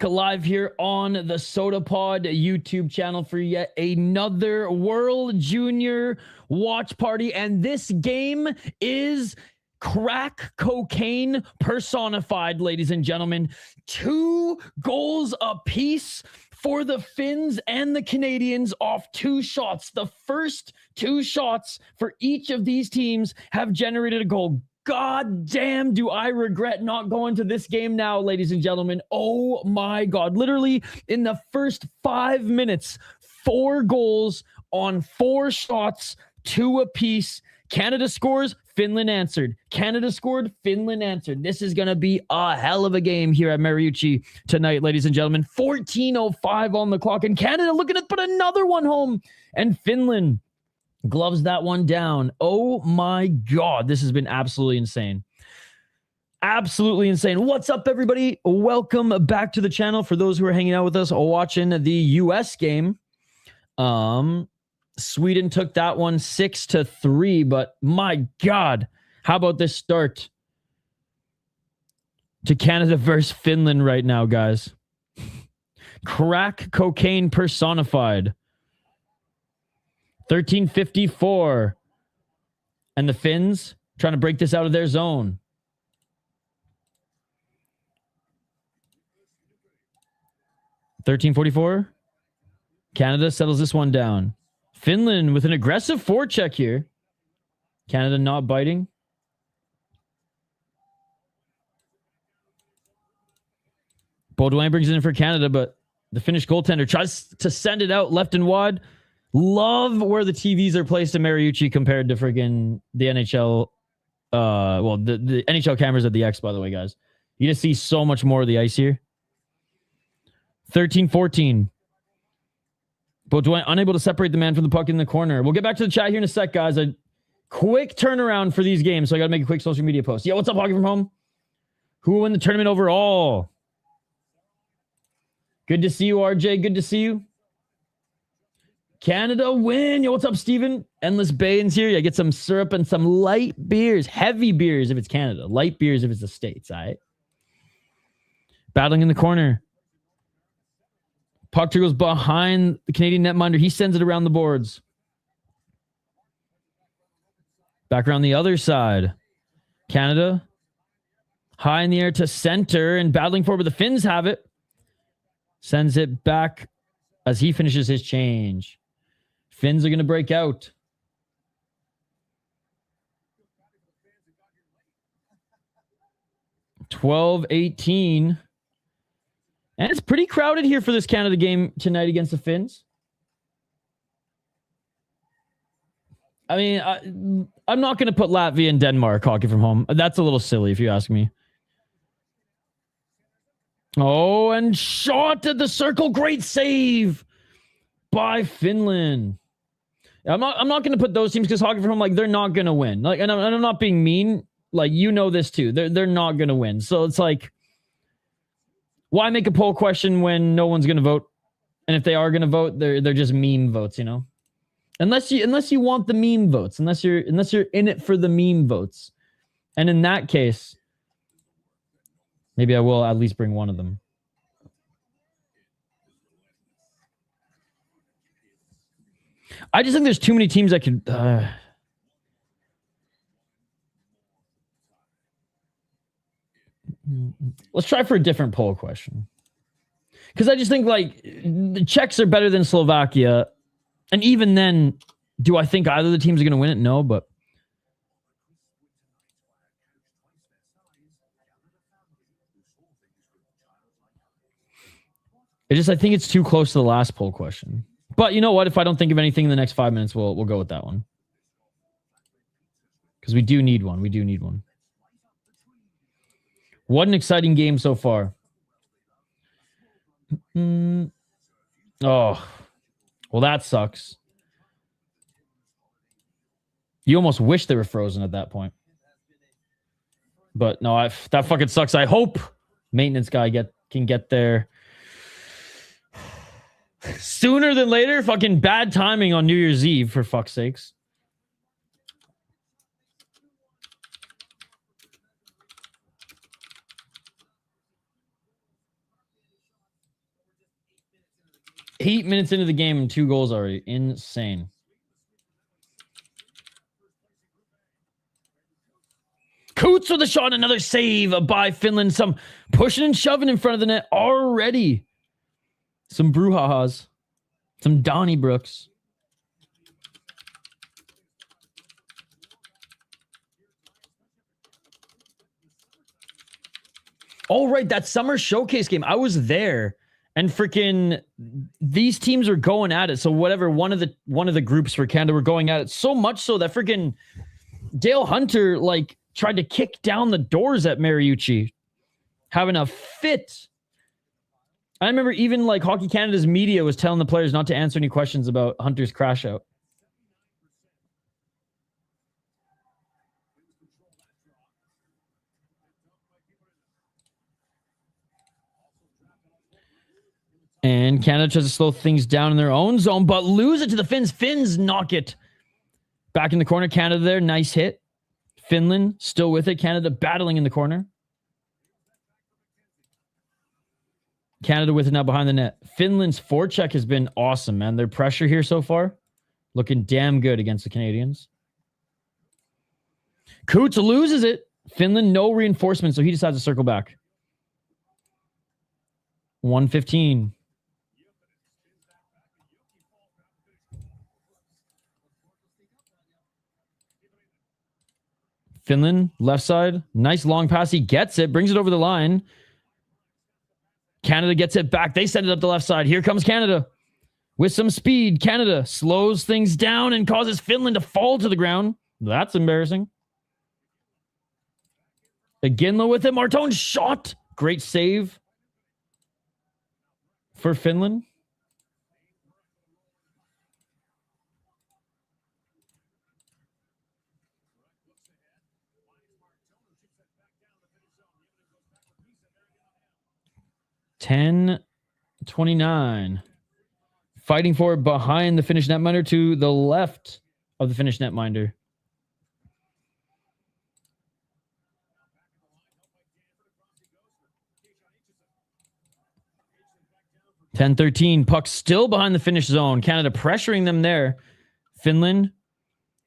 back live here on the Sota Pod YouTube channel for yet another World Junior watch party. And this game is crack cocaine personified, ladies and gentlemen. 2 goals apiece for the Finns and the Canadians off 2 shots. The first 2 shots for each of these teams have generated a goal. God damn, do I regret not going to this game now, ladies and gentlemen. Oh my God. Literally in the first 5 minutes, 4 goals on 4 shots, 2 apiece. Canada scores, Finland answered. Canada scored, Finland answered. This is going to be a hell of a game here at Mariucci tonight, ladies and gentlemen. 14:05 on the clock, and Canada looking to put another one home. And Finland gloves that one down. Oh my God, this has been absolutely insane. Absolutely insane. What's up, everybody? Welcome back to the channel. For those who are hanging out with us watching the US game, Sweden took that one 6-3, but my God, how about this start to Canada versus Finland right now, guys? Crack cocaine personified. 13:54. And the Finns trying to break this out of their zone. $13:44. Canada settles this one down. Finland with an aggressive forecheck here. Canada not biting. Baudouin brings it in for Canada, but the Finnish goaltender tries to send it out left and wide. Love where the TVs are placed in Mariucci compared to friggin' the NHL. The NHL cameras at the X, by the way, guys. You just see so much more of the ice here. 13:14. Baudouin unable to separate the man from the puck in the corner. We'll get back to the chat here in a sec, guys. A quick turnaround for these games, so I got to make a quick social media post. Yeah, what's up, Hockey from Home? Who will win the tournament overall? Good to see you, RJ. Good to see you. Canada win. Yo, what's up, Steven? Endless Bains here. Yeah, get some syrup and some light beers. Heavy beers if it's Canada. Light beers if it's the States, all right? Battling in the corner. Puck goes behind the Canadian netminder. He sends it around the boards. Back around the other side. Canada. High in the air to center and battling forward. The Finns have it. Sends it back as he finishes his change. Finns are going to break out. $12:18. And it's pretty crowded here for this Canada game tonight against the Finns. I mean, I'm not going to put Latvia and Denmark Hockey from Home. That's a little silly if you ask me. Oh, and shot at the circle. Great save by Finland. I'm not going to put those teams because Hockey from Home, like, they're not going to win. Like, and I'm not being mean. Like, you know this too. They're not going to win. So it's like, why make a poll question when no one's going to vote? And if they are going to vote, they're just meme votes, you know? Unless you want the meme votes, unless you're in it for the meme votes. And in that case, maybe I will at least bring one of them. I just think there's too many teams that could... Let's try for a different poll question. Because I just think, like, the Czechs are better than Slovakia. And even then, do I think either of the teams are going to win it? No, but... I think it's too close to the last poll question. But you know what? If I don't think of anything in the next 5 minutes, we'll go with that one. Because we do need one. We do need one. What an exciting game so far. Oh. Well, that sucks. You almost wish they were frozen at that point. But no, that fucking sucks. I hope maintenance guy can get there sooner than later. Fucking bad timing on New Year's Eve, for fuck's sakes. 8 minutes into the game and 2 goals already. Insane. Coots with a shot, another save by Finland. Some pushing and shoving in front of the net already. Some brouhahas. Some Donnybrooks. Oh, right. That summer showcase game. I was there. And freaking these teams are going at it. So whatever, one of the groups for Canada were going at it so much so that freaking Dale Hunter like tried to kick down the doors at Mariucci, having a fit. I remember even like Hockey Canada's media was telling the players not to answer any questions about Hunter's crash out. And Canada tries to slow things down in their own zone, but lose it to the Finns. Finns knock it back in the corner. Canada there. Nice hit. Finland still with it. Canada battling in the corner. Canada with it now behind the net. Finland's forecheck has been awesome, man. Their pressure here so far looking damn good against the Canadians. Coots loses it. Finland, no reinforcement, so he decides to circle back. 1:15. Finland, left side. Nice long pass. He gets it, brings it over the line. Canada gets it back. They send it up the left side. Here comes Canada with some speed. Canada slows things down and causes Finland to fall to the ground. That's embarrassing. Iginla with it. Martone's shot. Great save for Finland. (10:29) Fighting for it behind the Finnish netminder to the left of the Finnish netminder. (10:13) Puck still behind the Finnish zone. Canada pressuring them there. Finland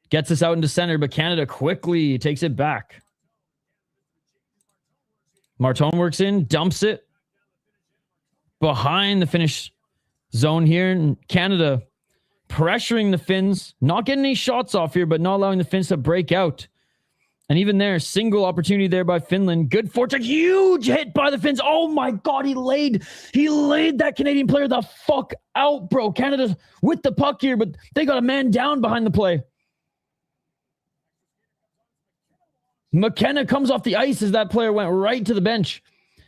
gets us out into center, but Canada quickly takes it back. Martone works in, dumps it behind the Finnish zone here. And Canada pressuring the Finns, not getting any shots off here, but not allowing the Finns to break out. And even there, single opportunity there by Finland. Good fortune, huge hit by the Finns. Oh my God, he laid that Canadian player the fuck out, bro. Canada with the puck here, but they got a man down behind the play. McKenna comes off the ice as that player went right to the bench.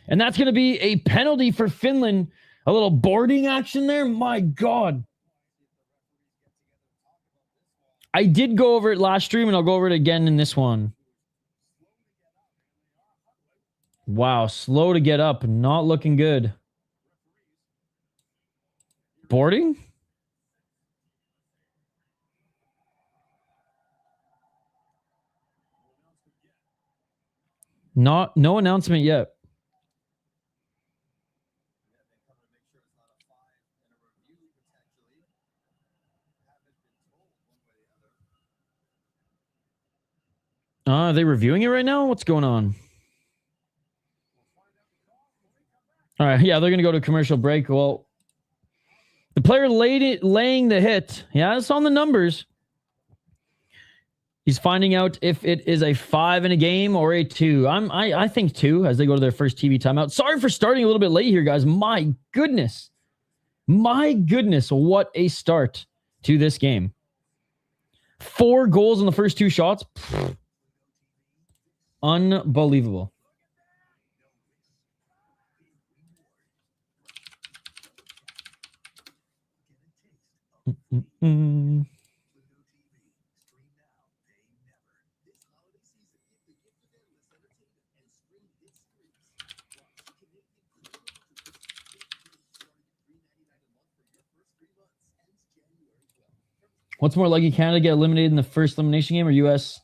And that's going to be a penalty for Finland. A little boarding action there. My God. I did go over it last stream, and I'll go over it again in this one. Wow, slow to get up. Not looking good. Boarding? No announcement yet. Are they reviewing it right now? What's going on? All right, yeah, they're going to go to a commercial break. Well, the player laying the hit. Yeah, it's on the numbers. He's finding out if it is a 5 in a game or a 2. I think 2 as they go to their first TV timeout. Sorry for starting a little bit late here, guys. My goodness. My goodness, what a start to this game. 4 goals in the first 2 shots. Pfft. Unbelievable. What's more likely, Canada get eliminated in the first elimination game or U.S.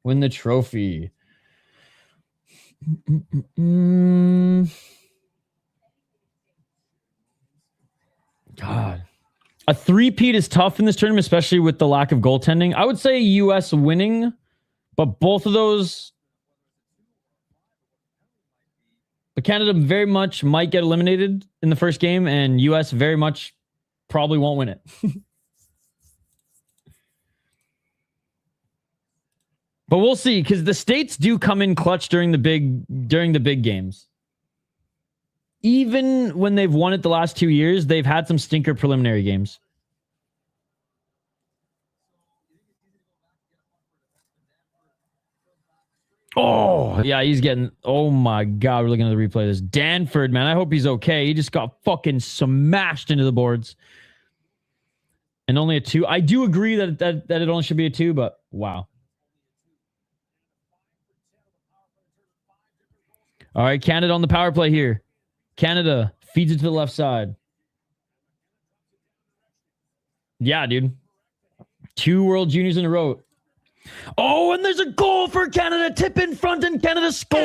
win the trophy? God. A three-peat is tough in this tournament, especially with the lack of goaltending. I would say U.S. winning, but both of those... But Canada very much might get eliminated in the first game, and U.S. very much probably won't win it. But we'll see, because the States do come in clutch during the big games. Even when they've won it the last 2 years, they've had some stinker preliminary games. Oh, yeah, he's getting... Oh, my God, we're looking at the replay of this. Danford, man, I hope he's okay. He just got fucking smashed into the boards. And only a 2. I do agree that it only should be a 2, but wow. All right, Canada on the power play here. Canada feeds it to the left side. Yeah, dude. 2 World Juniors in a row. Oh, and there's a goal for Canada. Tip in front, and Canada scores.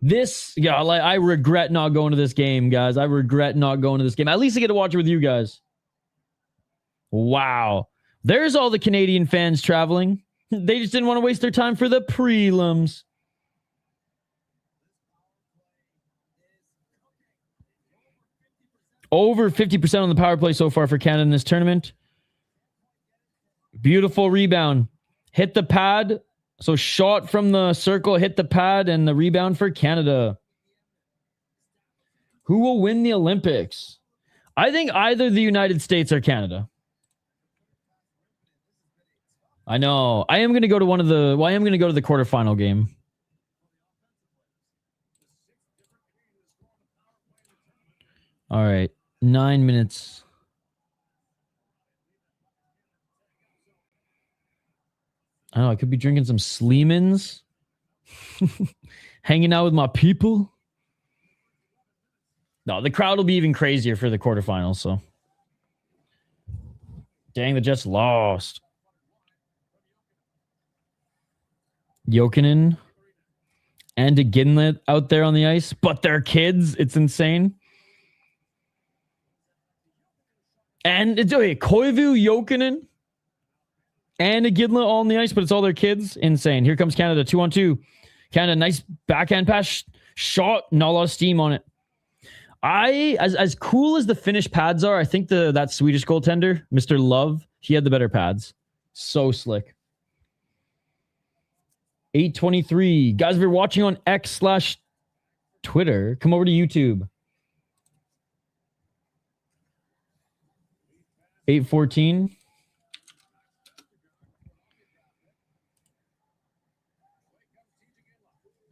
This, yeah, like, I regret not going to this game, guys. I regret not going to this game. At least I get to watch it with you guys. Wow. There's all the Canadian fans traveling. They just didn't want to waste their time for the prelims. Over 50% on the power play so far for Canada in this tournament. Beautiful rebound. Hit the pad. So shot from the circle, hit the pad, and the rebound for Canada. Who will win the Olympics? I think either the United States or Canada. I know. I am going to go to one of the... Well, I am going to go to the quarterfinal game. All right. 9 minutes. I don't know. I could be drinking some Sleemans. Hanging out with my people. No, the crowd will be even crazier for the quarterfinals, so. Dang, the Jets lost. Jokinen and a Ginlet out there on the ice, but they're kids. It's insane. And it's okay, Koivu, Jokinen, and a Ginlet all on the ice, but it's all their kids. Insane. Here comes Canada, 2-on-2. Canada, nice backhand pass shot. Not a lot of steam on it. As cool as the Finnish pads are, I think that Swedish goaltender, Mr. Love, he had the better pads. So slick. 8:23. Guys, if you're watching on X/Twitter, come over to YouTube. 8:14.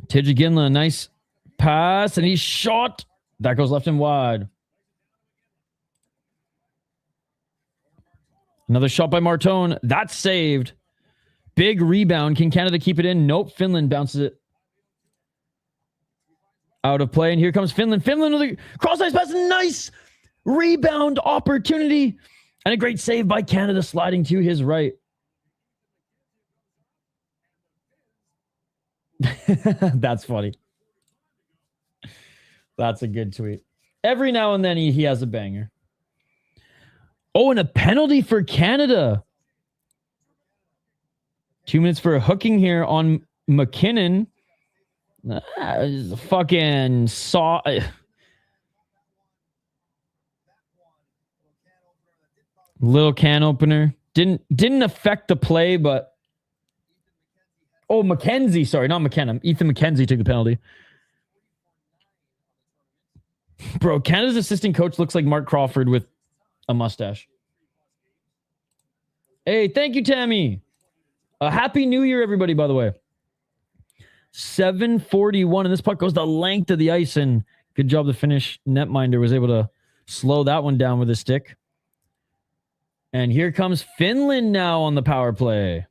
Ginla, nice pass, and he's shot. That goes left and wide. Another shot by Martone. That's saved. Big rebound. Can Canada keep it in? Nope. Finland bounces it out of play. And here comes Finland. Finland with a cross-ice pass. Nice rebound opportunity. And a great save by Canada sliding to his right. That's funny. That's a good tweet. Every now and then he has a banger. Oh, and a penalty for Canada. 2 minutes for a hooking here on McKinnon. Fucking saw. Little can opener. Didn't affect the play, but. Oh, McKenzie. Sorry, not McKenna. Ethan McKenzie took the penalty. Bro, Canada's assistant coach looks like Mark Crawford with a mustache. Hey, thank you, Tammy. A happy New Year, everybody, by the way. 7:41, and this puck goes the length of the ice, and good job the Finnish netminder was able to slow that one down with his stick. And here comes Finland now on the power play.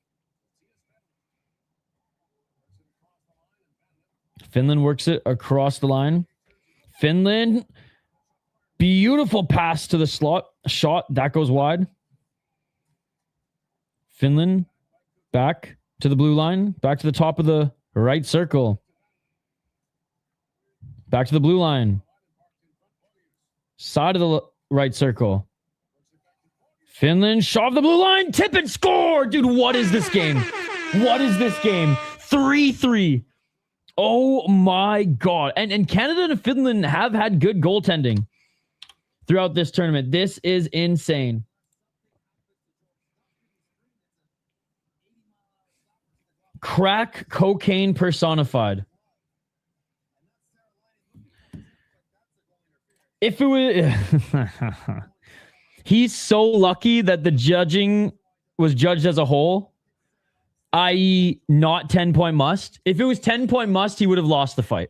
Finland works it across the line. Finland, beautiful pass to the slot. Shot, that goes wide. Finland, back to the blue line. Back to the top of the right circle. Back to the blue line. Side of the right circle. Finland, shove the blue line, tip and score. Dude, what is this game? What is this game? 3-3. Oh my God. And Canada and Finland have had good goaltending throughout this tournament. This is insane. Crack cocaine personified. If it was... He's so lucky that the judging was judged as a whole, i.e. not 10-point must. If it was 10-point must, he would have lost the fight.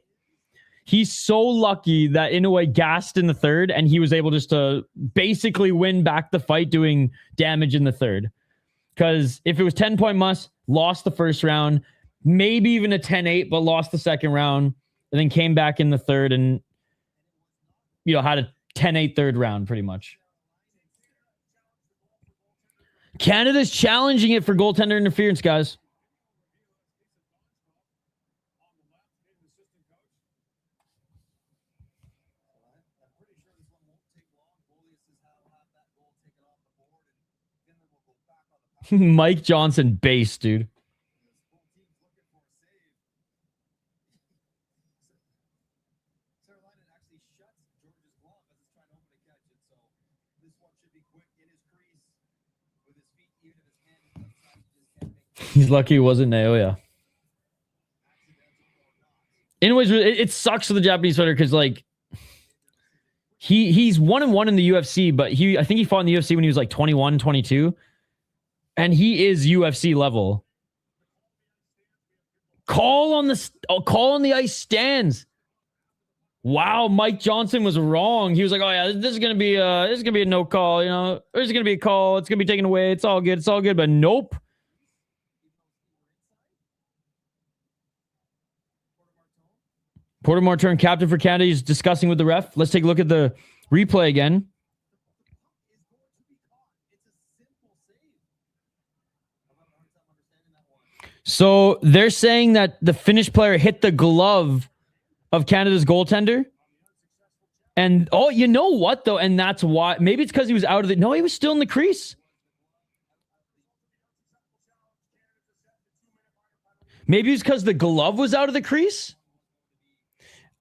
He's so lucky that Inoue gassed in the third, and he was able just to basically win back the fight doing damage in the third. Because if it was 10-point must, lost the first round, maybe even a 10-8, but lost the second round, and then came back in the third and, had a 10-8 third round pretty much. Canada's challenging it for goaltender interference, guys. Mike Johnson base, dude. He's lucky it wasn't Naoya. Anyways, it sucks for the Japanese fighter because he's 1-1 in the UFC, but I think he fought in the UFC when he was 21, 22. And he is UFC level. Call on the ice stands. Wow, Mike Johnson was wrong. He was like, "Oh yeah, this is gonna be a no call. There's gonna be a call. It's gonna be taken away. It's all good. It's all good." But nope. Porter Martin, captain for Canada, he's discussing with the ref. Let's take a look at the replay again. So they're saying that the Finnish player hit the glove of Canada's goaltender. And, you know what, though? And that's why. Maybe it's because he was out of the... No, he was still in the crease. Maybe it's because the glove was out of the crease.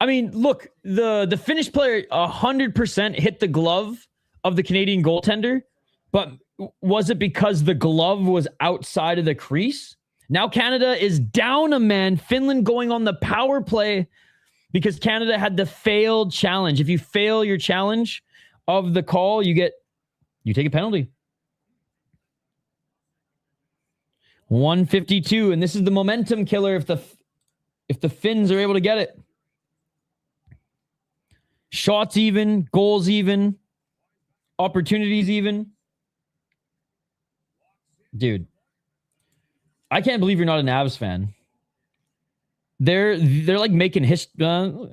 I mean, look, the Finnish player 100% hit the glove of the Canadian goaltender. But was it because the glove was outside of the crease? Now Canada is down a man. Finland going on the power play because Canada had the failed challenge. If you fail your challenge of the call, you take a penalty. 152, and this is the momentum killer if the Finns are able to get it. Shots even, goals even, opportunities even. Dude. I can't believe you're not an Avs fan. They're making history.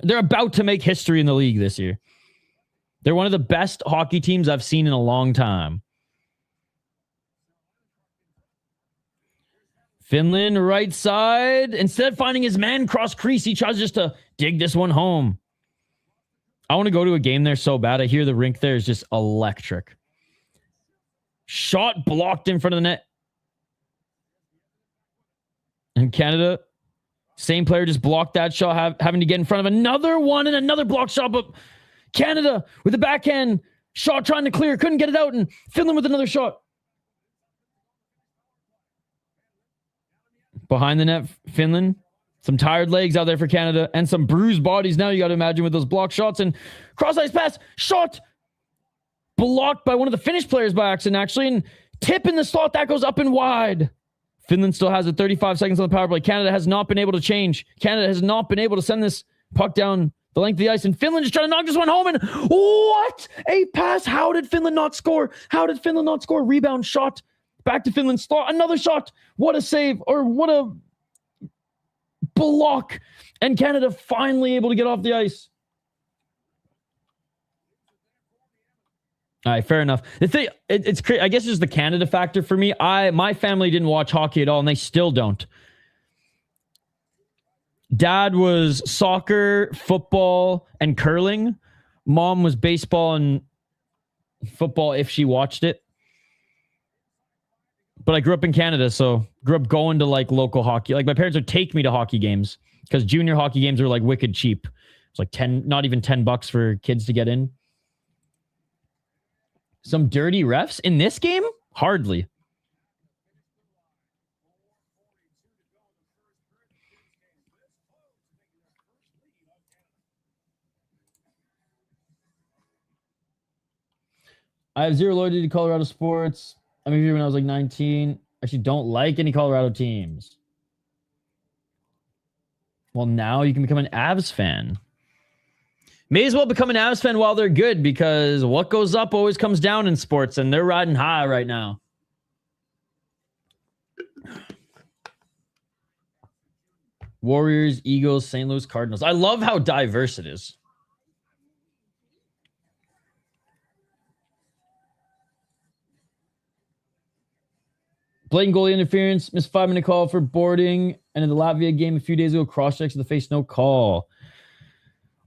They're about to make history in the league this year. They're one of the best hockey teams I've seen in a long time. Finland right side. Instead of finding his man cross crease, he tries just to dig this one home. I want to go to a game there so bad. I hear the rink there is just electric. Shot blocked in front of the net. And Canada, same player just blocked that shot, having to get in front of another one and another block shot. But Canada with the backhand shot trying to clear, couldn't get it out. And Finland with another shot. Behind the net, Finland. Some tired legs out there for Canada and some bruised bodies now, you got to imagine, with those block shots. And cross-ice pass, shot blocked by one of the Finnish players by accident, actually. And tip in the slot, that goes up and wide. Finland still has it. 35 seconds on the power play. Canada has not been able to change. Canada has not been able to send this puck down the length of the ice. And Finland just trying to knock this one home. And what a pass. How did Finland not score? Rebound shot. Back to Finland's slot. Another shot. What a save. Or what a block. And Canada finally able to get off the ice. All right, fair enough. The thing, it's crazy. I guess it's the Canada factor for me. My family didn't watch hockey at all, and they still don't. Dad was soccer, football, and curling. mom was baseball and football if she watched it. But I grew up in Canada, so grew up going to like local hockey. Like my parents would take me to hockey games because junior hockey games were like wicked cheap. It's like not even $10 for kids to get in. Some dirty refs in this game? Hardly. I have zero loyalty to Colorado sports. I moved here when I was like 19. Actually, don't like any Colorado teams. Well, now you can become an Avs fan. May as well become an Avs fan while they're good, because what goes up always comes down in sports, and they're riding high right now. Warriors, Eagles, St. Louis Cardinals. I love how diverse it is. Blatant goalie interference, missed 5-minute call for boarding, and in the Latvia game a few days ago, cross-checks to the face, no call.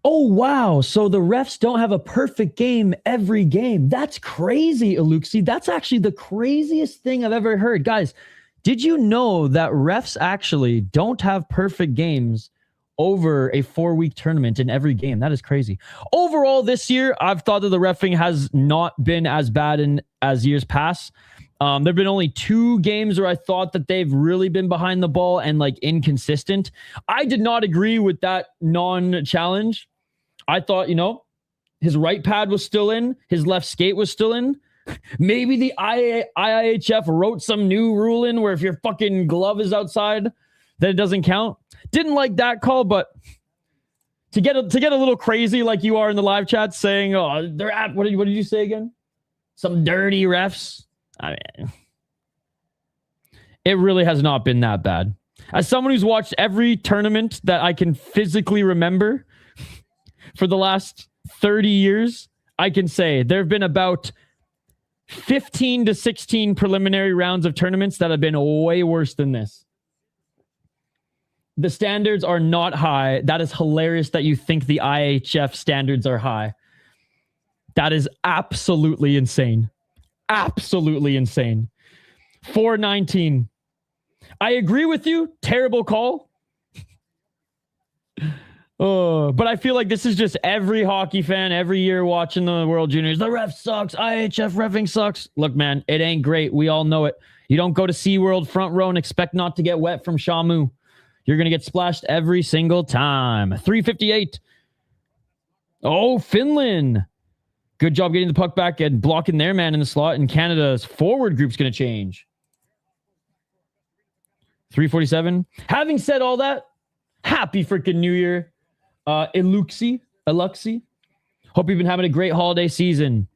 Oh, wow. So the refs don't have a perfect game every game. That's crazy, Aluxi. That's actually the craziest thing I've ever heard. Guys, did you know that refs actually don't have perfect games over a 4-week tournament in every game? That is crazy. Overall, this year, I've thought that the reffing has not been as bad as years past. There have been only 2 games where I thought that they've really been behind the ball and like inconsistent. I did not agree with that non-challenge. I thought, his right pad was still in. His left skate was still in. Maybe the IIHF wrote some new rule in where if your fucking glove is outside, that it doesn't count. Didn't like that call, but to get a little crazy like you are in the live chat saying, oh, they're at, what did you say again? Some dirty refs. I mean, it really has not been that bad. As someone who's watched every tournament that I can physically remember for the last 30 years, I can say there have been about 15 to 16 preliminary rounds of tournaments that have been way worse than this. The standards are not high. That is hilarious that you think the IIHF standards are high. That is absolutely insane. Absolutely insane. 419. I agree with you. Terrible call. But I feel like this is just every hockey fan every year watching the World Juniors. The ref sucks. IIHF reffing sucks. Look, man, it ain't great. We all know it. You don't go to SeaWorld front row and expect not to get wet from Shamu. You're going to get splashed every single time. 358. Oh, Finland. Good job getting the puck back and blocking their man in the slot. And Canada's forward group's going to change. 347. Having said all that, happy freaking New Year. Aluxi. Hope you've been having a great holiday season.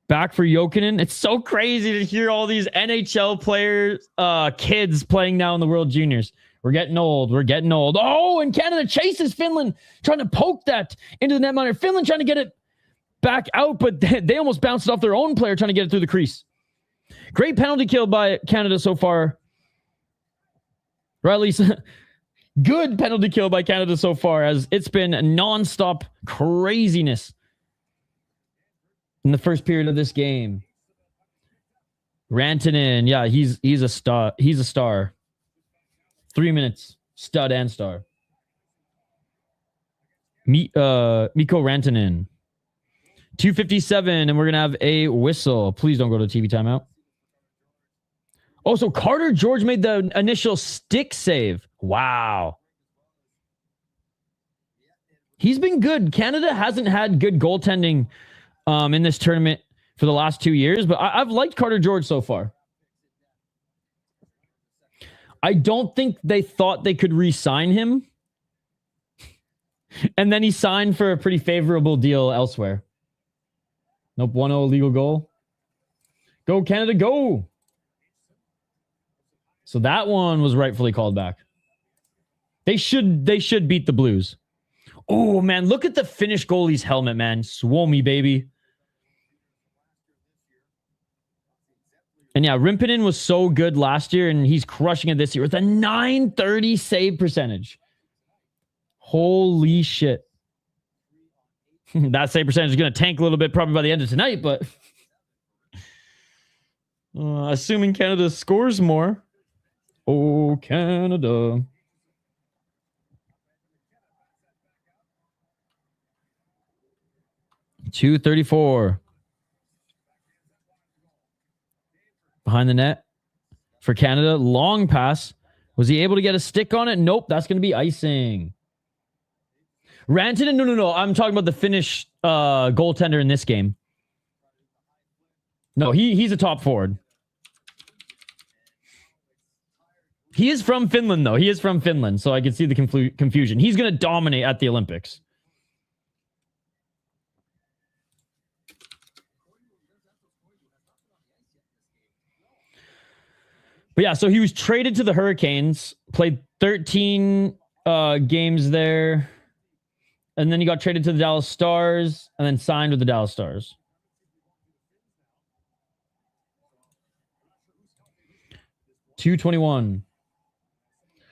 Back for Jokinen. It's so crazy to hear all these NHL players, kids playing now in the World Juniors. We're getting old. Oh, and Canada chases Finland, trying to poke that into the netminder. Finland trying to get it back out, but they almost bounced it off their own player trying to get it through the crease. Great penalty kill by Canada so far. Or at least good penalty kill by Canada so far, as it's been nonstop craziness in the first period of this game. Rantanen, yeah, he's a star. He's a star. 3 minutes, stud and star. Mikko Rantanen. 2:57, and we're going to have a whistle. Please don't go to TV timeout. Oh, so Carter George made the initial stick save. Wow. He's been good. Canada hasn't had good goaltending in this tournament for the last 2 years, but I've liked Carter George so far. I don't think they thought they could re-sign him. And then he signed for a pretty favorable deal elsewhere. Nope, 1-0 illegal goal. Go Canada, go! So that one was rightfully called back. They should beat the Blues. Oh, man, look at the Finnish goalie's helmet, man. Suomi, baby. And yeah, Rimpinen was so good last year, and he's crushing it this year with a .930 save percentage. Holy shit. That save percentage is going to tank a little bit probably by the end of tonight, but assuming Canada scores more. Oh, Canada. .234 behind the net for Canada. Long pass. Was he able to get a stick on it? Nope. That's going to be icing. Rantanen? No. I'm talking about the Finnish goaltender in this game. No, he's a top forward. He is from Finland, though. He is from Finland, so I can see the confusion. He's going to dominate at the Olympics. But yeah, so he was traded to the Hurricanes, played 13 games there, and then he got traded to the Dallas Stars, and then signed with the Dallas Stars. .221.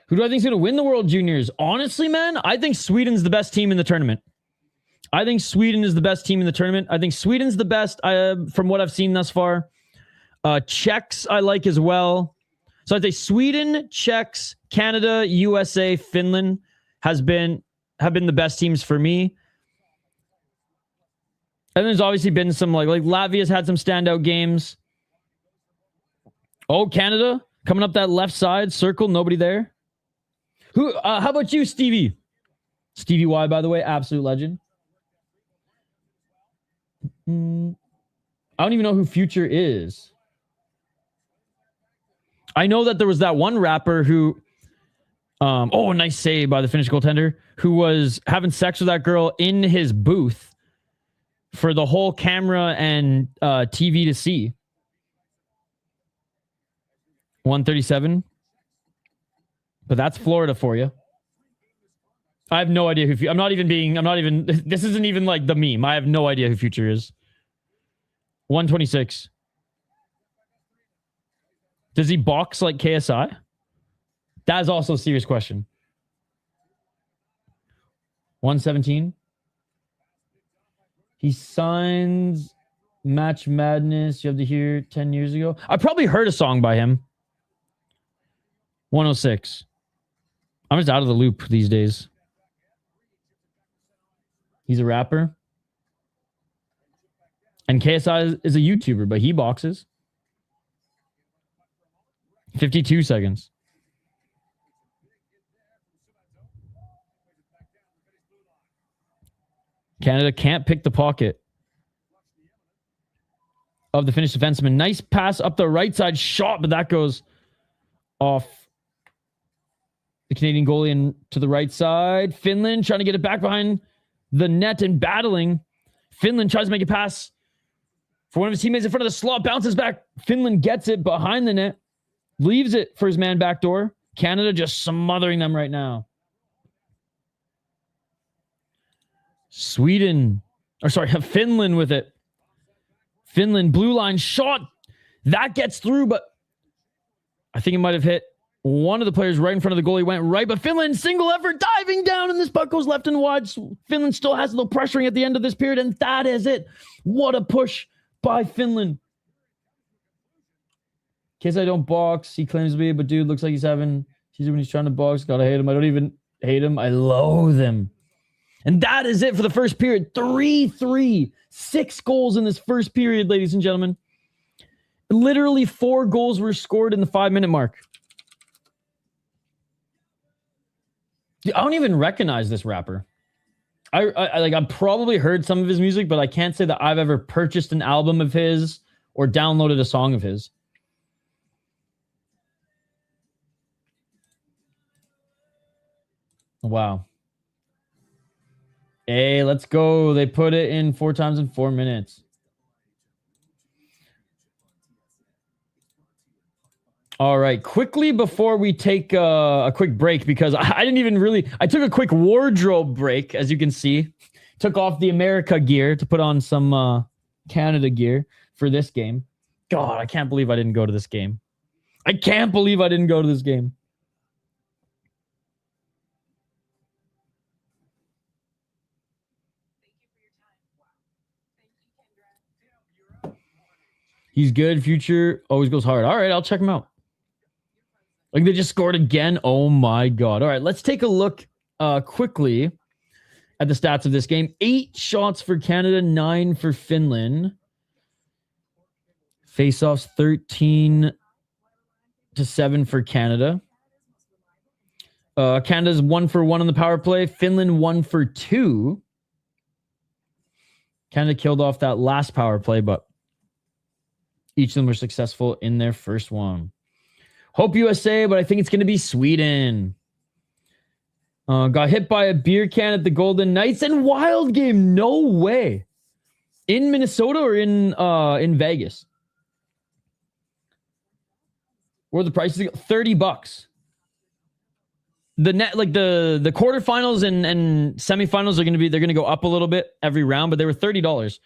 Who do I think is going to win the World Juniors? Honestly, man, I think Sweden's the best team in the tournament. I think Sweden is the best team in the tournament. I think Sweden's the best from what I've seen thus far. Czechs I like as well. So I'd say Sweden, Czechs, Canada, USA, Finland have been the best teams for me. And there's obviously been some like Latvia's had some standout games. Oh, Canada coming up that left side circle, nobody there. Who? How about you, Stevie? Stevie Y, by the way, absolute legend. I don't even know who Future is. I know that there was that one rapper who, oh, nice save by the Finnish goaltender, who was having sex with that girl in his booth for the whole camera and TV to see. 137. But that's Florida for you. I have no idea who. This isn't even like the meme. I have no idea who Future is. 126. Does he box like KSI? That is also a serious question. 117. He signs Match Madness. You have to hear 10 years ago. I probably heard a song by him. 106. I'm just out of the loop these days. He's a rapper. And KSI is a YouTuber, but he boxes. 52 seconds. Canada can't pick the pocket of the Finnish defenseman. Nice pass up the right side shot, but that goes off the Canadian goalie and to the right side. Finland trying to get it back behind the net and battling. Finland tries to make a pass for one of his teammates in front of the slot. Bounces back. Finland gets it behind the net. Leaves it for his man back door. Canada just smothering them right now. Finland with it. Finland, blue line shot. That gets through, but I think it might have hit one of the players right in front of the goalie. Went right, but Finland, single effort, diving down, and this puck goes left and wide. Finland still has a little pressuring at the end of this period, and that is it. What a push by Finland. In case I don't box, he claims to be, but dude, looks like he's when he's trying to box. Gotta hate him. I don't even hate him. I loathe him. And that is it for the first period. 3-3. 6 goals in this first period, ladies and gentlemen. Literally 4 goals were scored in the 5-minute mark. I don't even recognize this rapper. I've probably heard some of his music, but I can't say that I've ever purchased an album of his or downloaded a song of his. Wow. Hey, let's go. They put it in 4 times in 4 minutes. All right. Quickly before we take a quick break, because I didn't even really... I took a quick wardrobe break, as you can see. Took off the America gear to put on some Canada gear for this game. God, I can't believe I didn't go to this game. I can't believe I didn't go to this game. He's good. Future always goes hard. All right, I'll check him out. Like they just scored again. Oh my God. All right, let's take a look quickly at the stats of this game. 8 shots for Canada, 9 for Finland. Face-offs 13-7 for Canada. Canada's 1 for 1 on the power play. Finland 1 for 2. Canada killed off that last power play, but each of them were successful in their first one. Hope USA, but I think it's going to be Sweden. Got hit by a beer can at the Golden Knights and wild game. No way. In Minnesota or in Vegas? Where the prices go? $30. The net, like the quarterfinals and semifinals they're gonna go up a little bit every round, but they were $30.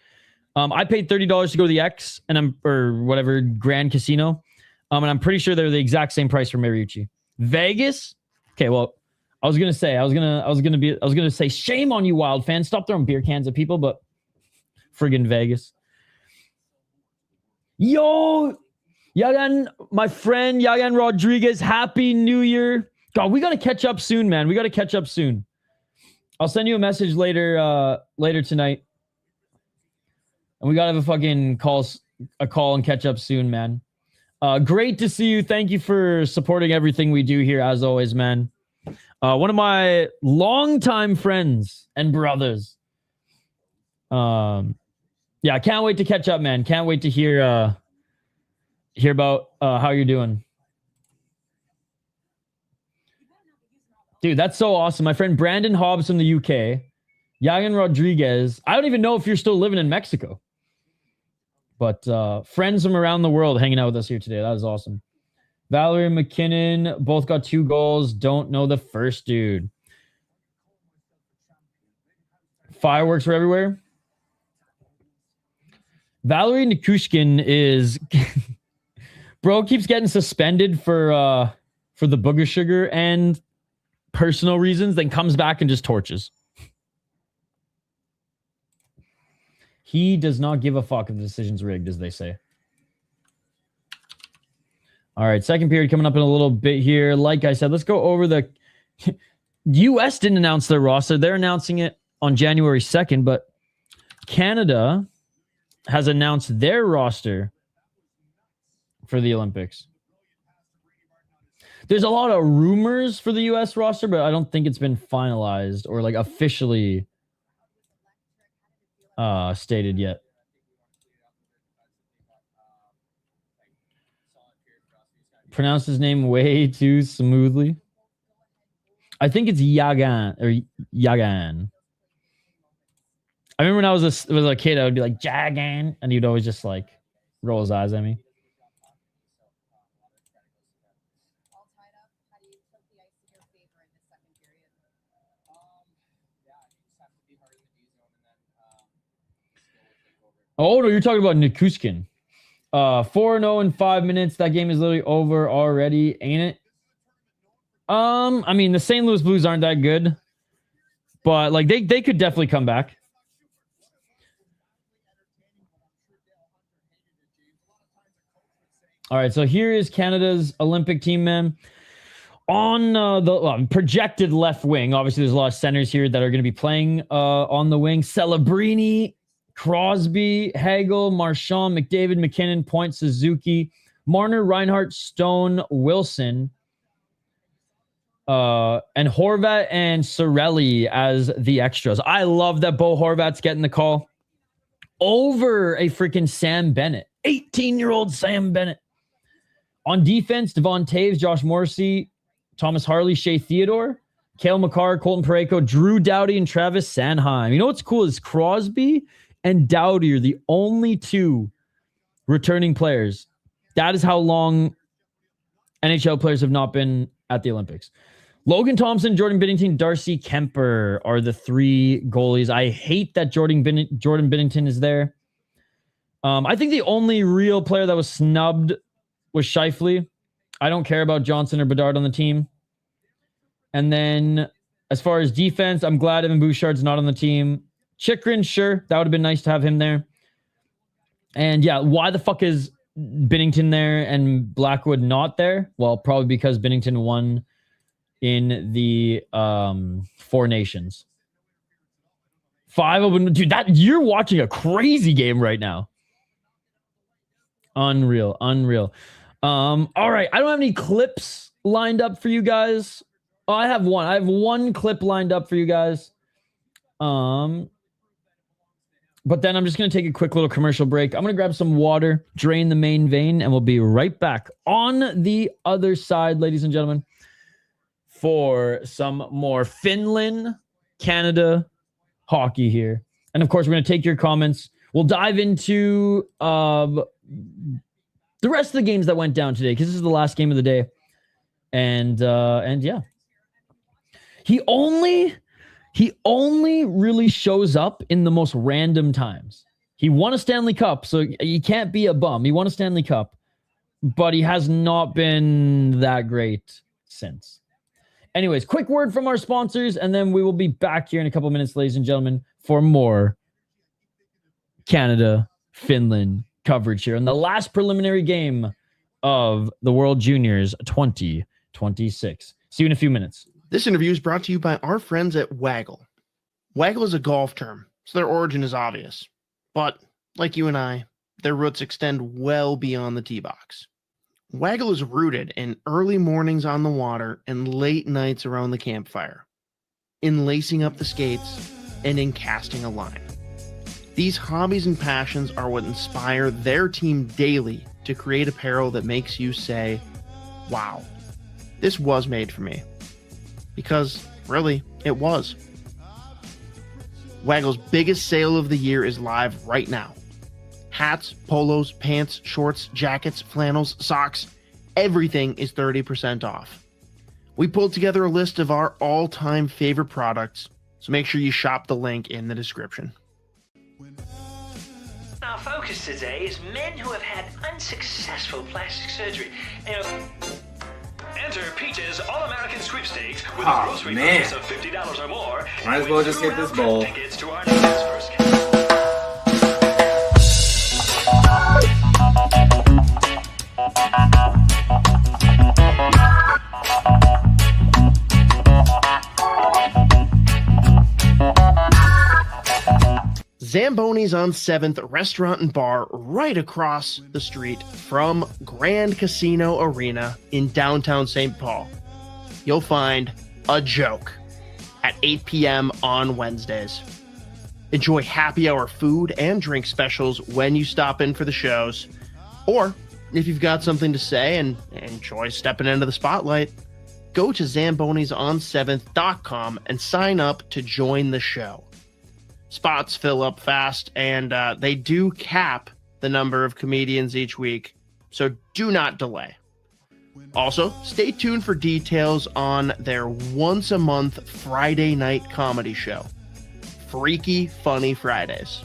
I paid $30 to go to the X or whatever Grand Casino. And I'm pretty sure they're the exact same price for Mariucci. Vegas? Okay, well, I was gonna say shame on you, Wild fans. Stop throwing beer cans at people, but friggin' Vegas. Yo, Yagan, my friend Yagan Rodriguez, Happy New Year. God, we gotta catch up soon, man. We gotta catch up soon. I'll send you a message later tonight. And we gotta have a fucking call and catch up soon, man. Great to see you. Thank you for supporting everything we do here, as always, man. One of my longtime friends and brothers. Yeah, I can't wait to catch up, man. Can't wait to hear about how you're doing. Dude, that's so awesome. My friend Brandon Hobbs from the UK. Yagan Rodriguez. I don't even know if you're still living in Mexico. But friends from around the world hanging out with us here today. That was awesome. Valerie and McKinnon both got 2 goals. Don't know the first dude. Fireworks were everywhere. Valerie Nikushkin is... Bro keeps getting suspended for the booger sugar and personal reasons, then comes back and just torches. He does not give a fuck if the decision's rigged, as they say. All right, second period coming up in a little bit here. Like I said, let's go over the... U.S. didn't announce their roster. They're announcing it on January 2nd, but Canada has announced their roster for the Olympics. There's a lot of rumors for the U.S. roster, but I don't think it's been finalized or like officially stated yet. Pronounce his name way too smoothly. I think it's Yagan or Yagan. I remember when I was a kid, I would be like Jagan, and he'd always just like roll his eyes at me. Oh, no, you're talking about Nikushkin. 4-0 in 5 minutes. That game is literally over already, ain't it? I mean, the St. Louis Blues aren't that good, but like they could definitely come back. All right, so here is Canada's Olympic team, man. On the projected left wing, obviously there's a lot of centers here that are going to be playing on the wing. Celebrini, Crosby, Hagel, Marchand, McDavid, McKinnon, Point, Suzuki, Marner, Reinhart, Stone, Wilson, and Horvat and Cirelli as the extras. I love that Bo Horvat's getting the call over a freaking Sam Bennett. 18-year-old Sam Bennett. On defense, Devon Taves, Josh Morrissey, Thomas Harley, Shea Theodore, Cale Makar, Colton Parayko, Drew Doughty, and Travis Sanheim. You know what's cool is Crosby and Doughty are the only 2 returning players. That is how long NHL players have not been at the Olympics. Logan Thompson, Jordan Binnington, Darcy Kemper are the 3 goalies. I hate that Jordan Binnington is there. I think the only real player that was snubbed was Scheifele. I don't care about Johnson or Bedard on the team. And then as far as defense, I'm glad Evan Bouchard's not on the team. Chychrun, sure. That would have been nice to have him there. And yeah, why the fuck is Binnington there and Blackwood not there? Well, probably because Binnington won in the Four Nations. 5 open, dude. That you're watching a crazy game right now. Unreal. All right, I don't have any clips lined up for you guys. Oh, I have one. I have one clip lined up for you guys. But then I'm just going to take a quick little commercial break. I'm going to grab some water, drain the main vein, and we'll be right back on the other side, ladies and gentlemen, for some more Finland, Canada hockey here. And of course, we're going to take your comments. We'll dive into the rest of the games that went down today, because this is the last game of the day. And yeah. He only really shows up in the most random times. He won a Stanley Cup, so he can't be a bum. He won a Stanley Cup, but he has not been that great since. Anyways, quick word from our sponsors, and then we will be back here in a couple minutes, ladies and gentlemen, for more Canada, Finland coverage here in the last preliminary game of the World Juniors 2026. See you in a few minutes. This interview is brought to you by our friends at Waggle. Waggle is a golf term, so their origin is obvious. But, like you and I, their roots extend well beyond the tee box. Waggle is rooted in early mornings on the water and late nights around the campfire, in lacing up the skates, and in casting a line. These hobbies and passions are what inspire their team daily to create apparel that makes you say, wow, this was made for me. Because, really, it was. Waggle's biggest sale of the year is live right now. Hats, polos, pants, shorts, jackets, flannels, socks, everything is 30% off. We pulled together a list of our all-time favorite products, so make sure you shop the link in the description. Our focus today is men who have had unsuccessful plastic surgery. Enter Peach's All-American Sweepstakes with a grocery purchase of $50 or more. Might as well just hit this bowl. Tickets to our first game. Zamboni's on 7th Restaurant and Bar right across the street from Grand Casino Arena in downtown St. Paul. You'll find a joke at 8 p.m. on Wednesdays. Enjoy happy hour food and drink specials when you stop in for the shows. Or if you've got something to say and enjoy stepping into the spotlight, go to zambonison7th.com and sign up to join the show. Spots fill up fast, and they do cap the number of comedians each week, so do not delay. Also, stay tuned for details on their once-a-month Friday night comedy show, Freaky Funny Fridays,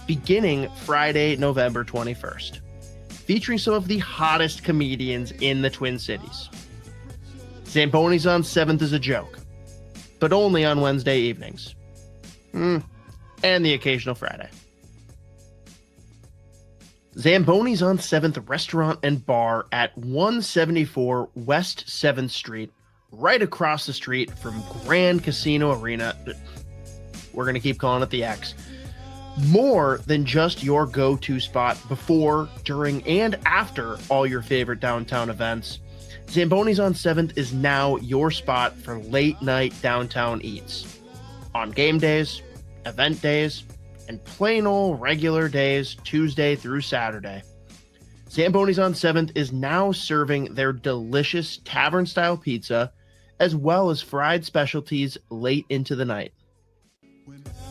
beginning Friday, November 21st, featuring some of the hottest comedians in the Twin Cities. Zamboni's on 7th is a joke, but only on Wednesday evenings. And the occasional Friday. Zamboni's on 7th Restaurant and Bar at 174 West 7th Street, right across the street from Grand Casino Arena. We're going to keep calling it the X. More than just your go-to spot before, during, and after all your favorite downtown events, Zamboni's on 7th is now your spot for late-night downtown eats. On game days, event days, and plain old regular days, Tuesday through Saturday. Zamboni's on 7th is now serving their delicious tavern-style pizza, as well as fried specialties late into the night.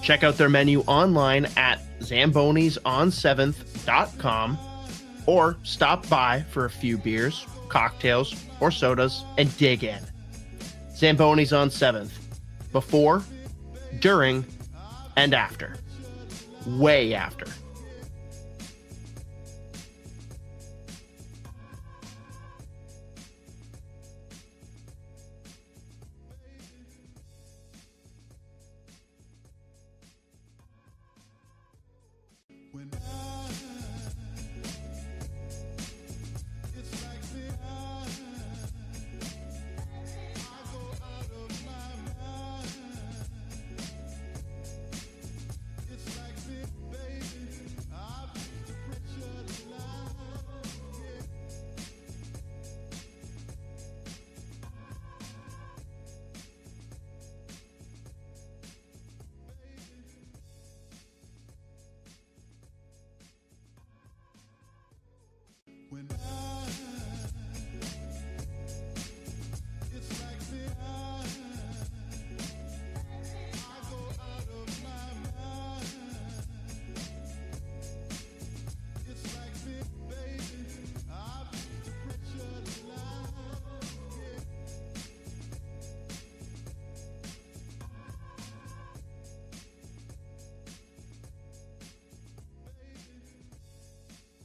Check out their menu online at zambonison7th.com, or stop by for a few beers, cocktails, or sodas and dig in. Zamboni's on 7th. Before, during, and after. Way after.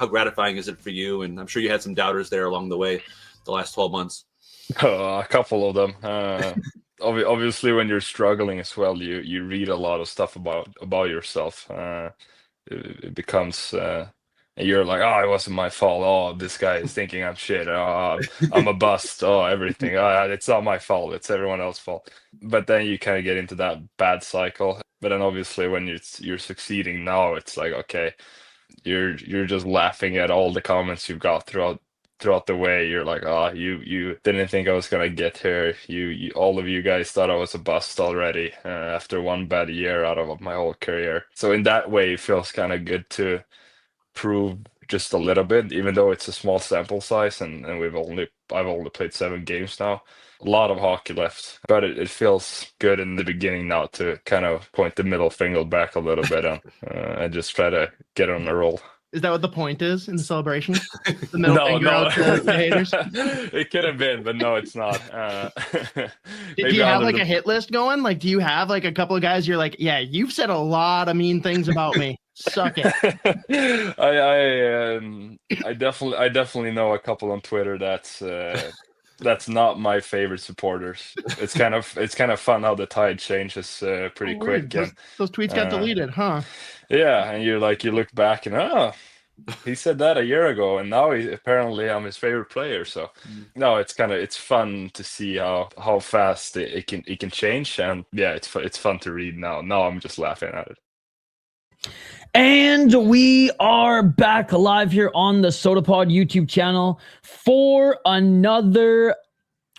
How gratifying is it for you? And I'm sure you had some doubters there along the way, the last 12 months. A couple of them. Obviously, when you're struggling as well, you read a lot of stuff about yourself. It becomes and you're like, oh, it wasn't my fault. Oh, this guy is thinking I'm shit. Oh, I'm a bust. Oh, everything. It's not my fault. It's everyone else's fault. But then you kind of get into that bad cycle. But then obviously when you're succeeding now, it's like, okay, you're just laughing at all the comments you've got throughout the way. You're like, oh, you didn't think I was gonna get here. You all of you guys thought I was a bust already after one bad year out of my whole career. So in that way, it feels kind of good to prove just a little bit, even though it's a small sample size, and I've only played 7 games now. A lot of hockey left, but it feels good in the beginning now to kind of point the middle finger back a little bit and just try to get on a roll. Is that what the point is in the celebration? The middle finger out to the haters? It could have been, but no, it's not. Do you have like a hit list going? Like, do you have like a couple of guys you're like, yeah, you've said a lot of mean things about me. Suck it. I definitely know a couple on Twitter that's not my favorite supporters. It's kind of fun how the tide changes pretty quick. Those tweets got deleted, huh? Yeah, and you look back and he said that a year ago, and now apparently I'm his favorite player. So no, it's fun to see how fast it can change, and yeah, it's fun to read now. Now I'm just laughing at it. And we are back live here on the SotaPod YouTube channel for another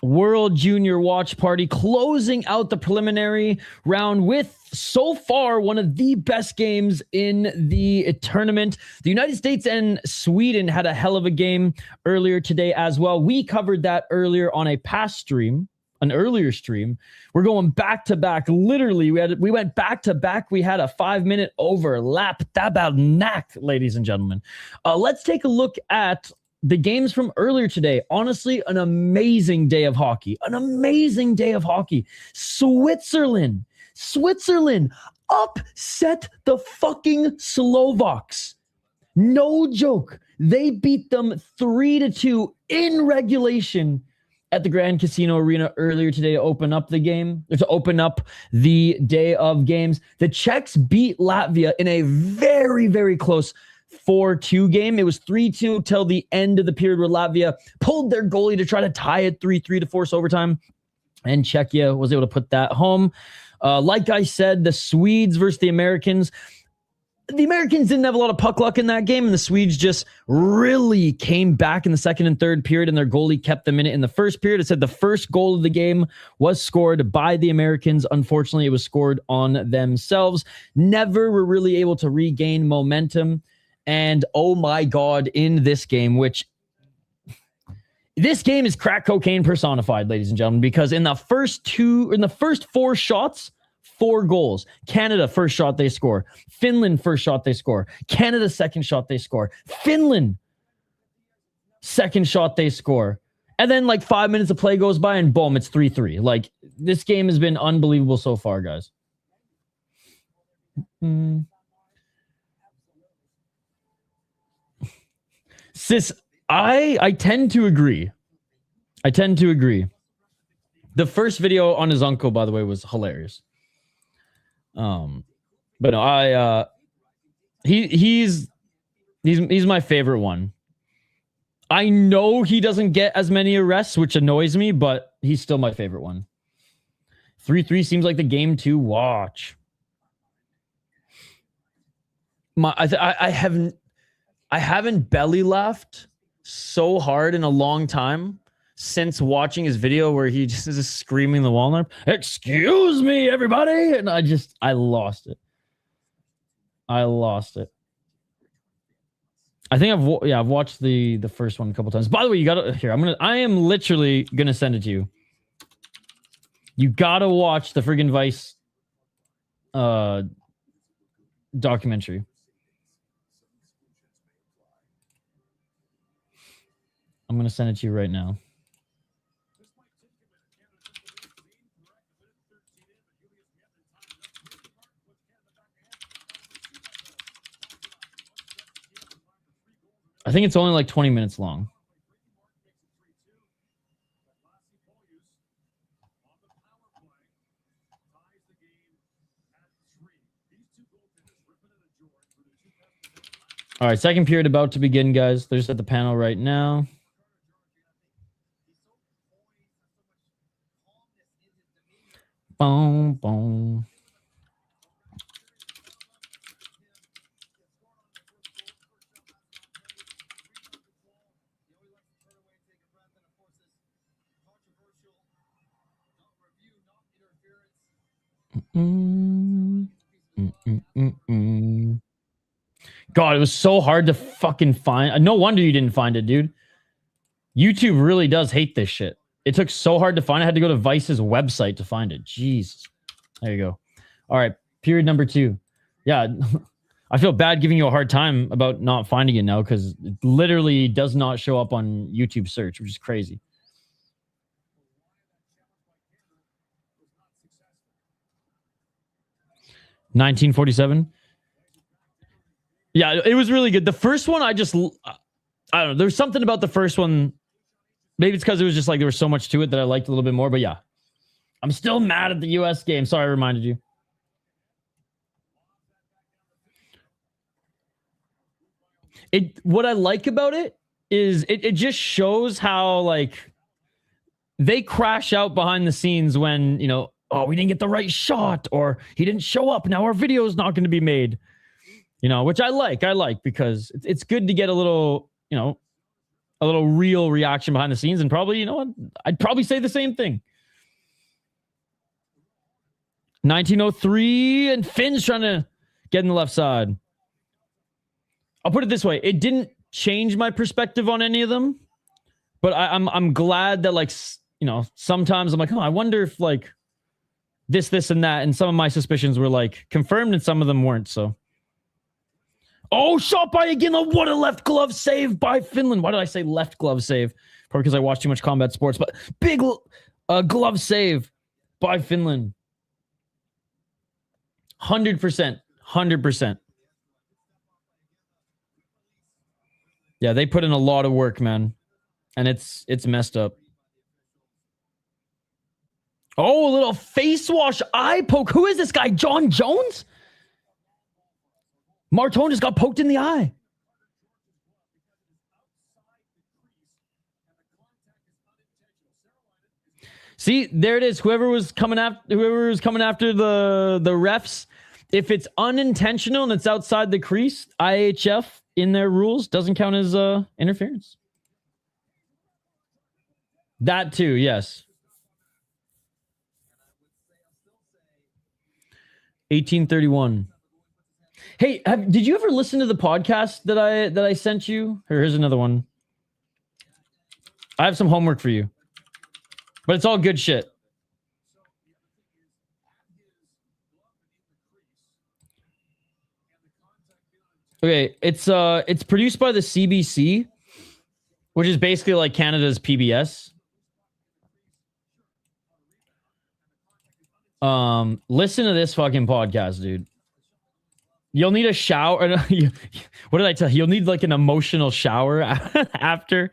World Junior Watch Party, closing out the preliminary round with, so far, one of the best games in the tournament. The United States and Sweden had a hell of a game earlier today as well. We covered that earlier on a past stream. An earlier stream. We're going back to back. Literally, we went back to back. We had a 5-minute overlap. Knack, ladies and gentlemen. Let's take a look at the games from earlier today. Honestly, an amazing day of hockey. An amazing day of hockey. Switzerland upset the fucking Slovaks. No joke. They beat them 3-2 in regulation at the Grand Casino Arena earlier today to open up the game, or to open up the day of games. The Czechs beat Latvia in a very, very close 4-2 game. It was 3-2 till the end of the period where Latvia pulled their goalie to try to tie it 3-3 to force overtime. And Czechia was able to put that home. Like I said, the Swedes versus the Americans. The Americans didn't have a lot of puck luck in that game, and the Swedes just really came back in the second and third period, and their goalie kept them in it in the first period. It said the first goal of the game was scored by the Americans. Unfortunately, it was scored on themselves. Never were really able to regain momentum. And oh my God, in this game, this game is crack cocaine personified, ladies and gentlemen, because in the first 4 shots, 4 goals. Canada, first shot they score. Finland, first shot they score. Canada, second shot they score. Finland, second shot they score. And then like 5 minutes of play goes by and boom, it's 3-3. Like, this game has been unbelievable so far, guys. Sis, I tend to agree. The first video on his uncle, by the way, was hilarious. But no, he's my favorite one. I know he doesn't get as many arrests, which annoys me, but he's still my favorite one. 3-3 seems like the game to watch. I haven't belly laughed so hard in a long time since watching his video where he just is screaming the wall lamp. Excuse me, everybody. And I lost it. I think I've watched the first one a couple times. By the way, you gotta here. I am literally gonna send it to you. You gotta watch the friggin' Vice documentary. I'm gonna send it to you right now. think it's only like 20 minutes long. All right, second period about to begin, guys. They're just at the panel right now. Boom, boom. God, it was so hard to fucking find. No wonder you didn't find it, dude. YouTube really does hate this shit. It took so hard to find. I had to go to Vice's website to find it. Jesus. There you go. All right. Period number 2. Yeah. I feel bad giving you a hard time about not finding it now because it literally does not show up on YouTube search, which is crazy. $19.47. Yeah, it was really good. The first one, I don't know. There's something about the first one. Maybe it's because it was just like there was so much to it that I liked a little bit more. But yeah, I'm still mad at the US game. Sorry I reminded you. What I like about it is it just shows how like they crash out behind the scenes when, you know, oh, we didn't get the right shot or he didn't show up. Now our video is not going to be made. You know, which I like because it's good to get a little, you know, a little real reaction behind the scenes. And probably, you know what, I'd probably say the same thing. 1903 and Finn's trying to get in the left side. I'll put it this way. It didn't change my perspective on any of them, but I'm glad that, like, you know, sometimes I'm like, oh, I wonder if like this and that. And some of my suspicions were like confirmed and some of them weren't. So. Oh, shot by Iginla. What a left glove save by Finland. Why did I say left glove save? Probably because I watch too much combat sports, but big glove save by Finland. 100%. 100%. Yeah, they put in a lot of work, man. And it's messed up. Oh, a little face wash eye poke. Who is this guy? John Jones? Martone just got poked in the eye. See, there it is. Whoever was coming after the refs, if it's unintentional and it's outside the crease, IIHF in their rules doesn't count as interference. That too, yes. 1831. Hey, did you ever listen to the podcast that I sent you? Here's another one. I have some homework for you. But it's all good shit. Okay, it's produced by the CBC, which is basically like Canada's PBS. Listen to this fucking podcast, dude. You'll need a shower. What did I tell you? You'll need like an emotional shower after,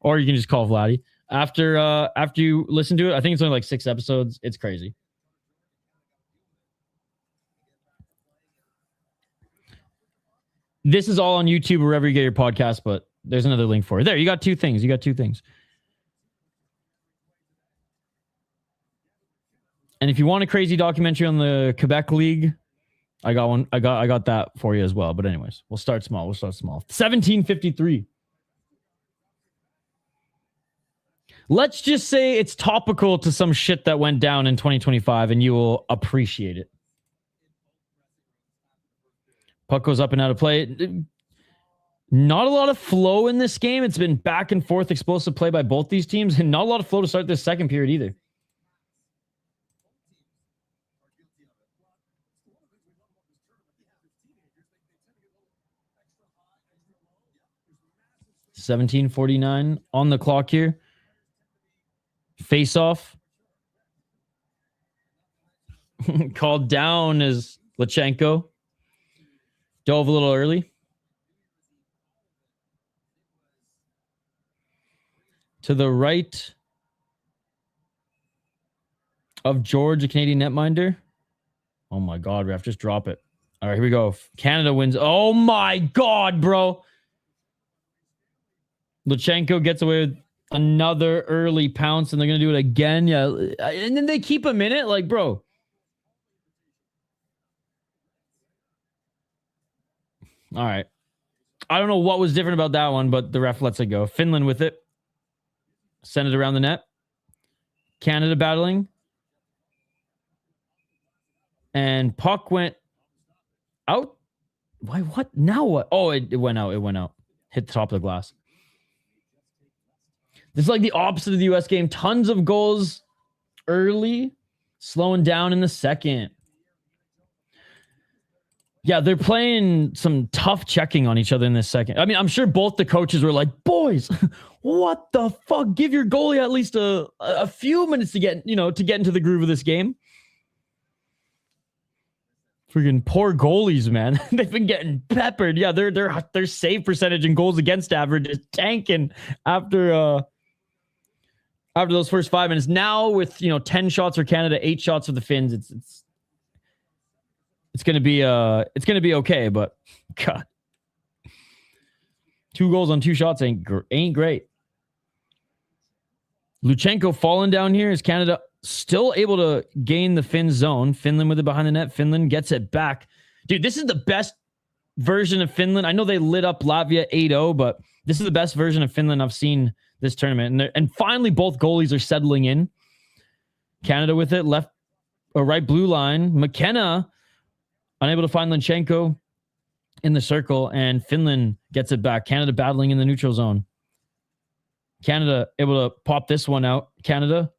or you can just call Vladdy after you listen to it. I think it's only like 6 episodes. It's crazy. This is all on YouTube or wherever you get your podcast, but there's another link for it. There, you got 2 things. And if you want a crazy documentary on the Quebec League, I got one. I got that for you as well. But anyways, we'll start small. 1753. Let's just say it's topical to some shit that went down in 2025 and you will appreciate it. Puck goes up and out of play. Not a lot of flow in this game. It's been back and forth explosive play by both these teams and not a lot of flow to start this second period either. $17:49 on the clock here. Face off. Called down as Lachenko. Dove a little early. to the right of George, a Canadian netminder. Oh my God, ref, just drop it. All right, here we go. Canada wins. Oh my God, bro. Luchenko gets away with another early pounce, and they're going to do it again. Yeah, and then they keep him in it. Like, bro. All right. I don't know what was different about that one, but the ref lets it go. Finland with it. Send it around the net. Canada battling. And puck went out. Why? What? Now what? Oh, it went out. It went out. Hit the top of the glass. This is like the opposite of the U.S. game. Tons of goals early, slowing down in the second. Yeah, they're playing some tough checking on each other in this second. I mean, I'm sure both the coaches were like, boys, what the fuck? Give your goalie at least a few minutes to get into the groove of this game. Freaking poor goalies, man. They've been getting peppered. Yeah, their save percentage and goals against average is tanking after those first 5 minutes. Now with 10 shots for Canada, 8 shots for the Finns, it's gonna be okay, but God, 2 goals on 2 shots ain't great. Luchenko falling down here. Is Canada still able to gain the Finn zone? Finland with it behind the net. Finland gets it back. Dude, this is the best version of Finland. I know they lit up Latvia 8-0, but this is the best version of Finland I've seen this tournament. And finally, both goalies are settling in. Canada with it, left or right blue line. McKenna unable to find Luchenko in the circle, and Finland gets it back. Canada battling in the neutral zone. Canada able to pop this one out. Canada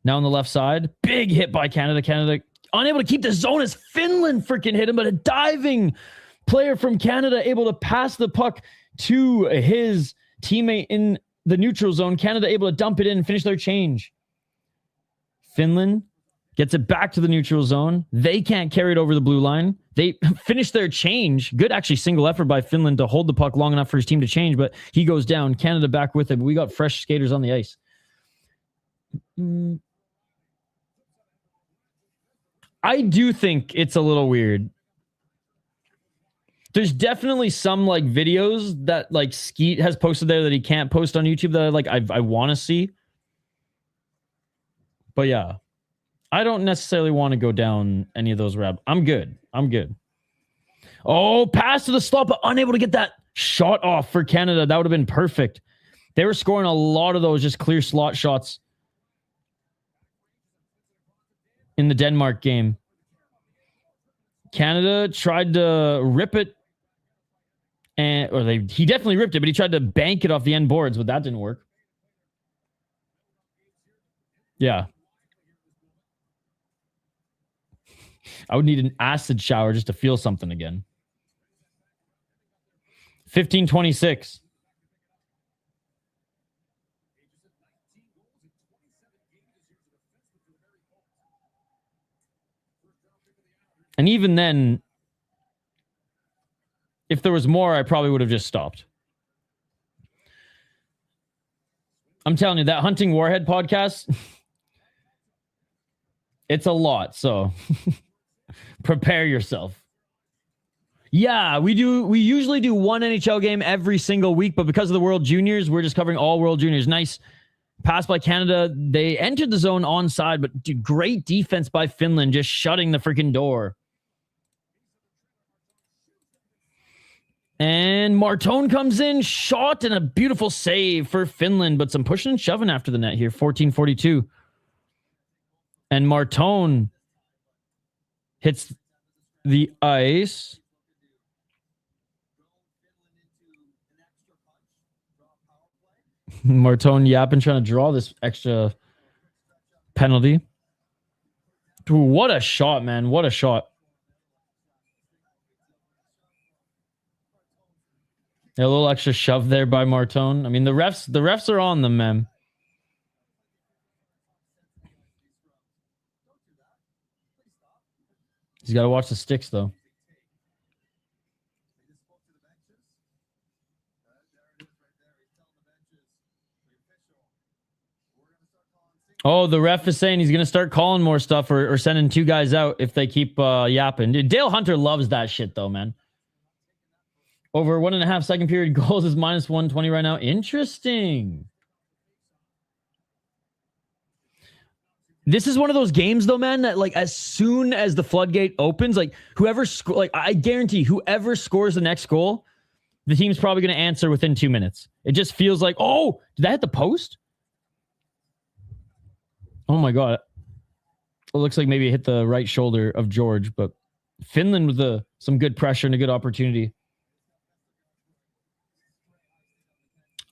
now on the left side. Big hit by Canada. Canada unable to keep the zone as Finland freaking hit him, but a diving player from Canada able to pass the puck to his teammate in the neutral zone. Canada able to dump it in and finish their change. Finland gets it back to the neutral zone. They can't carry it over the blue line. They finish their change. Good, actually, single effort by Finland to hold the puck long enough for his team to change, but he goes down. Canada back with it. We got fresh skaters on the ice. I do think it's a little weird. There's definitely some like videos that like Skeet has posted there that he can't post on YouTube that I want to see. But yeah, I don't necessarily want to go down any of those rabbits. I'm good. Oh, pass to the slot, but unable to get that shot off for Canada. That would have been perfect. They were scoring a lot of those just clear slot shots in the Denmark game. Canada tried to rip it, he definitely ripped it, but he tried to bank it off the end boards, but that didn't work. Yeah. I would need an acid shower just to feel something again. 15-26. And even then, if there was more, I probably would have just stopped. I'm telling you, that Hunting Warhead podcast, it's a lot, so prepare yourself. Yeah, we usually do one NHL game every single week, but because of the World Juniors, we're just covering all World Juniors. Nice pass by Canada. They entered the zone onside, but dude, great defense by Finland, just shutting the freaking door. And Martone comes in, shot, and a beautiful save for Finland, but some pushing and shoving after the net here. 14-42. And Martone hits the ice. Martone yapping, trying to draw this extra penalty. Dude, what a shot, man. What a shot. A little extra shove there by Martone. I mean, the refs are on them, man. He's got to watch the sticks, though. Oh, the ref is saying he's going to start calling more stuff or sending 2 guys out if they keep yapping. Dude, Dale Hunter loves that shit, though, man. Over 1.5 second period goals is minus 120 right now. Interesting. This is one of those games, though, man, that like as soon as the floodgate opens, like I guarantee whoever scores the next goal, the team's probably going to answer within 2 minutes. It just feels like, oh, did that hit the post? Oh my God. It looks like maybe it hit the right shoulder of George, but Finland with some good pressure and a good opportunity.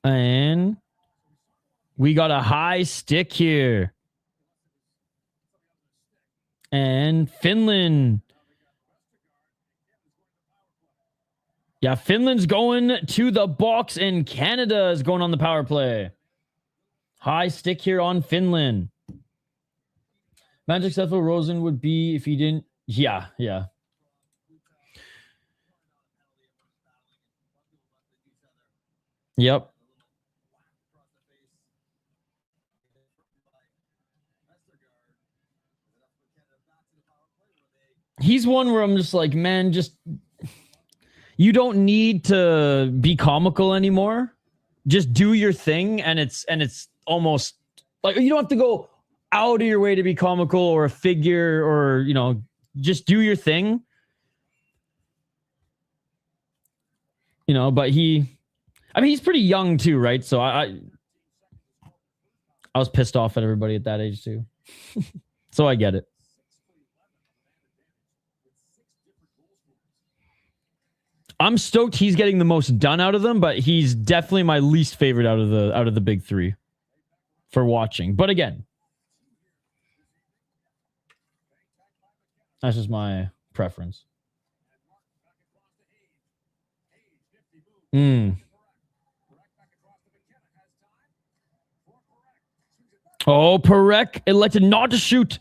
And we got a high stick here. And Finland. Yeah, Finland's going to the box and Canada is going on the power play. High stick here on Finland. Magic Sethel Rosen would be if he didn't. Yeah. Yep. He's one where I'm just like, man, you don't need to be comical anymore. Just do your thing, and it's almost like you don't have to go out of your way to be comical or a figure or, just do your thing. But he's pretty young too, right? So I was pissed off at everybody at that age too. So I get it. I'm stoked he's getting the most done out of them, but he's definitely my least favorite out of the big 3 for watching. But again, that's just my preference. Oh, Perek elected not to shoot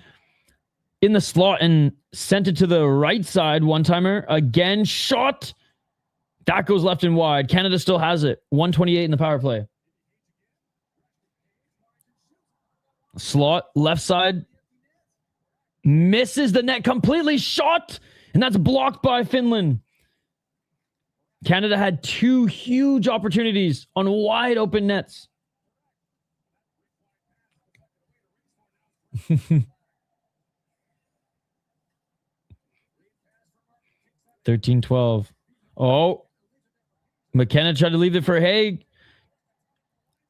in the slot and sent it to the right side. One-timer. Again, shot. That goes left and wide. Canada still has it. 128 in the power play. Slot, left side. Misses the net completely. Shot. And that's blocked by Finland. Canada had 2 huge opportunities on wide open nets. $13-12. Oh, McKenna tried to leave it for Haig,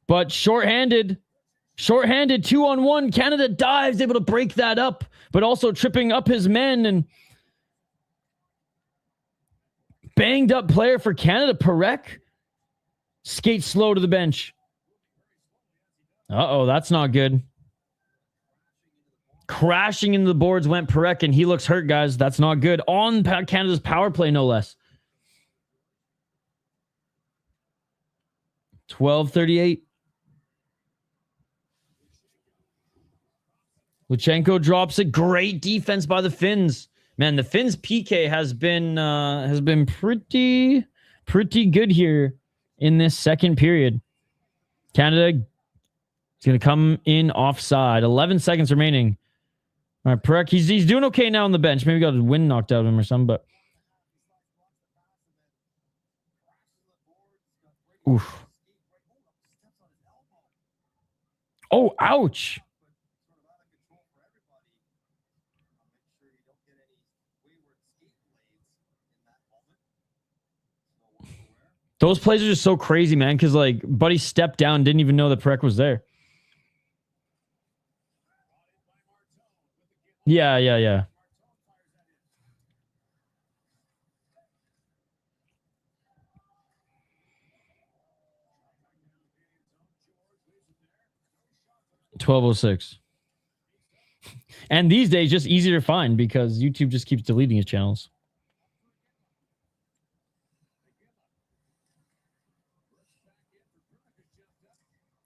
but shorthanded, 2-on-1. Canada dives, able to break that up, but also tripping up his men and banged up player for Canada. Perek skates slow to the bench. Uh-oh, that's not good. Crashing into the boards went Perek, and he looks hurt, guys. That's not good. On Canada's power play, no less. 12:38. Luchenko drops it. Great defense by the Finns. Man, the Finns' PK has been pretty good here in this second period. Canada is going to come in offside. 11 seconds remaining. All right, Perek, he's doing okay now on the bench. Maybe got his wind knocked out of him or something, but oof. Oh, ouch. Those plays are just so crazy, man, because like Buddy stepped down, didn't even know that Perek was there. Yeah. $12:06. And these days, just easier to find because YouTube just keeps deleting his channels.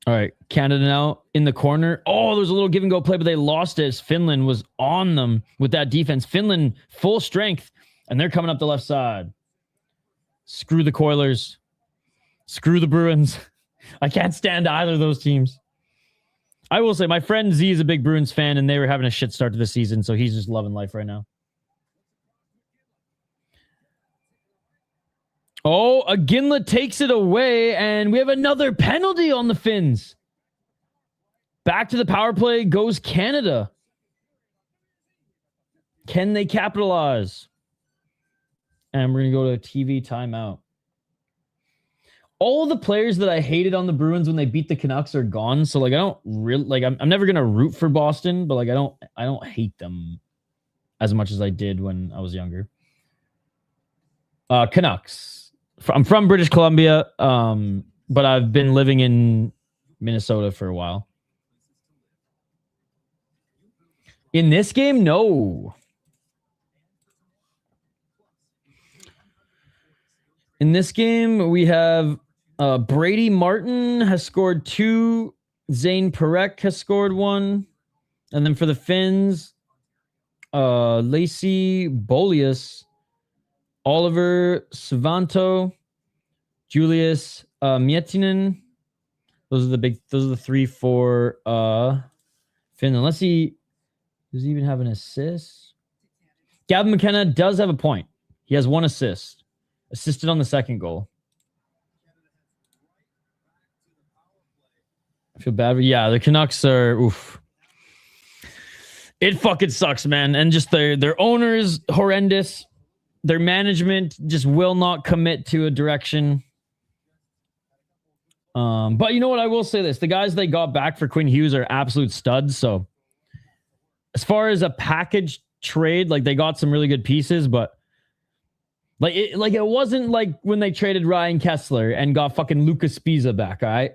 All right, Canada now in the corner. Oh, there's a little give and go play, but they lost it as Finland was on them with that defense. Finland full strength, and they're coming up the left side. Screw the Coilers. Screw the Bruins. I can't stand either of those teams. I will say my friend Z is a big Bruins fan, and they were having a shit start to the season, so he's just loving life right now. Oh, Aginla takes it away, and we have another penalty on the Finns. Back to the power play goes Canada. Can they capitalize? And we're going to go to a TV timeout. All the players that I hated on the Bruins when they beat the Canucks are gone. So, like, I don't really... Like, I'm never going to root for Boston, but, like, I don't hate them as much as I did when I was younger. Canucks. I'm from British Columbia, but I've been living in Minnesota for a while. In this game, no. In this game, we have Brady Martin has scored 2. Zane Parekh has scored 1. And then for the Finns, Lacey Bolius, Oliver Svanto, Julius Miettinen. Those are the 3 for Finland. Let's see. Does he even have an assist? Gavin McKenna does have a point. He has 1 assist. Assisted on the second goal. I feel bad. Yeah, the Canucks are... Oof. It fucking sucks, man. And just their owners, horrendous. Their management just will not commit to a direction. But you know what? I will say this. The guys they got back for Quinn Hughes are absolute studs. So as far as a package trade, like they got some really good pieces, but it wasn't like when they traded Ryan Kessler and got fucking Lucas Spiza back, all right?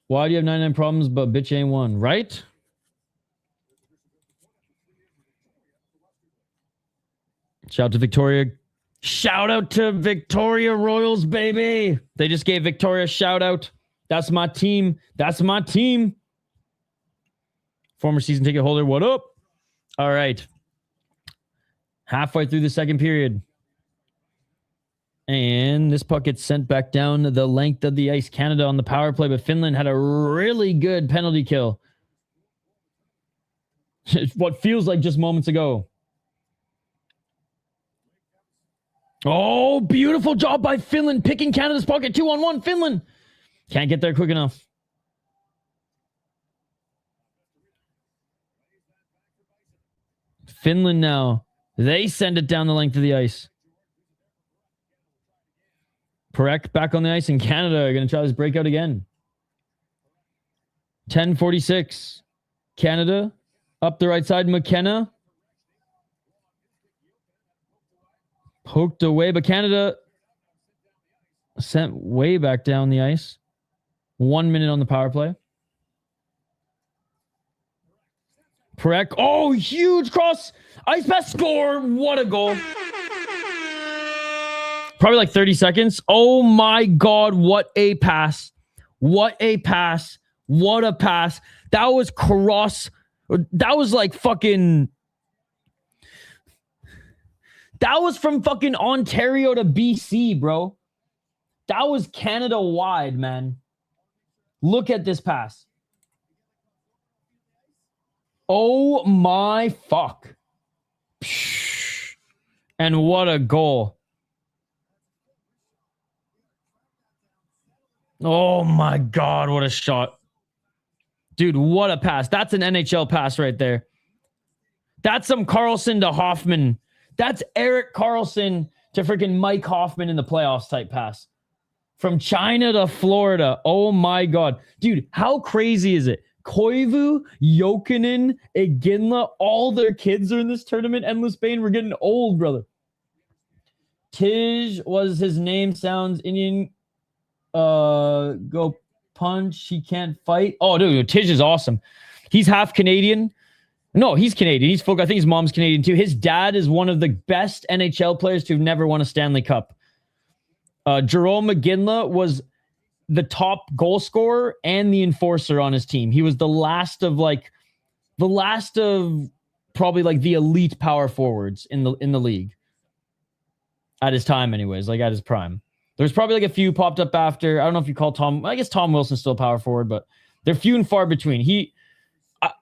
Why do you have 99 problems but bitch ain't one, right? Shout out to Victoria. Shout out to Victoria Royals, baby. They just gave Victoria a shout out. That's my team. That's my team. Former season ticket holder, what up? All right. Halfway through the second period. And this puck gets sent back down the length of the ice. Canada on the power play, but Finland had a really good penalty kill. What feels like just moments ago. Oh, beautiful job by Finland picking Canada's pocket. 2-on-1, Finland. Can't get there quick enough. Finland now. They send it down the length of the ice. Parekh back on the ice, and Canada are going to try this breakout again. 10:46. Canada up the right side. McKenna. Poked away, but Canada sent way back down the ice. 1 minute on the power play. Parekh. Oh, huge cross. Ice pass, score. What a goal. Probably like 30 seconds. Oh my God. What a pass. What a pass. What a pass. That was cross. That was like fucking... That was from fucking Ontario to BC, bro. That was Canada wide, man. Look at this pass. Oh my fuck. And what a goal. Oh my God, what a shot. Dude, what a pass. That's an NHL pass right there. That's some Carlson to Hoffman. That's Eric Carlson to freaking Mike Hoffman in the playoffs type pass. From China to Florida. Oh my God. Dude, how crazy is it? Koivu, Jokinen, Iginla, all their kids are in this tournament. Endless Bane, we're getting old, brother. Tij was his name. Sounds Indian. Go punch. He can't fight. Oh, dude, Tij is awesome. He's half Canadian. No, he's Canadian. He's folk. I think his mom's Canadian too. His dad is one of the best NHL players to have never won a Stanley Cup. Jerome McGinley was the top goal scorer and the enforcer on his team. He was the last of probably like the elite power forwards in the league at his time, anyways, like at his prime. There's probably like a few popped up after. I don't know if you call Tom. I guess Tom Wilson's still power forward, but they're few and far between.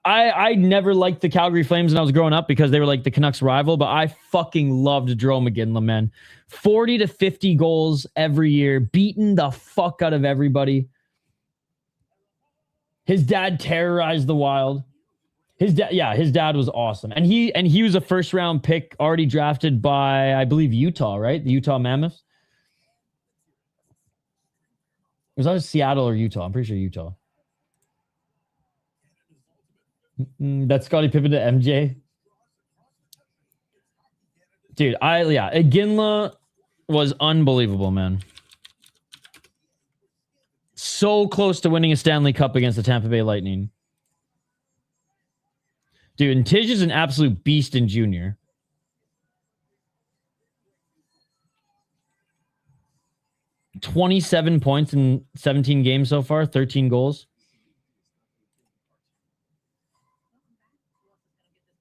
I never liked the Calgary Flames when I was growing up because they were like the Canucks rival, but I fucking loved Jerome McGinley, man. 40 to 50 goals every year, beating the fuck out of everybody. His dad terrorized the Wild. His dad was awesome. And he was a first round pick already drafted by, I believe, Utah, right? The Utah Mammoths. It was either Seattle or Utah. I'm pretty sure Utah. That's Scottie Pippen to MJ. Dude, Iginla was unbelievable, man. So close to winning a Stanley Cup against the Tampa Bay Lightning. Dude, and Tish is an absolute beast in junior. $27 points in 17 games so far, 13 goals.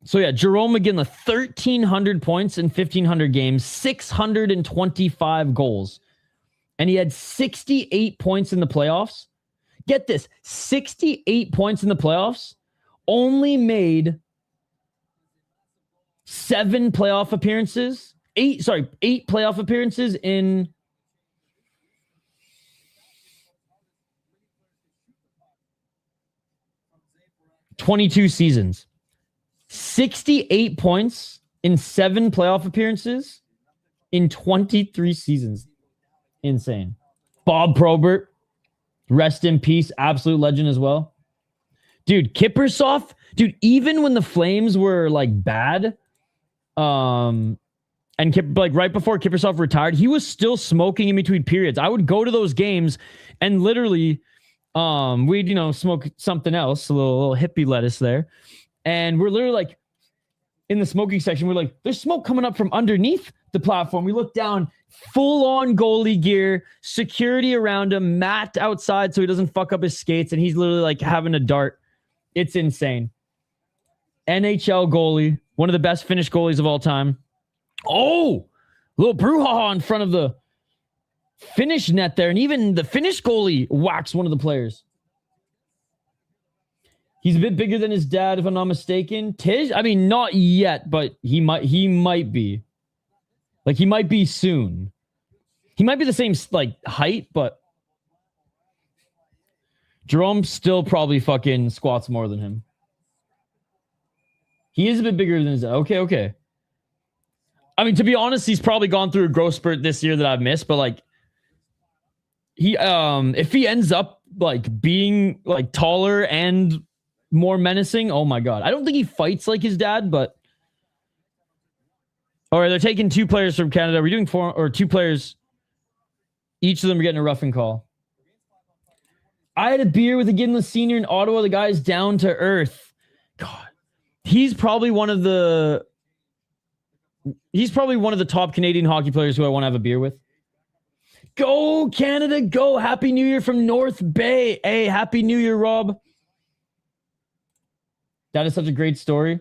So yeah, Jerome McGinley, 1,300 points in 1,500 games, 625 goals. And he had 68 points in the playoffs. Get this, 68 points in the playoffs, only made 8 playoff appearances in 22 seasons. 68 points in 7 playoff appearances in 23 seasons. Insane. Bob Probert, rest in peace, absolute legend as well. Dude, Kiprusoff, even when the Flames were like bad, and right before Kiprusoff retired, he was still smoking in between periods. I would go to those games and literally we'd smoke something else, a little hippie lettuce there. And we're literally like in the smoking section, we're like, there's smoke coming up from underneath the platform. We look down, full on goalie gear, security around him, mat outside so he doesn't fuck up his skates. And he's literally like having a dart. It's insane. NHL goalie, one of the best Finnish goalies of all time. Oh, little brouhaha in front of the Finnish net there. And even the Finnish goalie whacks one of the players. He's a bit bigger than his dad, if I'm not mistaken. Tish, I mean, not yet, but he might be. Like, he might be soon. He might be the same, like, height, but Jerome still probably fucking squats more than him. He is a bit bigger than his dad. Okay. I mean, to be honest, he's probably gone through a growth spurt this year that I've missed, but, like, he, if he ends up, like, being, like, taller and more menacing, oh my god. I don't think he fights like his dad, but all right, they're taking 2 players from Canada. We're doing 4 or 2 players. Each of them are getting a roughing call. I had a beer with a Ginla senior in Ottawa. The guy's down to earth. God, he's probably one of the top Canadian hockey players who I want to have a beer with. Go Canada, go! Happy New Year from North Bay. Hey, Happy New Year, Rob. That is such a great story.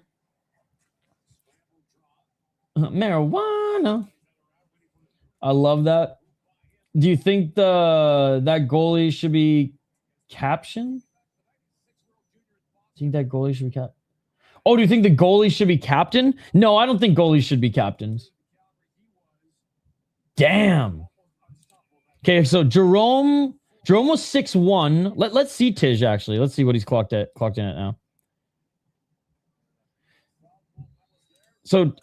Marijuana. I love that. Do you think that goalie should be captioned? Do you think that goalie should be captioned? Oh, do you think the goalie should be captain? No, I don't think goalies should be captains. Damn. Okay, so Jerome was 6'1". Let's see Tish actually. Let's see what he's clocked in at now. So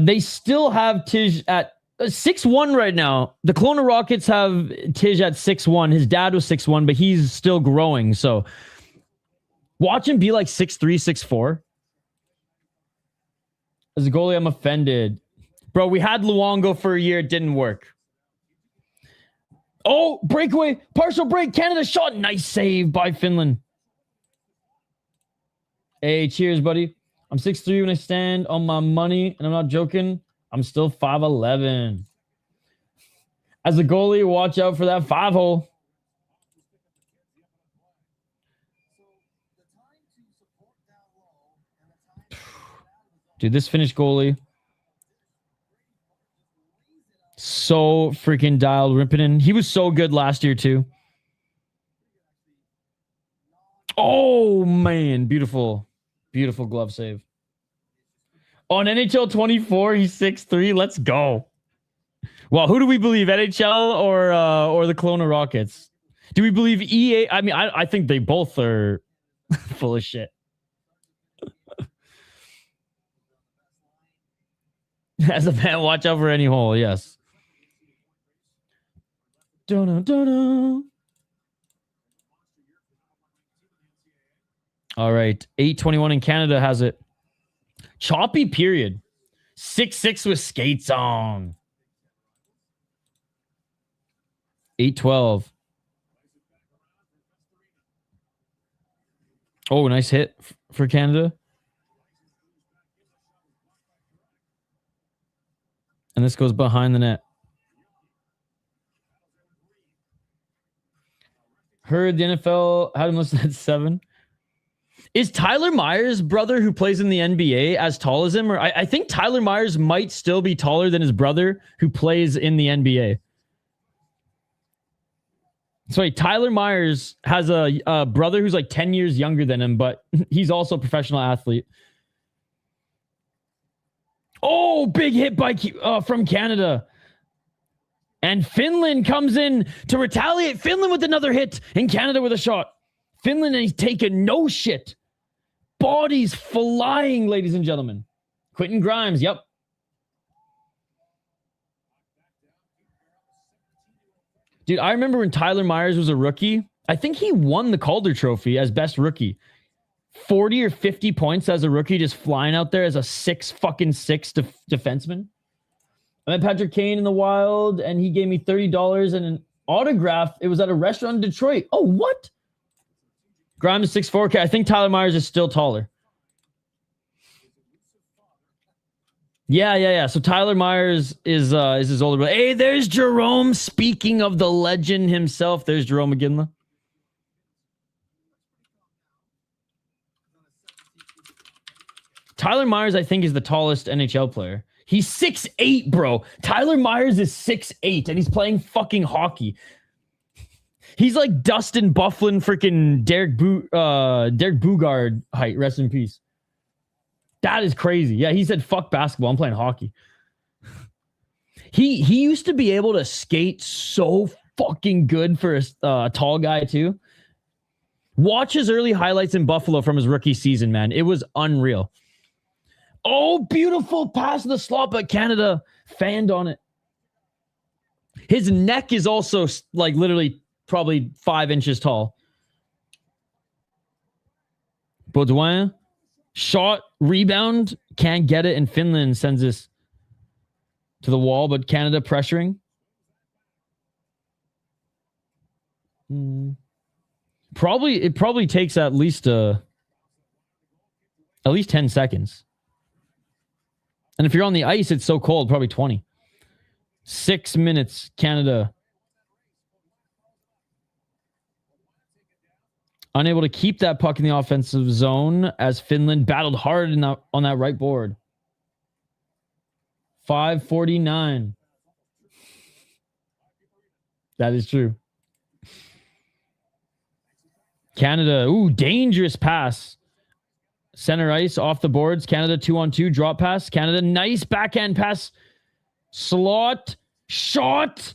they still have Tish at 6'1" right now. The Kelowna Rockets have Tish at 6'1". His dad was 6'1", but he's still growing. So watch him be like 6'3", 6'4". As a goalie, I'm offended. Bro, we had Luongo for a year. It didn't work. Oh, breakaway. Partial break. Canada shot. Nice save by Finland. Hey, cheers, buddy. I'm 6'3" when I stand on my money, and I'm not joking. I'm still 5'11". As a goalie, watch out for that 5-hole. Dude, this Finnish goalie. So freaking dialed. Rippinen. He was so good last year too. Oh man, beautiful. Beautiful glove save. On NHL 24, he's 6'3". Let's go. Well, who do we believe? NHL or the Kelowna Rockets? Do we believe EA? I mean, I think they both are full of shit. As a fan, watch out for any hole. Yes. Dun-dun-dun-dun. All right. 8:21 in Canada has it. Choppy period. 6-6 with skates on. 8:12. Oh, nice hit for Canada. And this goes behind the net. Heard the NFL had him listed at 7. Is Tyler Myers' brother who plays in the NBA as tall as him? Or I think Tyler Myers might still be taller than his brother who plays in the NBA. Sorry, Tyler Myers has a brother who's like 10 years younger than him, but he's also a professional athlete. Oh, big hit by from Canada. And Finland comes in to retaliate. Finland with another hit and Canada with a shot. Finland is taking no shit. Bodies flying, ladies and gentlemen. Quentin Grimes, yep. Dude, I remember when Tyler Myers was a rookie. I think he won the Calder Trophy as best rookie. 40 or 50 points as a rookie, just flying out there as a 6'6" defenseman. I met Patrick Kane in the Wild, and he gave me $30 and an autograph. It was at a restaurant in Detroit. Oh, what? Grimes is 6'4". Okay, I think Tyler Myers is still taller. Yeah. So Tyler Myers is his older brother. Hey, there's Jerome. Speaking of the legend himself, there's Jerome McGinley. Tyler Myers, I think, is the tallest NHL player. He's 6'8", bro. Tyler Myers is 6'8", and he's playing fucking hockey. He's like Dustin Bufflin, freaking Derek Bugard height. Rest in peace. That is crazy. Yeah, he said, fuck basketball. I'm playing hockey. He used to be able to skate so fucking good for a tall guy, too. Watch his early highlights in Buffalo from his rookie season, man. It was unreal. Oh, beautiful pass to the slot, but Canada fanned on it. His neck is also like literally probably 5 inches tall. Baudouin, shot, rebound, can't get it, and Finland sends this to the wall, but Canada pressuring. It probably takes at least 10 seconds. And if you're on the ice, it's so cold, probably 20. 6 minutes, Canada. Unable to keep that puck in the offensive zone as Finland battled hard on that right board. 5:49. That is true. Canada, dangerous pass. Center ice, off the boards. Canada 2-on-2, drop pass. Canada, nice backhand pass. Slot, shot.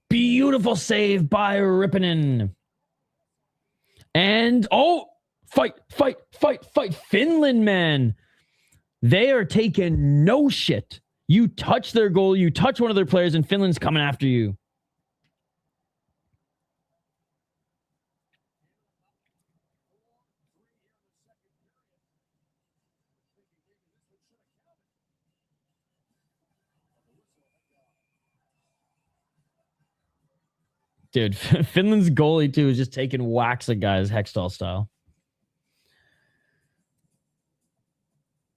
Beautiful save by Rippinen. And, fight. Finland, man. They are taking no shit. You touch their goal, you touch one of their players, and Finland's coming after you. Dude, Finland's goalie, too, is just taking whacks at guys, Hextall style.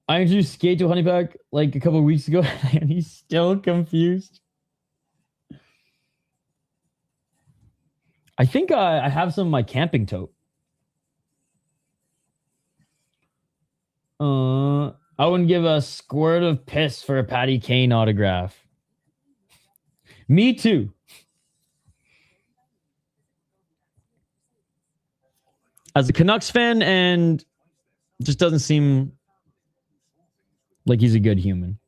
I introduced Skate to Honeypack like a couple of weeks ago, and he's still confused. I think I have some of my camping tote. I wouldn't give a squirt of piss for a Patty Kane autograph. Me too. As a Canucks fan, and just doesn't seem like he's a good human.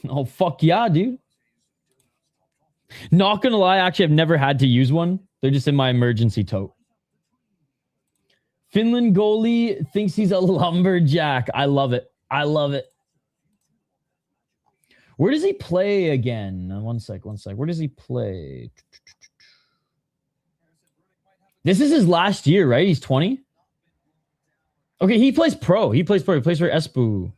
Oh, fuck yeah, dude. Not gonna lie, actually, I've never had to use one. They're just in my emergency tote. Finland goalie thinks he's a lumberjack. I love it. I love it. Where does he play again? One sec. Where does he play? This is his last year, right? He's 20? Okay, he plays pro. He plays for Espoo.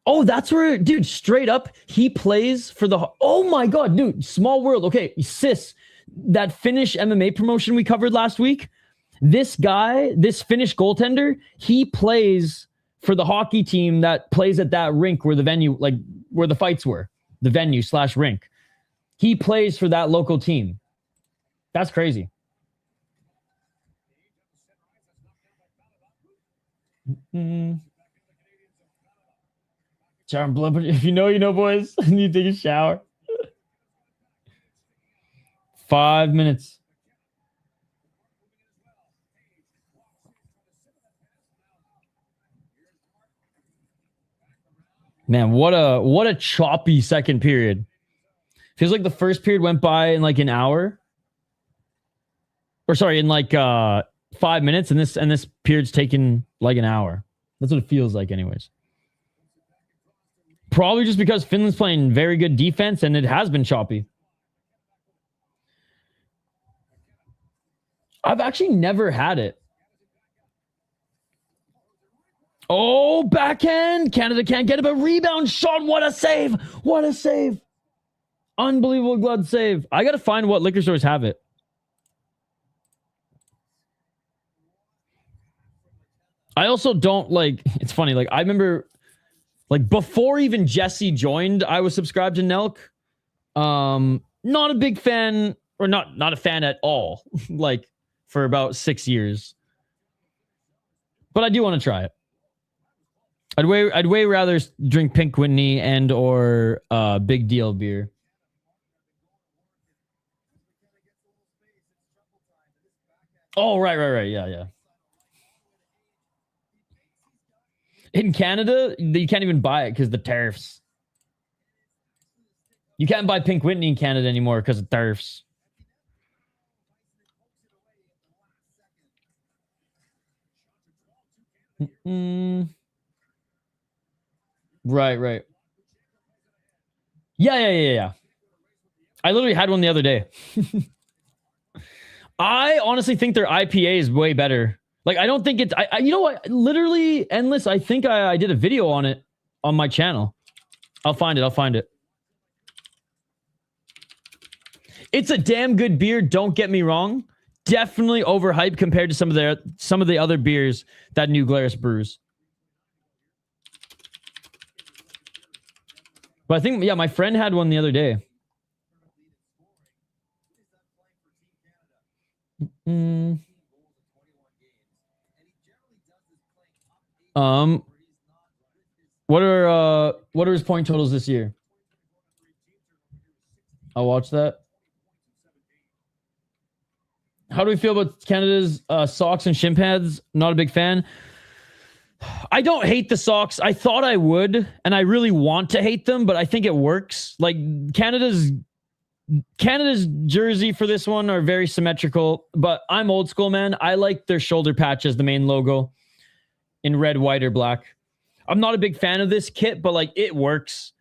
Oh, that's where, dude, straight up, he plays for the... Oh my God, dude, small world. Okay, sis, that Finnish MMA promotion we covered last week, this guy, this Finnish goaltender, he plays for the hockey team that plays at that rink where the venue, like where the fights were, the venue / rink. He plays for that local team. That's crazy. Shower and blood. If you know, you know, boys. I need to take a shower. 5 minutes. Man, what a choppy second period. Feels like the first period went by in like an hour. Or sorry, in like 5 minutes, and this period's taken like an hour. That's what it feels like, anyways. Probably just because Finland's playing very good defense, and it has been choppy. I've actually never had it. Oh, backhand. Canada can't get it, but rebound shot. What a save. What a save. Unbelievable glove save. I got to find what liquor stores have it. I also don't like, it's funny. Like, I remember, like, before even Jesse joined, I was subscribed to Nelk. Not a big fan, or not a fan at all, like, for about 6 years. But I do want to try it. I'd way rather drink Pink Whitney and or Big Deal beer. Oh, right. Yeah. In Canada, you can't even buy it because the tariffs. You can't buy Pink Whitney in Canada anymore because of tariffs. Right. Yeah. I literally had one the other day. I honestly think their IPA is way better. Like, I don't think it's... you know what? Literally, Endless, I think I did a video on it on my channel. I'll find it. It's a damn good beer, don't get me wrong. Definitely overhyped compared to some of the other beers that New Glarus brews. But I think, yeah, my friend had one the other day. What are his point totals this year? I'll watch that. How do we feel about Canada's socks and shin pads? Not a big fan. I don't hate the socks. I thought I would, and I really want to hate them, but I think it works. Like, Canada's jersey for this one are very symmetrical, but I'm old school, man. I like their shoulder patch as the main logo in red, white, or black. I'm not a big fan of this kit, but like, it works.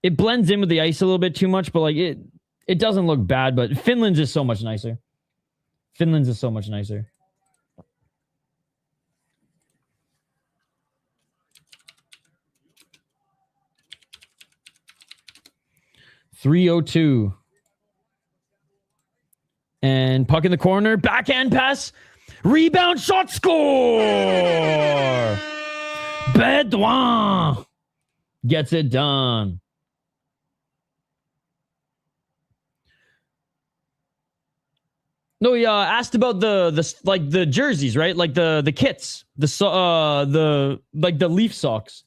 It blends in with the ice a little bit too much, but like, it doesn't look bad. But Finland's is so much nicer. 3:02. And puck in the corner. Backhand pass. Rebound shot. Score. Bedouin gets it done. No, he asked about the jerseys, right? Like the kits, the Leaf socks.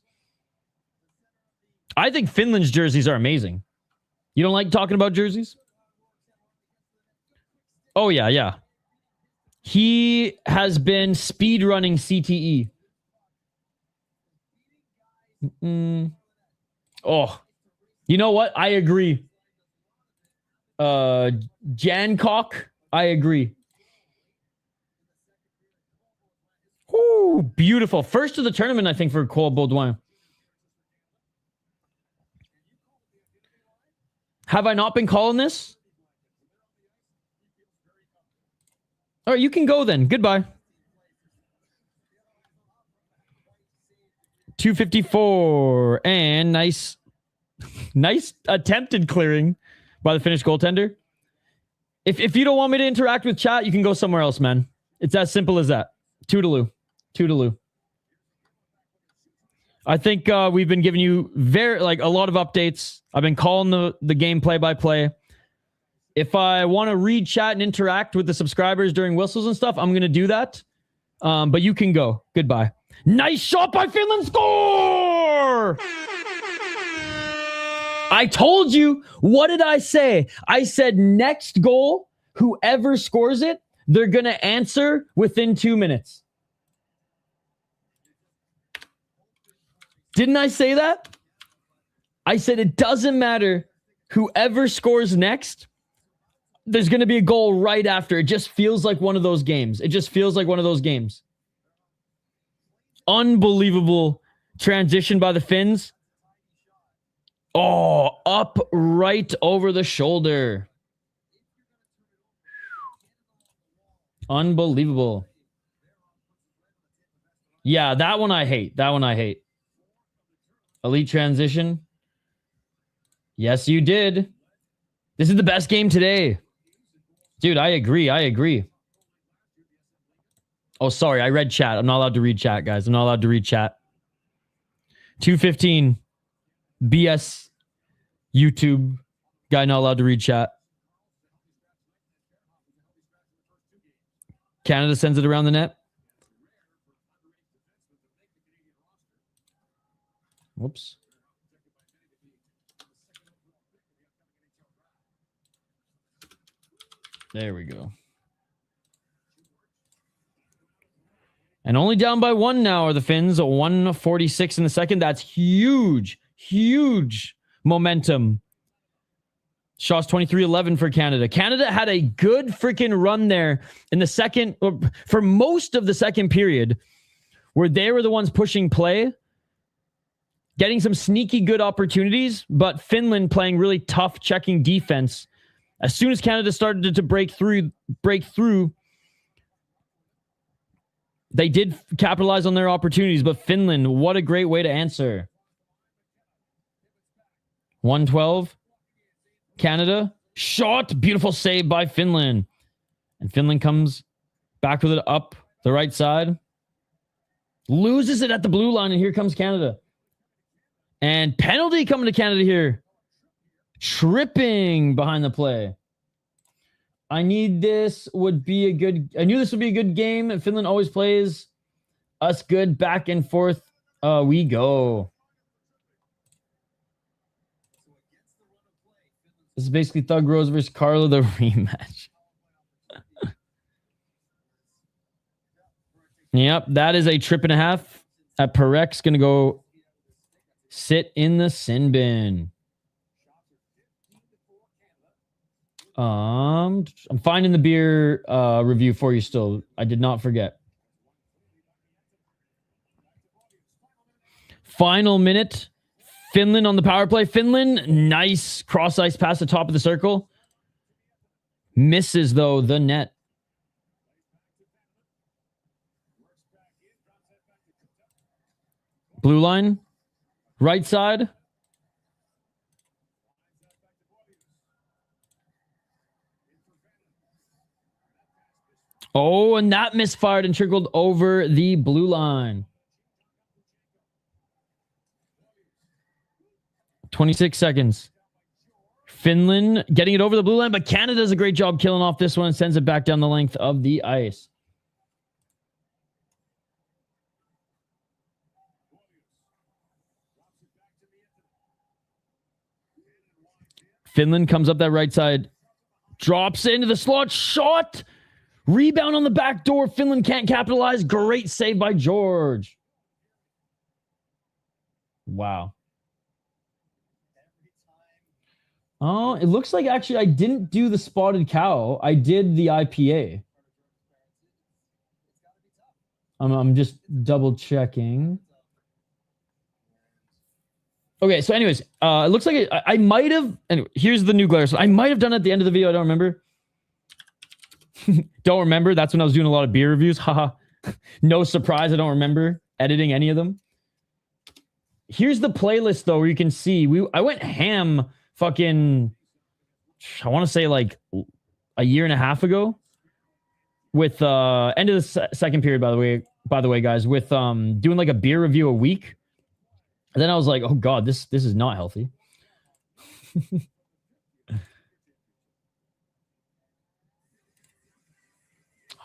I think Finland's jerseys are amazing. You don't like talking about jerseys? Oh, yeah, yeah. He has been speed running CTE. Oh, you know what? I agree. Jancock, I agree. Ooh, beautiful. First of the tournament, I think, for Cole Baudouin. Have I not been calling this? All right, you can go then. Goodbye. 254. And nice attempted clearing by the Finnish goaltender. If you don't want me to interact with chat, you can go somewhere else, man. It's as simple as that. Toodaloo. Toodaloo. I think we've been giving you a lot of updates. I've been calling the game play-by-play. If I want to read chat and interact with the subscribers during whistles and stuff, I'm going to do that. But you can go. Goodbye. Nice shot by Finland. Score! I told you. What did I say? I said next goal, whoever scores it, they're going to answer within 2 minutes. Didn't I say that? I said it doesn't matter. Whoever scores next, there's going to be a goal right after. It just feels like one of those games. Unbelievable transition by the Finns. Oh, up right over the shoulder. Unbelievable. Yeah, that one I hate. Elite transition. Yes, you did. This is the best game today. Dude, I agree. Oh, sorry. I read chat. I'm not allowed to read chat, guys. 215. BS YouTube guy not allowed to read chat. Canada sends it around the net. Whoops. There we go. And only down by one now are the Finns. 146 in the second. That's huge momentum. Shots 23-11 for Canada. Canada had a good freaking run there in the second, for most of the second period, where they were the ones pushing play, getting some sneaky good opportunities, but Finland playing really tough checking defense. As soon as Canada started to break through, they did capitalize on their opportunities, but Finland, what a great way to answer. 112. Canada. Shot. Beautiful save by Finland. And Finland comes back with it up the right side. Loses it at the blue line, and here comes Canada. And penalty coming to Canada here. Tripping behind the play. I knew this would be a good game. Finland always plays us good back and forth. We go. This is basically Thug Rose versus Carla, the rematch. Yep, that is a trip and a half. At Parek's going to go sit in the sin bin. I'm finding the beer review for you still. I did not forget. Final minute. Finland on the power play. Finland, nice cross ice pass the top of the circle. Misses, though, the net. Blue line. Right side. Oh, and that misfired and trickled over the blue line. 26 seconds. Finland getting it over the blue line, but Canada does a great job killing off this one and sends it back down the length of the ice. Finland comes up that right side, drops into the slot, shot, rebound on the back door. Finland can't capitalize. Great save by George. Wow. Oh, it looks like actually I didn't do the spotted cow. I did the IPA. I'm just double checking. Okay, so anyways, it looks like I might have. Anyway, here's the new glare. So I might have done it at the end of the video. I don't remember. Don't remember. That's when I was doing a lot of beer reviews. Haha. No surprise. I don't remember editing any of them. Here's the playlist though, where you can see I went ham fucking. I want to say like a year and a half ago. With end of the second period, by the way, guys, with doing like a beer review a week. And then I was like, oh God, this is not healthy.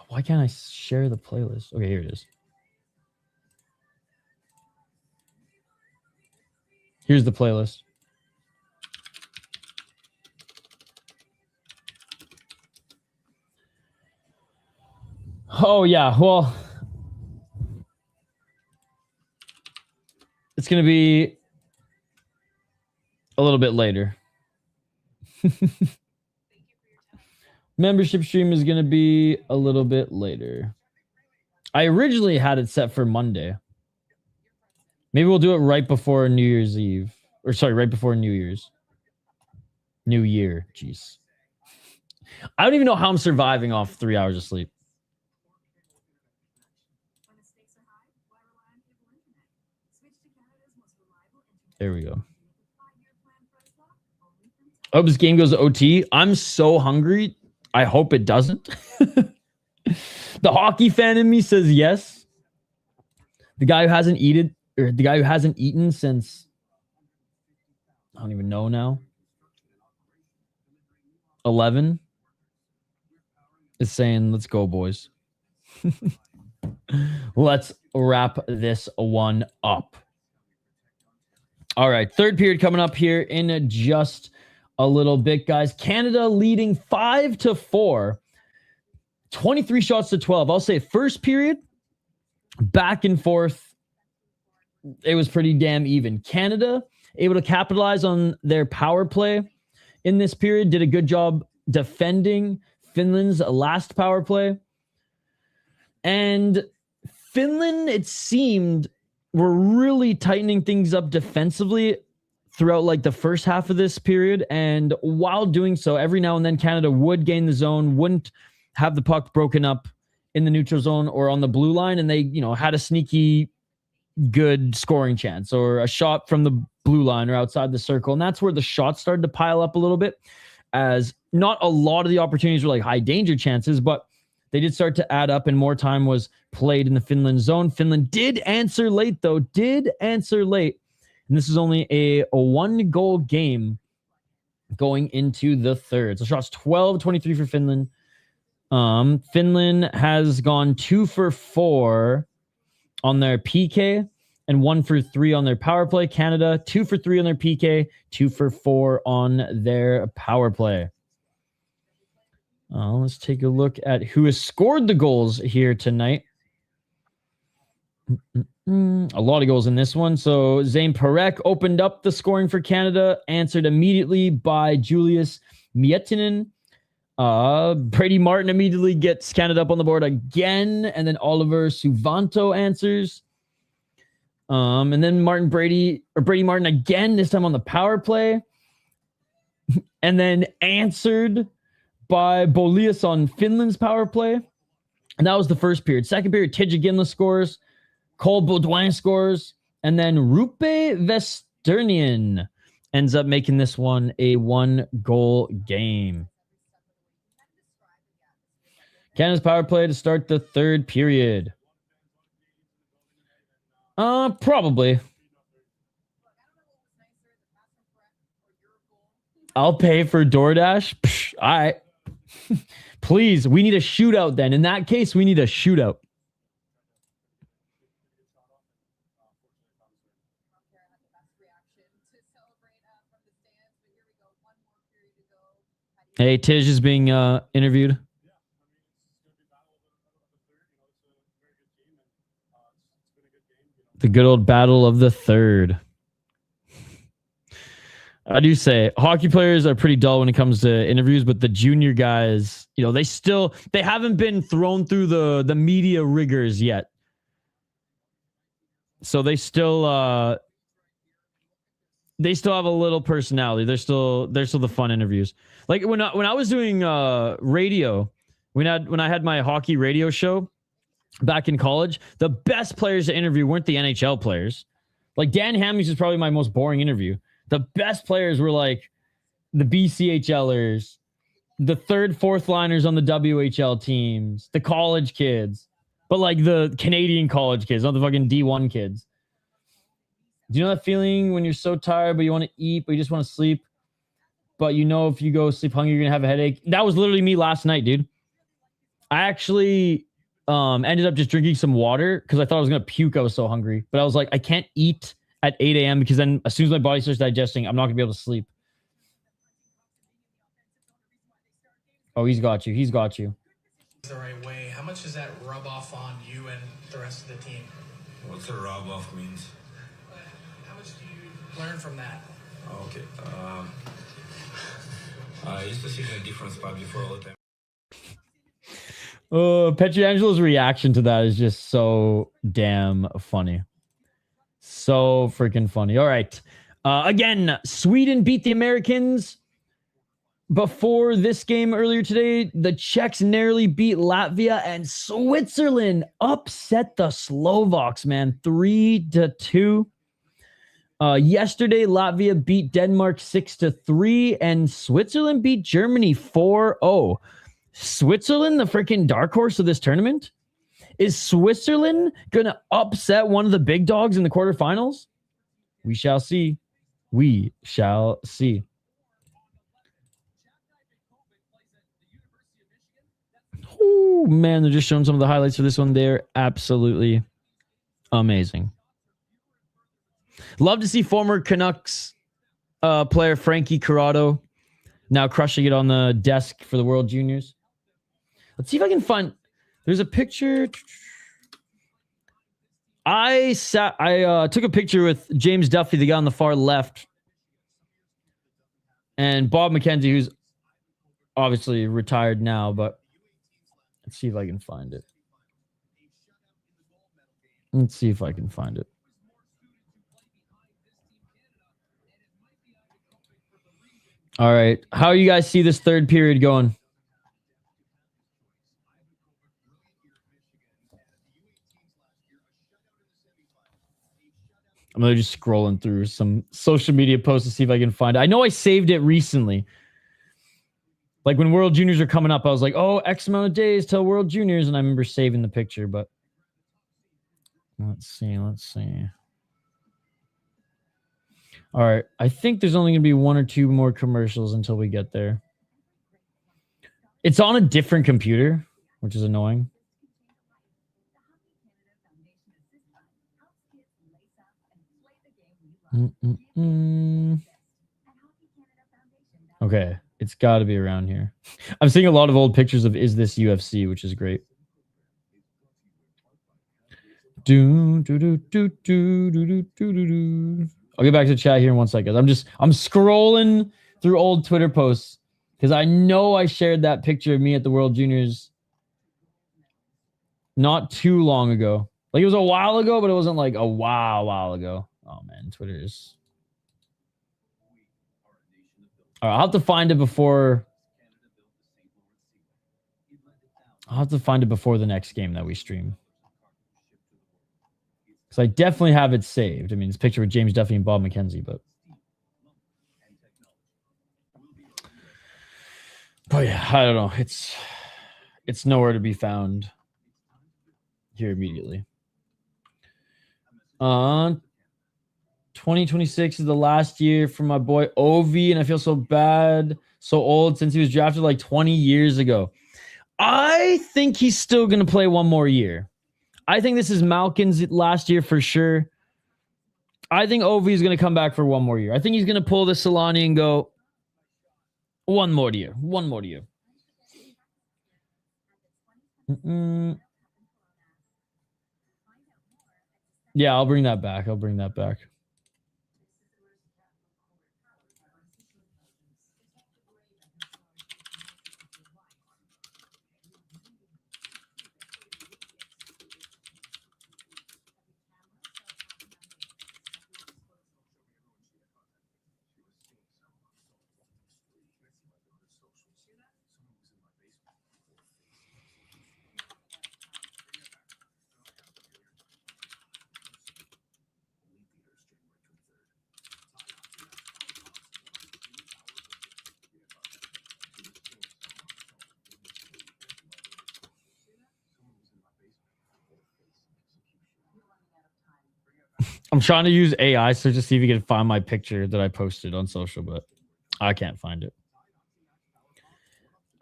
Why can't I share the playlist? Okay, here it is. Here's the playlist. Oh yeah, well, it's going to be a little bit later. Membership stream is going to be a little bit later. I originally had it set for Monday. Maybe we'll do it right before New Year's Eve. Or sorry, right before New Year's. New Year. Jeez. I don't even know how I'm surviving off 3 hours of sleep. There we go. I hope this game goes to OT. I'm so hungry. I hope it doesn't. The hockey fan in me says yes. The guy who hasn't eaten since I don't even know now. 11 is saying, let's go, boys. Let's wrap this one up. All right, third period coming up here in just a little bit, guys. Canada leading 5-4, 23 shots to 12. I'll say first period, back and forth. It was pretty damn even. Canada able to capitalize on their power play in this period. Did a good job defending Finland's last power play. And Finland, it seemed, were really tightening things up defensively throughout like the first half of this period. And while doing so, every now and then Canada would gain the zone, wouldn't have the puck broken up in the neutral zone or on the blue line. And they, had a sneaky good scoring chance or a shot from the blue line or outside the circle. And that's where the shots started to pile up a little bit, as not a lot of the opportunities were like high danger chances, but they did start to add up and more time was played in the Finland zone. Finland did answer late, though. And this is only a 1-goal game going into the third. So shots 12-23 for Finland. Finland has gone 2 for 4 on their PK and 1 for 3 on their power play. Canada, 2 for 3 on their PK, 2 for 4 on their power play. Let's take a look at who has scored the goals here tonight. A lot of goals in this one. So Zane Parek opened up the scoring for Canada, answered immediately by Julius Miettinen. Brady Martin immediately gets Canada up on the board again, and then Oliver Suvanto answers. And then Brady Martin again, this time on the power play. And then answered by Bolius on Finland's power play. And that was the first period. Second period, Tidja Ginla scores. Cole Baudouin scores. And then Rupe Vesternian ends up making this one a 1-goal game. Canada's power play to start the third period. Probably. I'll pay for DoorDash. Psh, all right. Please, we need a shootout then. In that case, we need a shootout. Hey, Tish is being interviewed. The good old battle of the third. I do say hockey players are pretty dull when it comes to interviews, but the junior guys, you know, they haven't been thrown through the media rigors yet. So they still have a little personality. They're still the fun interviews. Like when I was doing radio, when I had my hockey radio show back in college, the best players to interview weren't the NHL players. Like Dan Hamhuis is probably my most boring interview. The best players were like the BCHLers, the third, fourth liners on the WHL teams, the college kids, but like the Canadian college kids, not the fucking D1 kids. Do you know that feeling when you're so tired, but you want to eat, but you just want to sleep, but you know if you go sleep hungry, you're going to have a headache? That was literally me last night, dude. I actually ended up just drinking some water because I thought I was going to puke. I was so hungry. But I was like, I can't eat at 8 a.m. because then as soon as my body starts digesting, I'm not going to be able to sleep. Oh, he's got you. He's got you. The right way. How much does that rub off on you and the rest of the team? What's a rub off means? How much do you learn from that? Okay. I used to sit in a different spot before all the time. Petrangelo's reaction to that is just so damn funny. So freaking funny. All right. Again, Sweden beat the Americans. Before this game earlier today, the Czechs narrowly beat Latvia, and Switzerland upset the Slovaks, man, 3-2. Yesterday, Latvia beat Denmark 6-3, and Switzerland beat Germany 4-0. Switzerland, the freaking dark horse of this tournament? Is Switzerland going to upset one of the big dogs in the quarterfinals? We shall see. We shall see. Oh, man, they're just showing some of the highlights for this one. They're absolutely amazing. Love to see former Canucks player Frankie Corrado now crushing it on the desk for the World Juniors. Let's see if I can find... There's a picture. I took a picture with James Duffy, the guy on the far left, and Bob McKenzie, who's obviously retired now, but let's see if I can find it. Let's see if I can find it. All right. How you guys see this third period going? I'm really just scrolling through some social media posts to see if I can find it. I know I saved it recently. Like when World Juniors are coming up, I was like, oh, X amount of days till World Juniors. And I remember saving the picture, but let's see. All right. I think there's only going to be one or two more commercials until we get there. It's on a different computer, which is annoying. Okay, it's got to be around here. I'm seeing a lot of old pictures of Is This UFC, which is great. I'll get back to the chat here in 1 second. I'm scrolling through old Twitter posts because I know I shared that picture of me at the World Juniors not too long ago. Like it was a while ago, but it wasn't like a while ago. Oh man, Twitter is. All right, I'll have to find it before. I'll have to find it before the next game that we stream. Because I definitely have it saved. I mean, it's a picture with James Duffy and Bob McKenzie, but yeah, I don't know. It's nowhere to be found here immediately. 2026 is the last year for my boy Ovi, and I feel so bad, so old since he was drafted like 20 years ago. I think he's still going to play one more year. I think this is Malkin's last year for sure. I think Ovi is going to come back for one more year. I think he's going to pull the Solani and go, One more year. One more year. Yeah, I'll bring that back. I'll bring that back. I'm trying to use AI search to see if you can find my picture that I posted on social, but I can't find it.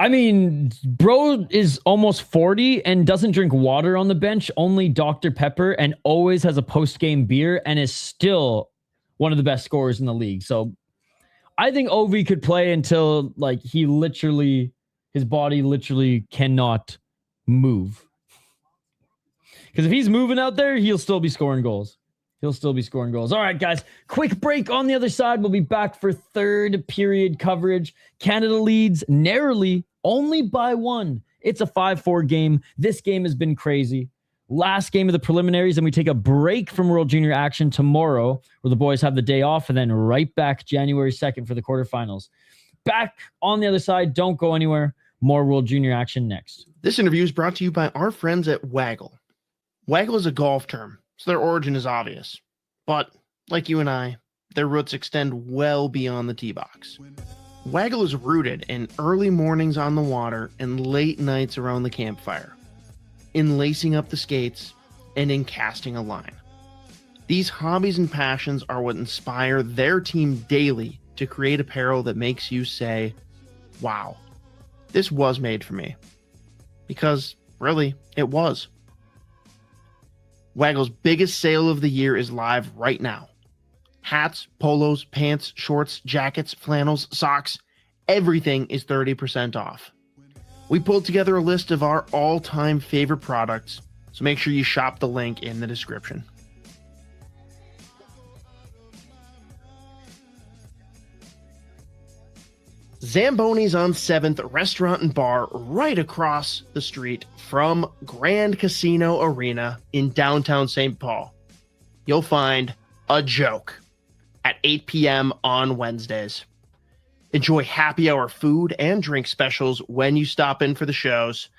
I mean, bro is almost 40 and doesn't drink water on the bench, only Dr. Pepper, and always has a post-game beer and is still one of the best scorers in the league. So I think Ovi could play until like his body literally cannot move. Because if he's moving out there, he'll still be scoring goals. All right, guys, quick break on the other side. We'll be back for third period coverage. Canada leads narrowly, only by 1. It's a 5-4 game. This game has been crazy. Last game of the preliminaries, and we take a break from World Junior action tomorrow, where the boys have the day off, and then right back January 2nd for the quarterfinals. Back on the other side. Don't go anywhere. More World Junior action next. This interview is brought to you by our friends at Waggle. Waggle is a golf term, so their origin is obvious. But, like you and I, their roots extend well beyond the tee box. Waggle is rooted in early mornings on the water and late nights around the campfire, in lacing up the skates, and in casting a line. These hobbies and passions are what inspire their team daily to create apparel that makes you say, wow, this was made for me. Because, really, it was. Waggle's biggest sale of the year is live right now. Hats, polos, pants, shorts, jackets, flannels, socks, everything is 30% off. We pulled together a list of our all-time favorite products, so make sure you shop the link in the description. Zamboni's on 7th Restaurant and Bar right across the street from Grand Casino Arena in downtown St. Paul. You'll find a joke at 8 p.m. on Wednesdays. Enjoy happy hour food and drink specials when you stop in for the shows.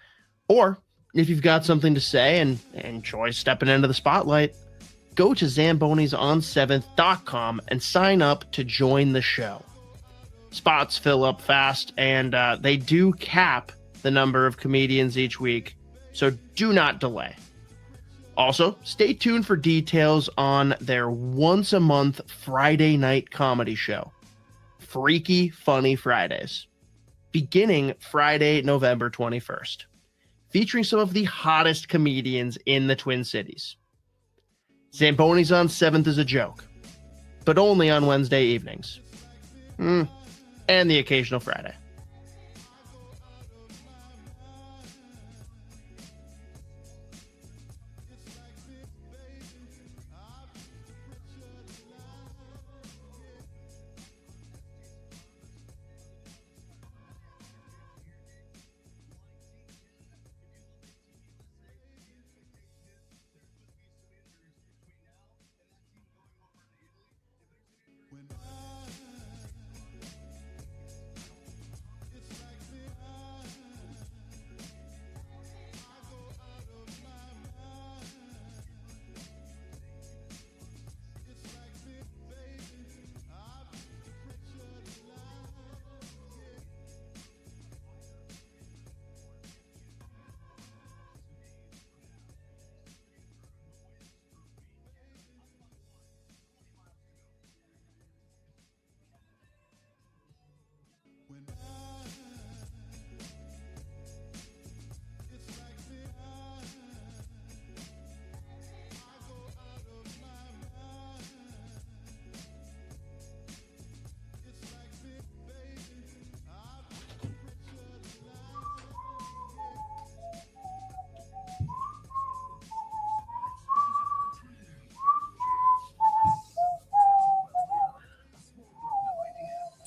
Or if you've got something to say and enjoy stepping into the spotlight, go to zambonison7th.com and sign up to join the show. Spots fill up fast, and they do cap the number of comedians each week, so do not delay. Also, stay tuned for details on their once-a-month Friday night comedy show, Freaky Funny Fridays, beginning Friday, November 21st, featuring some of the hottest comedians in the Twin Cities. Zamboni's on 7th is a joke, but only on Wednesday evenings. And the occasional Friday.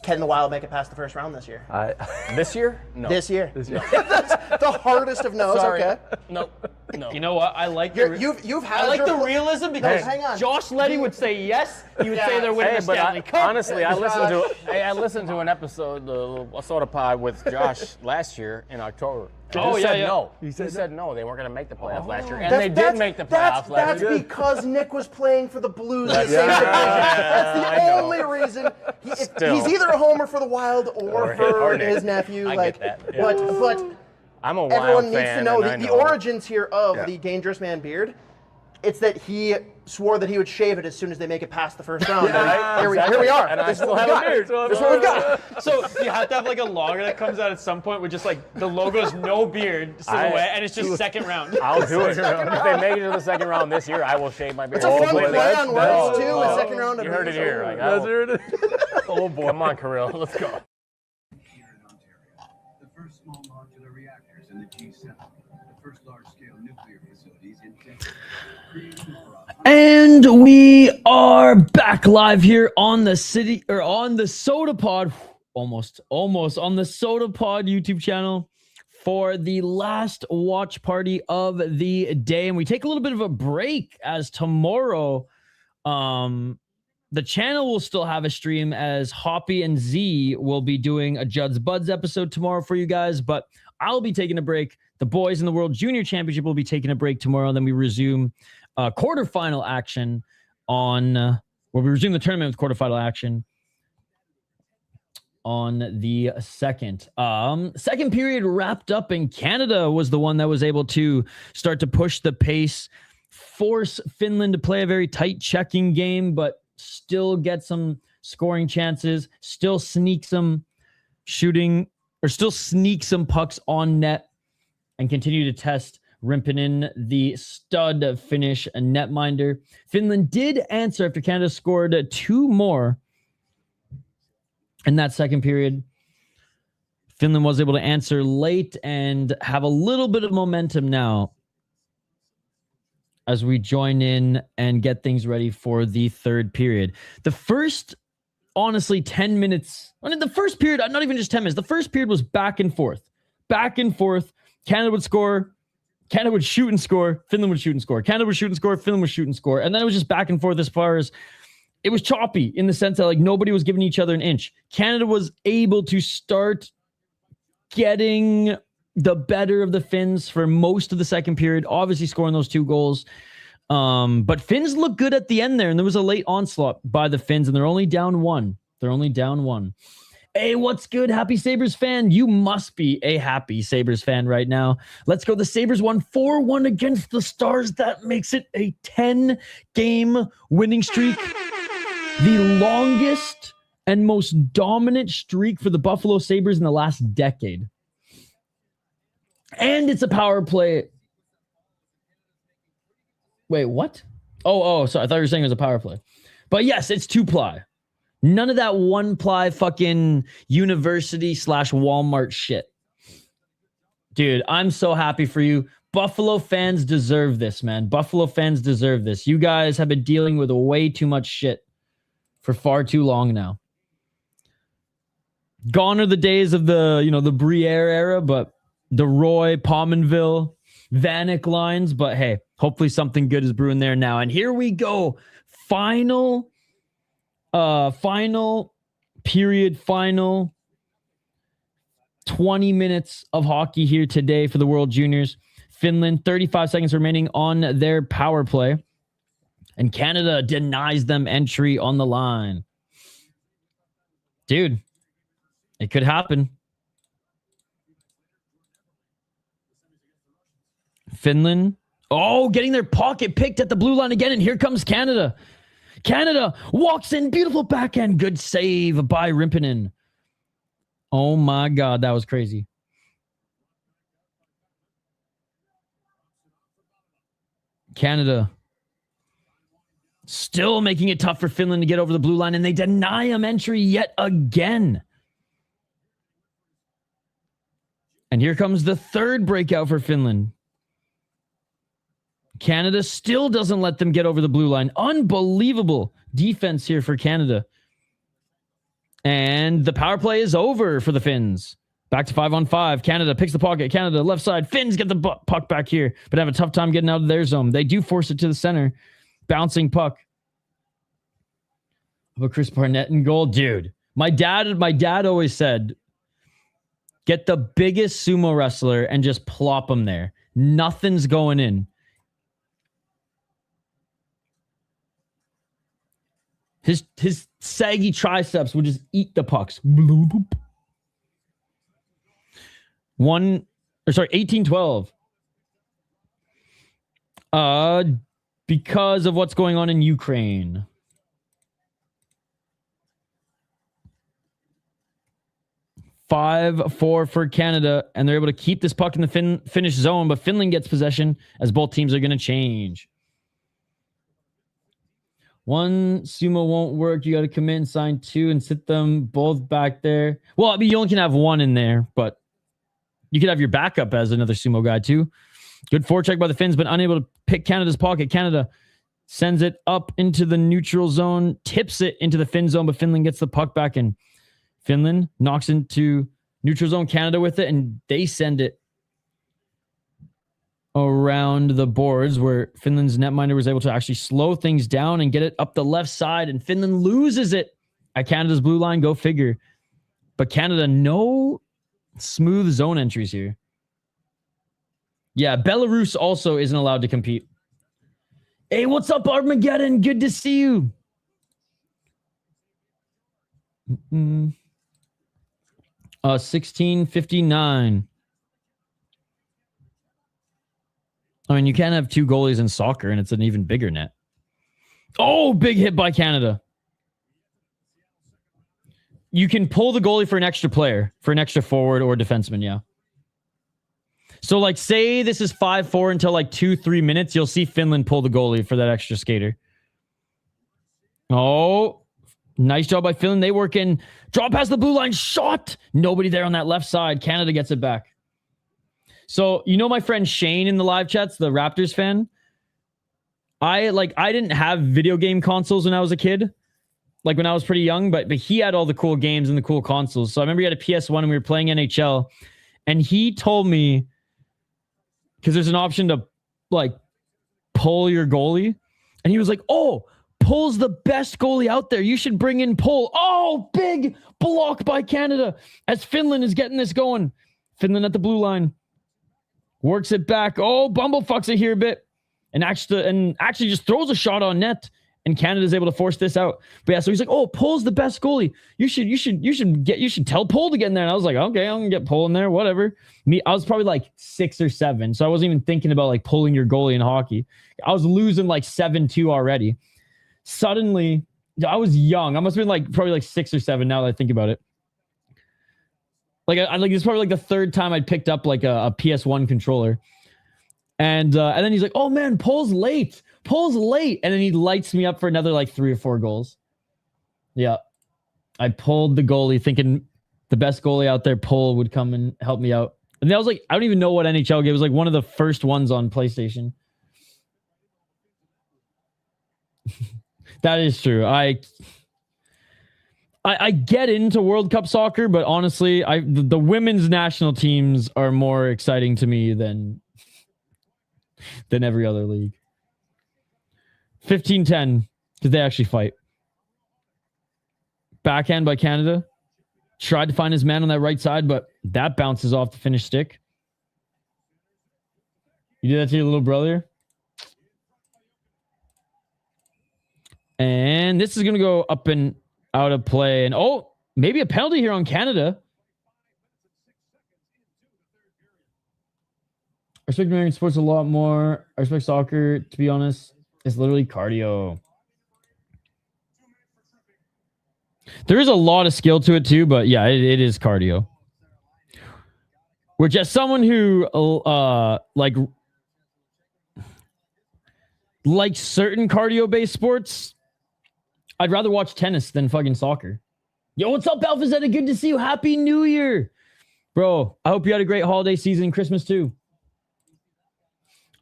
Can the Wild make it past the first round this year? This year? No. This year. That's the hardest of no's. Sorry. Okay. No. You know what? I like You've had I like your the realism because Hang on. Josh Letty would say yes. He would Yeah. say they're winning Hey, the but Stanley Cup. honestly, I listened to an episode, a Soda Pod with Josh last year in October. Oh, He yeah, said yeah. no. He said no, they weren't going to make the playoffs last year, and they did make the playoffs last That's year. because Nick was playing for the Blues in the same division. That's I the know. only reason. Still. He's either a homer for the Wild or for Nick. his nephew. I like, get that, yeah. But I'm a Wild everyone needs fan, to know and I the origins here of Yeah. the Dangerous Man beard. It's that he swore that he would shave it as soon as they make it past the first round. Yeah, Here we exactly. are. And I This is still what we have a got. beard. This is what we got. So you have to have like a logger that comes out at some point with just like the logo's no beard silhouette, and it's just second round. I'll do it. If they make it to the second round this year, I will shave my beard. It's a fun Completely. play on words, too, Oh, a second round of You heard it beers. here. Like, oh boy, come on, Kirill, let's go. Here in Ontario, the first small modular reactors in the G7, the first large-scale nuclear facilities in Texas. Creation for And we are back live here on the Sota Pod, almost on the Sota Pod YouTube channel for the last watch party of the day. And we take a little bit of a break as tomorrow, the channel will still have a stream as Hoppy and Z will be doing a Judd's Buds episode tomorrow for you guys, but I'll be taking a break. The boys in the World Junior Championship will be taking a break tomorrow. Then we resume quarterfinal action we'll resume the tournament with quarterfinal action on the second. Second period wrapped up, and Canada was the one that was able to start to push the pace, force Finland to play a very tight checking game, but still get some scoring chances, still sneak some pucks on net, and continue to test Rimpinen, the stud Finnish netminder. Finland did answer after Canada scored 2 more in that second period. Finland was able to answer late and have a little bit of momentum now as we join in and get things ready for the third period. The first, honestly, 10 minutes, the first period, not even just 10 minutes, the first period was back and forth. Canada would score, Canada would shoot and score, Finland would shoot and score. Canada would shoot and score, Finland would shoot and score. And then it was just back and forth as far as it was choppy in the sense that like nobody was giving each other an inch. Canada was able to start getting the better of the Finns for most of the second period, obviously scoring those 2 goals. But Finns looked good at the end there, and there was a late onslaught by the Finns, and they're only down 1. Hey, what's good, Happy Sabres fan? You must be a happy Sabres fan right now. Let's go. The Sabres won 4-1 against the Stars. That makes it a 10-game winning streak. The longest and most dominant streak for the Buffalo Sabres in the last decade. And it's a power play. Wait, what? Oh, sorry. I thought you were saying it was a power play. But yes, it's 2-ply. None of that 1-ply fucking university/Walmart shit. Dude, I'm so happy for you. Buffalo fans deserve this, man. Buffalo fans deserve this. You guys have been dealing with way too much shit for far too long now. Gone are the days of the Briere era, but the Roy, Pominville, Vanek lines. But hey, hopefully something good is brewing there now. And here we go. Final period, final 20 minutes of hockey here today for the World Juniors. Finland, 35 seconds remaining on their power play. And Canada denies them entry on the line. Dude, it could happen. Finland. Oh, getting their pocket picked at the blue line again. And here comes Canada. Canada walks in. Beautiful backhand. Good save by Rimpinen. Oh my God, that was crazy. Canada still making it tough for Finland to get over the blue line, and they deny him entry yet again. And here comes the third breakout for Finland. Canada still doesn't let them get over the blue line. Unbelievable defense here for Canada. And the power play is over for the Finns. Back to 5-on-5. Canada picks the pocket. Canada left side. Finns get the puck back here, but have a tough time getting out of their zone. They do force it to the center. Bouncing puck. But Chris Barnett in goal. Dude, my dad always said, get the biggest sumo wrestler and just plop him there. Nothing's going in. His saggy triceps would just eat the pucks. 18-12. Because of what's going on in Ukraine. (5-4) for Canada, and they're able to keep this puck in the Finnish zone, but Finland gets possession as both teams are going to change. One sumo won't work. You got to commit and sign two and sit them both back there. Well, I mean, you only can have one in there, but you could have your backup as another sumo guy too. Good forecheck by the Finns, but unable to pick Canada's pocket. Canada sends it up into the neutral zone, tips it into the Finn zone, but Finland gets the puck back in. Finland knocks into neutral zone, Canada with it, and they send it around the boards where Finland's netminder was able to actually slow things down and get it up the left side, and Finland loses it at Canada's blue line. Go figure. But Canada, no smooth zone entries here. Yeah, Belarus also isn't allowed to compete. Hey, what's up, Armageddon? Good to see you. 16:59. I mean, you can't have two goalies in soccer, and it's an even bigger net. Oh, big hit by Canada. You can pull the goalie for an extra player, for an extra forward or defenseman, yeah. So, like, say this is 5-4 until like 2-3 minutes, you'll see Finland pull the goalie for that extra skater. Oh, nice job by Finland. They work in, draw past the blue line, shot. Nobody there on that left side. Canada gets it back. So, you know my friend Shane in the live chats, the Raptors fan? I didn't have video game consoles when I was a kid. Like when I was pretty young, but he had all the cool games and the cool consoles. So I remember he had a PS1 and we were playing NHL. And he told me, because there's an option to like pull your goalie. And he was like, oh, Pull's the best goalie out there. You should bring in Pull. Oh, big block by Canada as Finland is getting this going. Finland at the blue line. Works it back. Oh, bumblefucks it here a bit. And actually just throws a shot on net. And Canada's able to force this out. But yeah, so he's like, oh, Pull's the best goalie. You should tell Pull to get in there. And I was like, okay, I'm gonna get Pull in there, whatever. I was probably like 6 or 7. So I wasn't even thinking about like pulling your goalie in hockey. I was losing like 7-2 already. Suddenly, I was young. I must have been like probably like 6 or 7 now that I think about it. Like I like it's probably like the third time I'd picked up like a PS1 controller. And then he's like, oh man, Pull's late. And then he lights me up for another like 3 or 4 goals. Yeah. I pulled the goalie thinking the best goalie out there, Pull, would come and help me out. And that was like, I don't even know what NHL game. It was like one of the first ones on PlayStation. That is true. I get into World Cup soccer, but honestly, the women's national teams are more exciting to me than every other league. 15-10, because they actually fight. Backhand by Canada. Tried to find his man on that right side, but that bounces off the Finnish stick. You did that to your little brother? And this is going to go up and out of play. And oh, maybe a penalty here on Canada. I respect American sports a lot more. I respect soccer, to be honest. It's literally cardio. There is a lot of skill to it too, but yeah, it is cardio. Which, as someone who like certain cardio-based sports, I'd rather watch tennis than fucking soccer. Yo, what's up, Alpha Zeta? Good to see you. Happy New Year. Bro, I hope you had a great holiday season, Christmas too.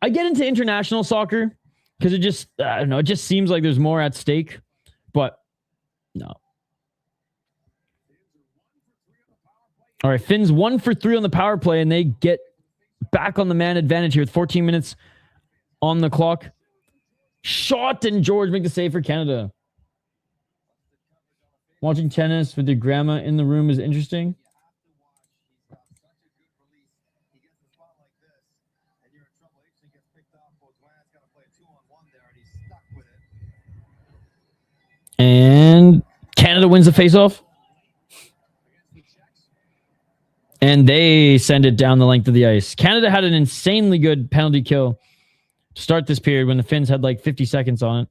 I get into international soccer because it just, I don't know, it just seems like there's more at stake. But no. All right, Finns 1 for 3 on the power play, and they get back on the man advantage here with 14 minutes on the clock. Shot, and George make the save for Canada. Watching tennis with your grandma in the room is interesting. And Canada wins the faceoff. And they send it down the length of the ice. Canada had an insanely good penalty kill to start this period when the Finns had like 50 seconds on it.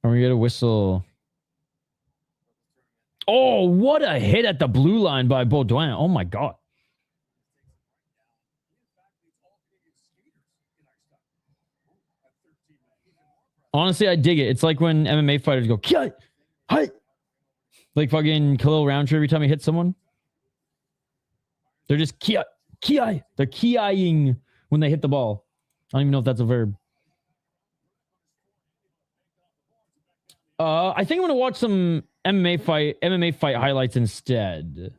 And we get a whistle. Oh, what a hit at the blue line by Baudouin. Oh, my God. Honestly, I dig it. It's like when MMA fighters go, Ki, hi. Like fucking Khalil Roundtree every time he hits someone. They're just ki. They're ki-ing when they hit the ball. I don't even know if that's a verb. I think I'm gonna watch some MMA fight highlights instead.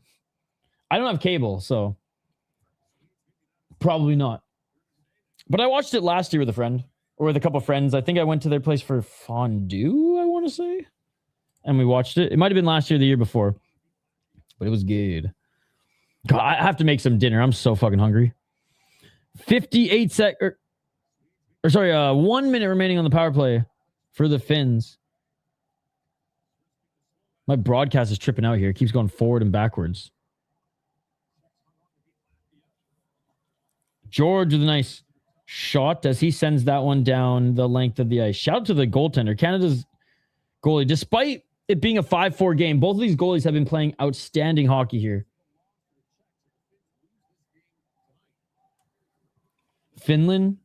I don't have cable, so probably not. But I watched it last year with a friend, or with a couple of friends. I think I went to their place for fondue, I want to say. And we watched it. It might have been last year or the year before. But it was good. God, I have to make some dinner. I'm so fucking hungry. 1 minute remaining on the power play for the Finns. My broadcast is tripping out here. It keeps going forward and backwards. George with a nice shot as he sends that one down the length of the ice. Shout out to the goaltender. Canada's goalie. Despite it being a 5-4 game, both of these goalies have been playing outstanding hockey here. Finland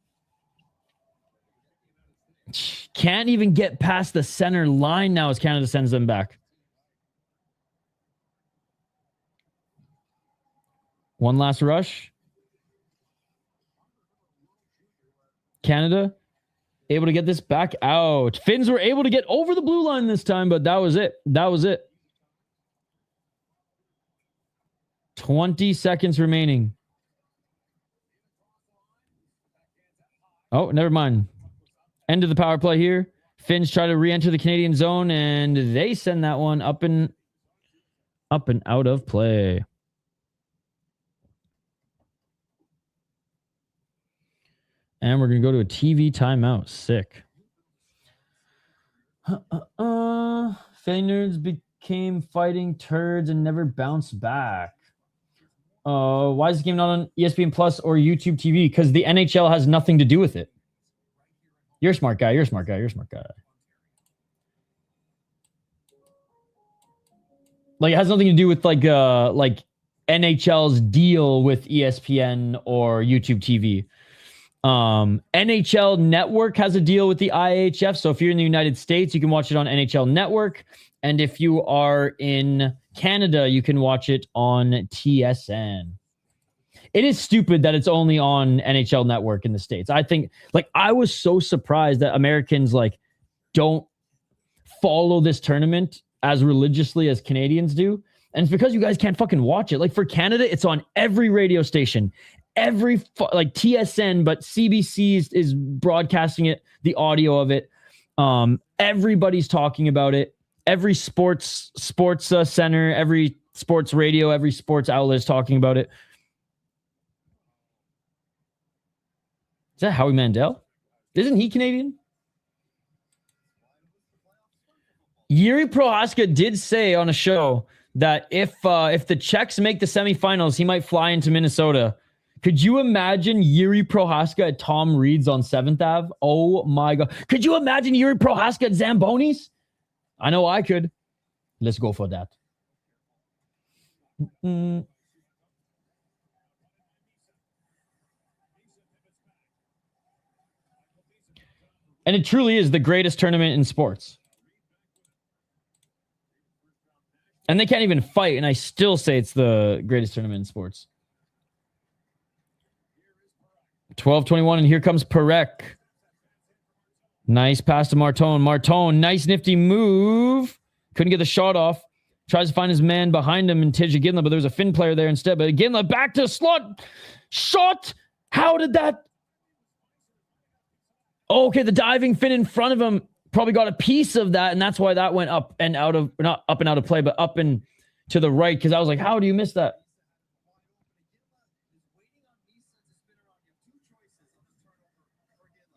can't even get past the center line now as Canada sends them back. One last rush. Canada able to get this back out. Finns were able to get over the blue line this time, but that was it. That was it. 20 seconds remaining. Oh, never mind. End of the power play here. Finns try to re-enter the Canadian zone, and they send that one up and out of play. And we're going to go to a TV timeout. Sick. Finlanders became fighting turds and never bounced back. Why is the game not on ESPN Plus or YouTube TV? Because the NHL has nothing to do with it. You're a smart guy. You're a smart guy. You're a smart guy. Like, it has nothing to do with like NHL's deal with ESPN or YouTube TV. NHL Network has a deal with the IIHF. So if you're in the United States, you can watch it on NHL Network. And if you are in Canada, you can watch it on TSN. It is stupid that it's only on NHL Network in the States. I think, like, I was so surprised that Americans, like, don't follow this tournament as religiously as Canadians do. And it's because you guys can't fucking watch it. Like, for Canada, it's on every radio station. Like TSN, but CBC is broadcasting it, the audio of it. Everybody's talking about it. Every sports center, every sports radio, every sports outlet is talking about it. Is that Howie Mandel? Isn't he Canadian? Yuri Prohaska did say on a show that if the Czechs make the semifinals, he might fly into Minnesota. Could you imagine Yuri Prohaska at Tom Reed's on 7th Ave? Oh my God. Could you imagine Yuri Prohaska at Zamboni's? I know I could. Let's go for that. And it truly is the greatest tournament in sports. And they can't even fight, and I still say it's the greatest tournament in sports. 12-21, and here comes Perek. Nice pass to Martone. Martone, nice nifty move. Couldn't get the shot off. Tries to find his man behind him in Tija Ginla, but there's a Finn player there instead. But Ginla back to slot. Shot. How did that? Oh, okay, the diving Finn in front of him probably got a piece of that, and that's why that went up and out of, not up and out of play, but up and to the right, because I was like, how do you miss that?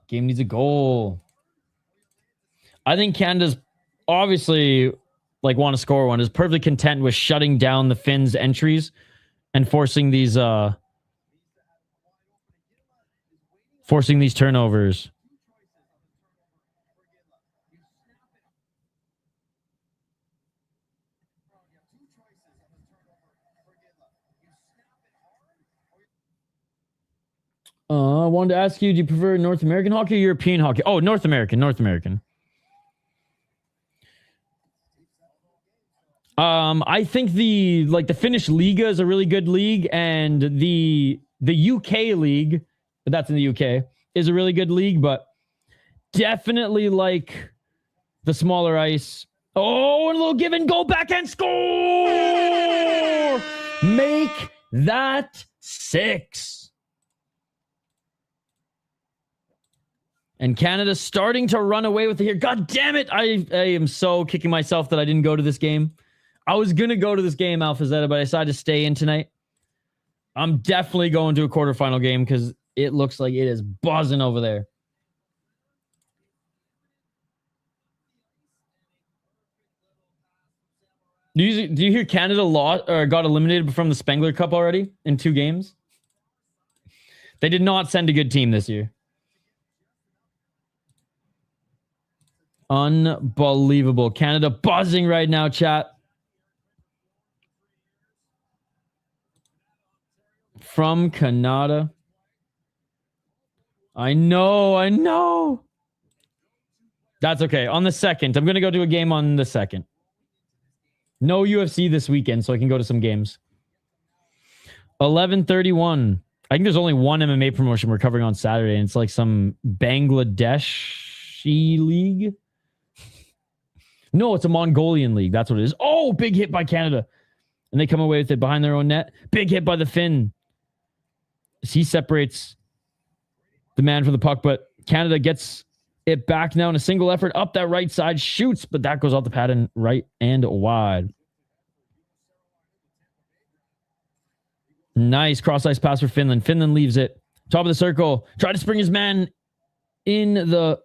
Game needs a goal. I think Canada's obviously want to score one, is perfectly content with shutting down the Finns' entries and forcing these turnovers. I wanted to ask you, do you prefer North American hockey or European hockey? Oh, North American. I think the Finnish Liga is a really good league, and the UK league, but that's in the UK, is a really good league, but definitely like the smaller ice. Oh, and a little give and go, backhand score! Make that 6. And Canada's starting to run away with it here. God damn it. I am so kicking myself that I didn't go to this game. I was going to go to this game, Alpha Zeta, but I decided to stay in tonight. I'm definitely going to a quarterfinal game because it looks like it is buzzing over there. Do you hear Canada lost or got eliminated from the Spengler Cup already in 2 games? They did not send a good team this year. Unbelievable. Canada buzzing right now, chat. From Canada. I know. That's okay. On the 2nd. I'm going to go to a game on the 2nd. No UFC this weekend, so I can go to some games. 11:31. I think there's only one MMA promotion we're covering on Saturday, and it's like some Bangladeshi league. No, it's a Mongolian league. That's what it is. Oh, big hit by Canada. And they come away with it behind their own net. Big hit by the Finn. He separates the man from the puck, but Canada gets it back now in a single effort up that right side, shoots, but that goes off the pad and right and wide. Nice cross-ice pass for Finland. Finland leaves it. Top of the circle. Try to spring his man in the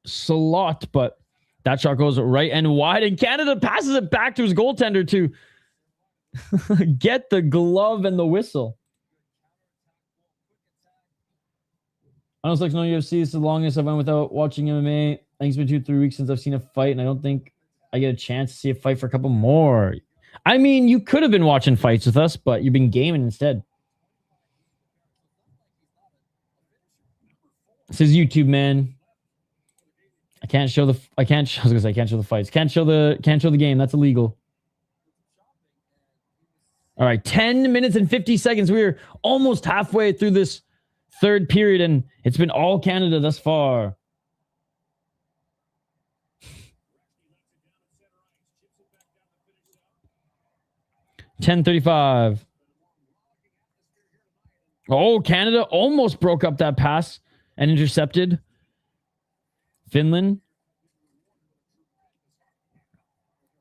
slot, but that shot goes right and wide, and Canada passes it back to his goaltender to get the glove and the whistle. I don't like no UFC. It's the longest I went without watching MMA. I think it's been 2-3 weeks since I've seen a fight, and I don't think I get a chance to see a fight for a couple more. I mean, you could have been watching fights with us, but you've been gaming instead. This is YouTube, man. I can't show the fights. Can't show the game. That's illegal. All right, 10 minutes and 50 seconds. We're almost halfway through this third period, and it's been all Canada thus far. $10:35. Oh, Canada almost broke up that pass and intercepted Finland.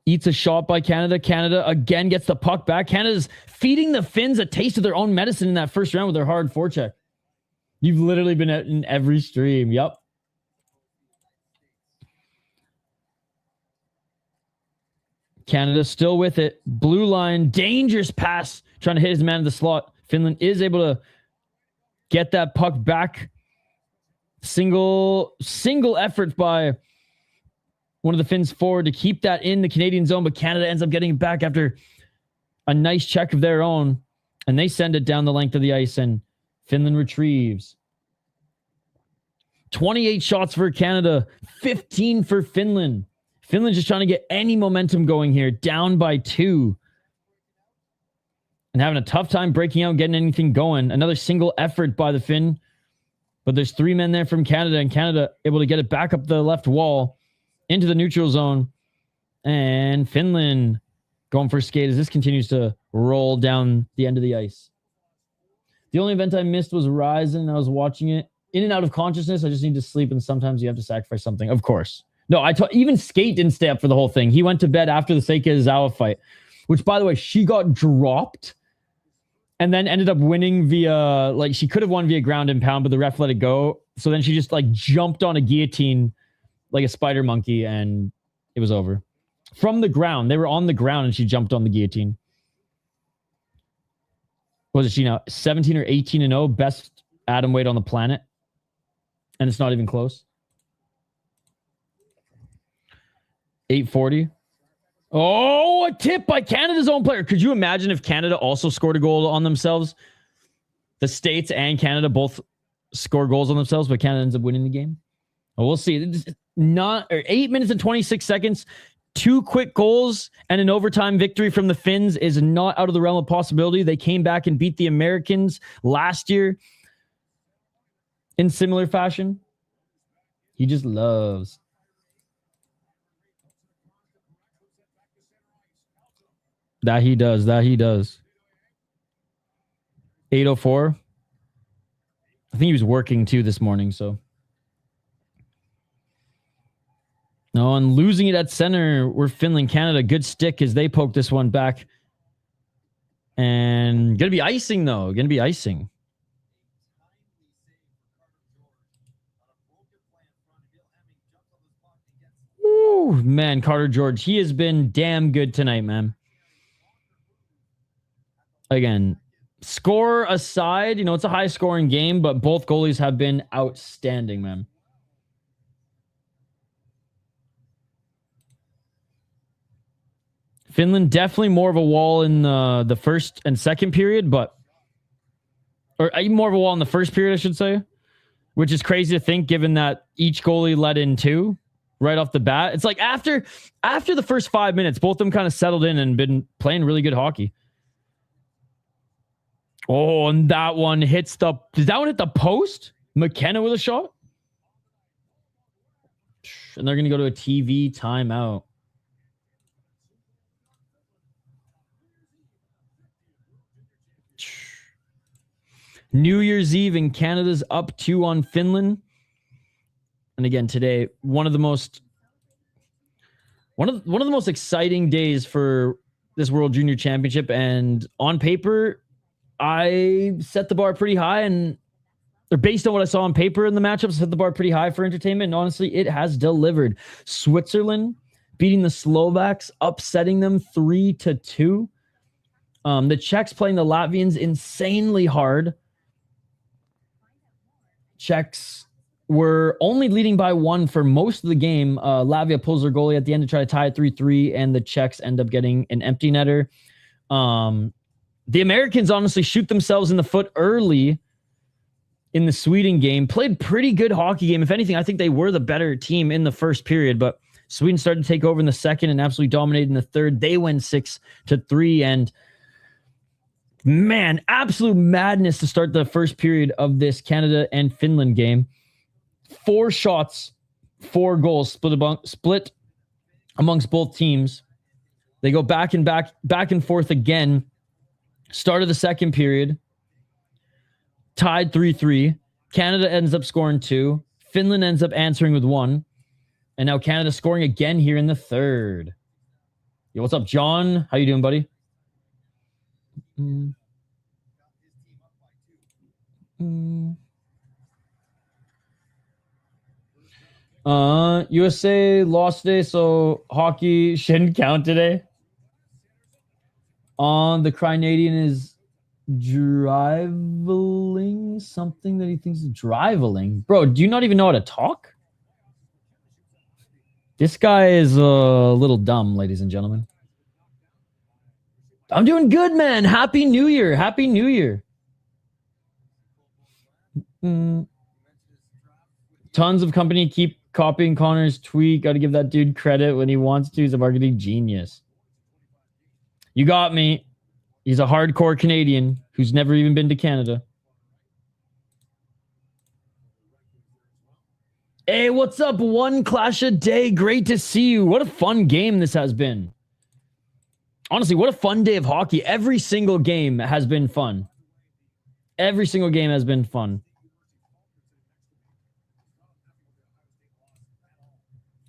Eats a shot by Canada. Canada again gets the puck back. Canada's feeding the Finns a taste of their own medicine in that first round with their hard forecheck. You've literally been in every stream. Yep. Canada still with it. Blue line, dangerous pass, trying to hit his man in the slot. Finland is able to get that puck back. Single effort by one of the Finns forward to keep that in the Canadian zone, but Canada ends up getting it back after a nice check of their own, and they send it down the length of the ice, and Finland retrieves. 28 shots for Canada, 15 for Finland. Finland's just trying to get any momentum going here, down by 2. And having a tough time breaking out and getting anything going. Another single effort by the Finn. But there's 3 men there from Canada, and Canada able to get it back up the left wall into the neutral zone. And Finland going for a skate as this continues to roll down the end of the ice. The only event I missed was Ryzen. I was watching it in and out of consciousness. I just need to sleep, and sometimes you have to sacrifice something. Of course. No, even Skate didn't stay up for the whole thing. He went to bed after the Seika Izawa fight, which, by the way, she got dropped and then ended up winning via, like, she could have won via ground and pound, but the ref let it go. So then she just, like, jumped on a guillotine like a spider monkey, and it was over. From the ground. They were on the ground, and she jumped on the guillotine. What is she now? 17 or 18-0, best atom weight on the planet. And it's not even close. 840. Oh, a tip by Canada's own player. Could you imagine if Canada also scored a goal on themselves? The States and Canada both score goals on themselves, but Canada ends up winning the game. Well, we'll see. 8 minutes and 26 seconds. 2 quick goals and an overtime victory from the Finns is not out of the realm of possibility. They came back and beat the Americans last year in similar fashion. He just loves. That he does. 8:04. I think he was working too this morning, so. No, and losing it at center, we're Finland, Canada. Good stick as they poke this one back. And gonna be icing, though. Gonna be icing. Woo, man, Carter George. He has been damn good tonight, man. Again, score aside, it's a high-scoring game, but both goalies have been outstanding, man. Finland definitely more of a wall in the first and second period, or even more of a wall in the first period, I should say, which is crazy to think given that each goalie let in 2 right off the bat. It's like after the first 5 minutes, both of them kind of settled in and been playing really good hockey. Oh, and that one hits does that one hit the post? McKenna with a shot? And they're going to go to a TV timeout. New Year's Eve in Canada's up 2 on Finland. And again, today, one of the most exciting days for this World Junior Championship. And on paper, I set the bar pretty high, and based on what I saw on paper in the matchups, set the bar pretty high for entertainment. And honestly, it has delivered. Switzerland beating the Slovaks, upsetting them 3-2. The Czechs playing the Latvians insanely hard. Czechs were only leading by 1 for most of the game. Latvia pulls their goalie at the end to try to tie it 3-3, and the Czechs end up getting an empty netter. The Americans honestly shoot themselves in the foot early in the Sweden game. Played pretty good hockey game. If anything, I think they were the better team in the first period, but Sweden started to take over in the second and absolutely dominated in the third. They win 6-3, and man, absolute madness to start the first period of this Canada and Finland game. 4 shots, 4 goals split amongst both teams. They go back and forth again. Start of the second period, tied 3-3. Canada ends up scoring 2. Finland ends up answering with 1. And now Canada scoring again here in the third. Yo, what's up, John? How you doing, buddy? USA lost today, so hockey shouldn't count today. The Canadian is driveling something that he thinks is driveling. Bro, do you not even know how to talk? This guy is a little dumb, ladies and gentlemen. I'm doing good, man. Happy New Year. Happy New Year. Tons of company keep copying Connor's tweet. Got to give that dude credit when he wants to. He's a marketing genius. You got me. He's a hardcore Canadian who's never even been to Canada. Hey, what's up? One clash a day. Great to see you. What a fun game this has been. Honestly, what a fun day of hockey. Every single game has been fun. Every single game has been fun.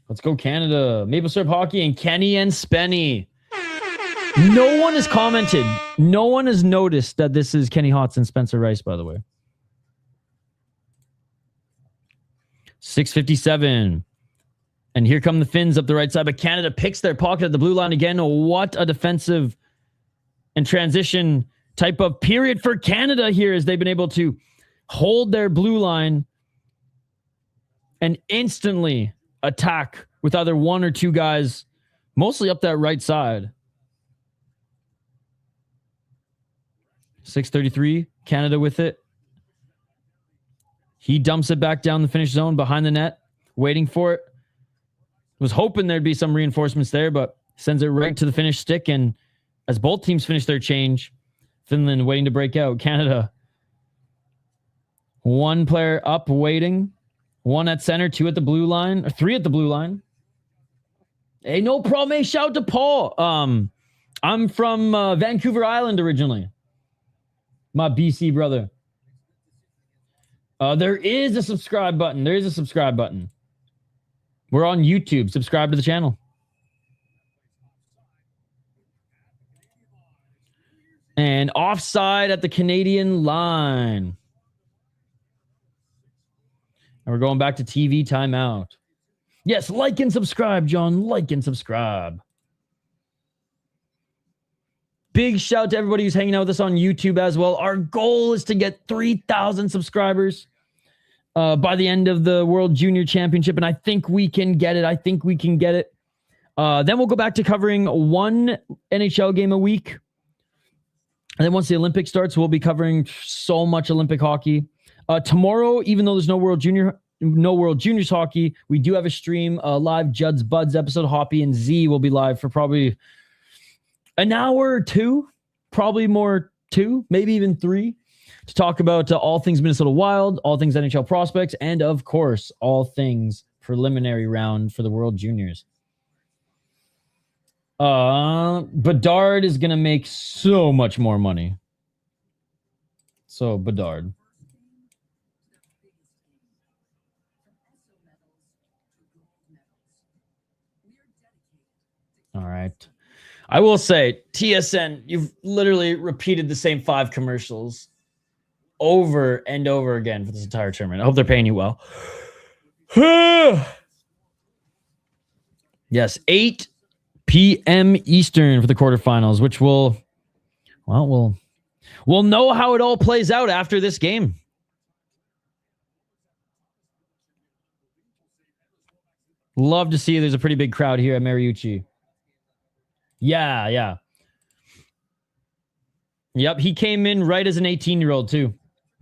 Let's go Canada. Maple syrup hockey and Kenny and Spenny. No one has commented. No one has noticed that this is Kenny Hotz and Spencer Rice, by the way. 6:57. And here come the Finns up the right side, but Canada picks their pocket at the blue line again. What a defensive and transition type of period for Canada here, as they've been able to hold their blue line and instantly attack with either one or two guys, mostly up that right side. 6:33, Canada with it. He dumps it back down the finish zone behind the net, waiting for it. Was hoping there'd be some reinforcements there, but sends it right to the finish stick. And as both teams finish their change, Finland waiting to break out. Canada, one player up waiting. One at center, two at the blue line, or three at the blue line. Hey, no problem. Hey, shout out to Paul. I'm from Vancouver Island originally. My BC brother. There is a subscribe button. There is a subscribe button. We're on YouTube. Subscribe to the channel. And offside at the Canadian line. And we're going back to TV timeout. Yes, like and subscribe, John. Like and subscribe. Big shout to everybody who's hanging out with us on YouTube as well. Our goal is to get 3,000 subscribers by the end of the World Junior Championship, and I think we can get it. Then we'll go back to covering one NHL game a week. And then once the Olympics starts, we'll be covering so much Olympic hockey. Tomorrow, even though there's no World Juniors hockey, we do have a stream, live Judd's Buds episode. Hoppy and Z will be live for probably an hour or two, probably more two, maybe even three, to talk about all things Minnesota Wild, all things NHL prospects, and of course, all things preliminary round for the World Juniors. Bedard is going to make so much more money. So, Bedard. All right. I will say, TSN, you've literally repeated the same 5 commercials over and over again for this entire tournament. I hope they're paying you well. Yes, 8 p.m. Eastern for the quarterfinals, which we'll know how it all plays out after this game. Love to see there's a pretty big crowd here at Mariucci. Yeah. Yep, he came in right as an 18-year-old too.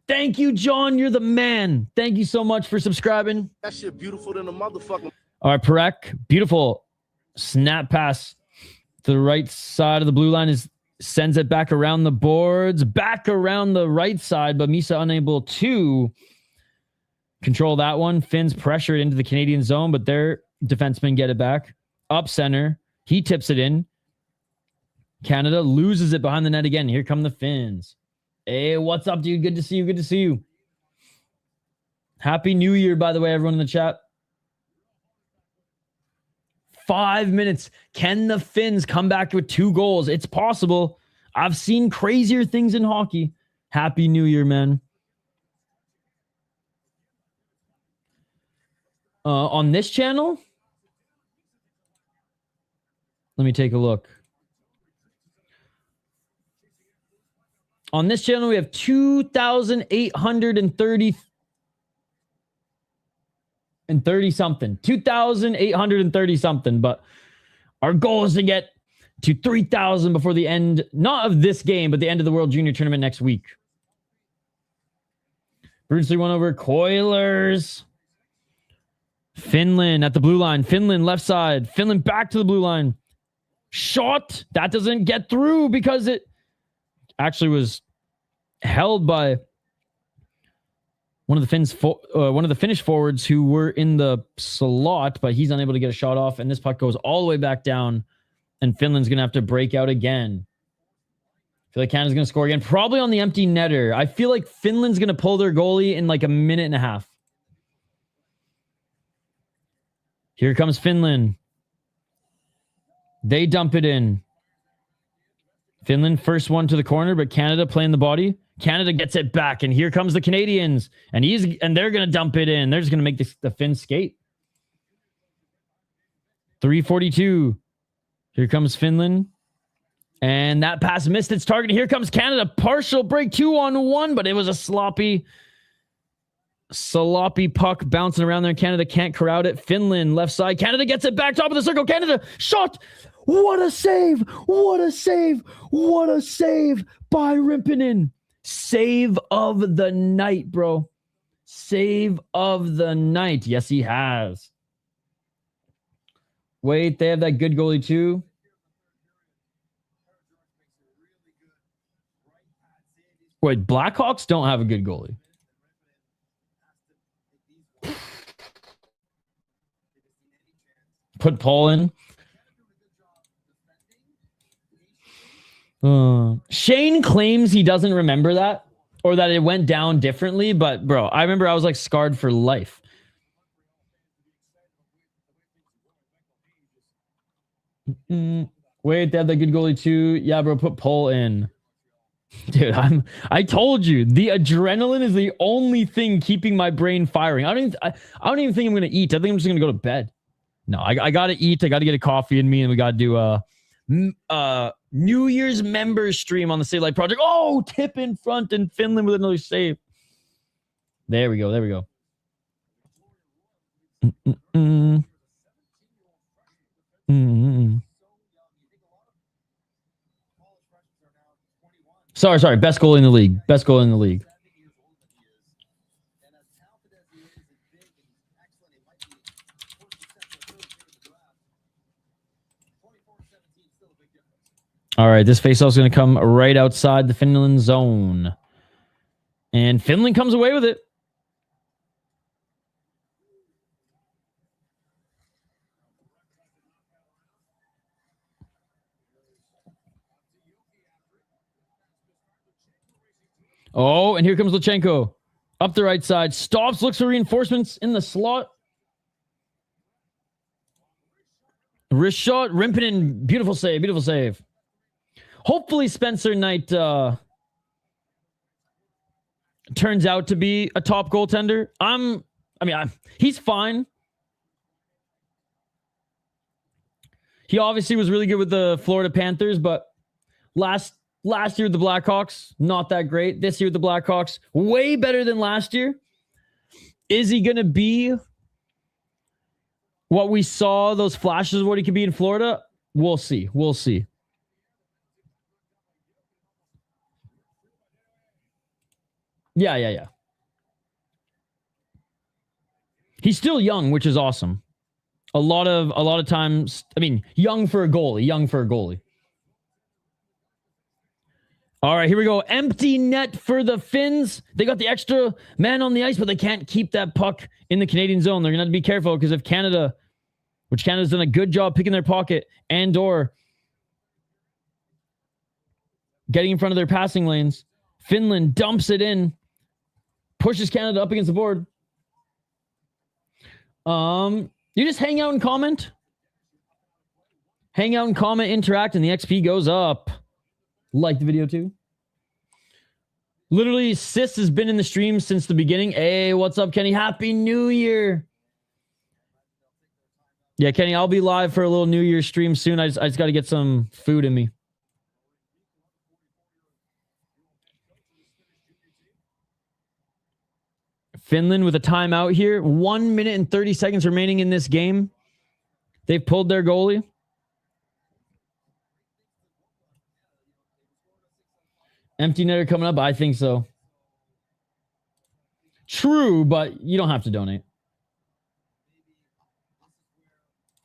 Thank you, John. You're the man. Thank you so much for subscribing. That shit beautiful than a motherfucker. All right, Perek, beautiful snap pass to the right side of the blue line, sends it back around the boards, back around the right side, but Misa unable to control that one. Finns pressured into the Canadian zone, but their defensemen get it back. Up center, he tips it in. Canada loses it behind the net again. Here come the Finns. Hey, what's up, dude? Good to see you. Happy New Year, by the way, everyone in the chat. 5 minutes. Can the Finns come back with 2 goals? It's possible. I've seen crazier things in hockey. Happy New Year, man. On this channel, let me take a look. On this channel, we have 2,830 and 30 something. 2,830 something. But our goal is to get to 3,000 before the end, not of this game, but the end of the World Junior Tournament next week. Brutally won over Coilers. Finland at the blue line. Finland left side. Finland back to the blue line. Shot. That doesn't get through because it actually was held by one of the Finnish forwards who were in the slot, but he's unable to get a shot off, and this puck goes all the way back down, and Finland's going to have to break out again. I feel like Canada's going to score again, probably on the empty netter. I feel like Finland's going to pull their goalie in like a minute and a half. Here comes Finland. They dump it in. Finland first one to the corner, but Canada playing the body. Canada gets it back, and here comes the Canadians, and they're going to dump it in. They're just going to make the Finns skate. 3:42. Here comes Finland, and that pass missed its target. Here comes Canada. Partial break, 2-on-1, but it was a sloppy puck bouncing around there. Canada can't corral it. Finland left side. Canada gets it back, top of the circle. Canada shot. What a save! What a save! What a save by Rimpinen. Save of the night, bro. Save of the night. Yes, he has. Wait, they have that good goalie too. Wait, Blackhawks don't have a good goalie. Put Paul in. Shane claims he doesn't remember that or that it went down differently, but bro, I remember I was like scarred for life. Wait, they have that good goalie too. Yeah, bro, put Paul in. Dude, I told you, the adrenaline is the only thing keeping my brain firing. I don't even think I'm gonna eat. I think I'm just gonna go to bed. No, I gotta eat. I gotta get a coffee in me, and we gotta do a New Year's members stream on the Save Light Project. Oh, tip in front in Finland with another save. There we go. There we go. Sorry. Best goal in the league. Best goal in the league. All right, this faceoff is going to come right outside the Finland zone. And Finland comes away with it. Oh, and here comes Lutsenko. Up the right side. Stops, looks for reinforcements in the slot. Wrist shot. Rimpinen. Beautiful save. Beautiful save. Hopefully Spencer Knight turns out to be a top goaltender. He's fine. He obviously was really good with the Florida Panthers, but last year with the Blackhawks, not that great. This year with the Blackhawks, way better than last year. Is he going to be what we saw, those flashes of what he could be in Florida? We'll see. We'll see. Yeah. He's still young, which is awesome. A lot of times, young for a goalie. All right, here we go. Empty net for the Finns. They got the extra man on the ice, but they can't keep that puck in the Canadian zone. They're going to have to be careful because if Canada's done a good job picking their pocket and/or getting in front of their passing lanes, Finland dumps it in, pushes Canada up against the board. You just hang out and comment. Interact, and the XP goes up. Like the video too. Literally, Sis has been in the stream since the beginning. Hey, what's up, Kenny? Happy New Year. Yeah, Kenny, I'll be live for a little New Year stream soon. I just got to get some food in me. Finland with a timeout here. 1 minute and 30 seconds remaining in this game. They've pulled their goalie. Empty netter coming up? I think so. True, but you don't have to donate.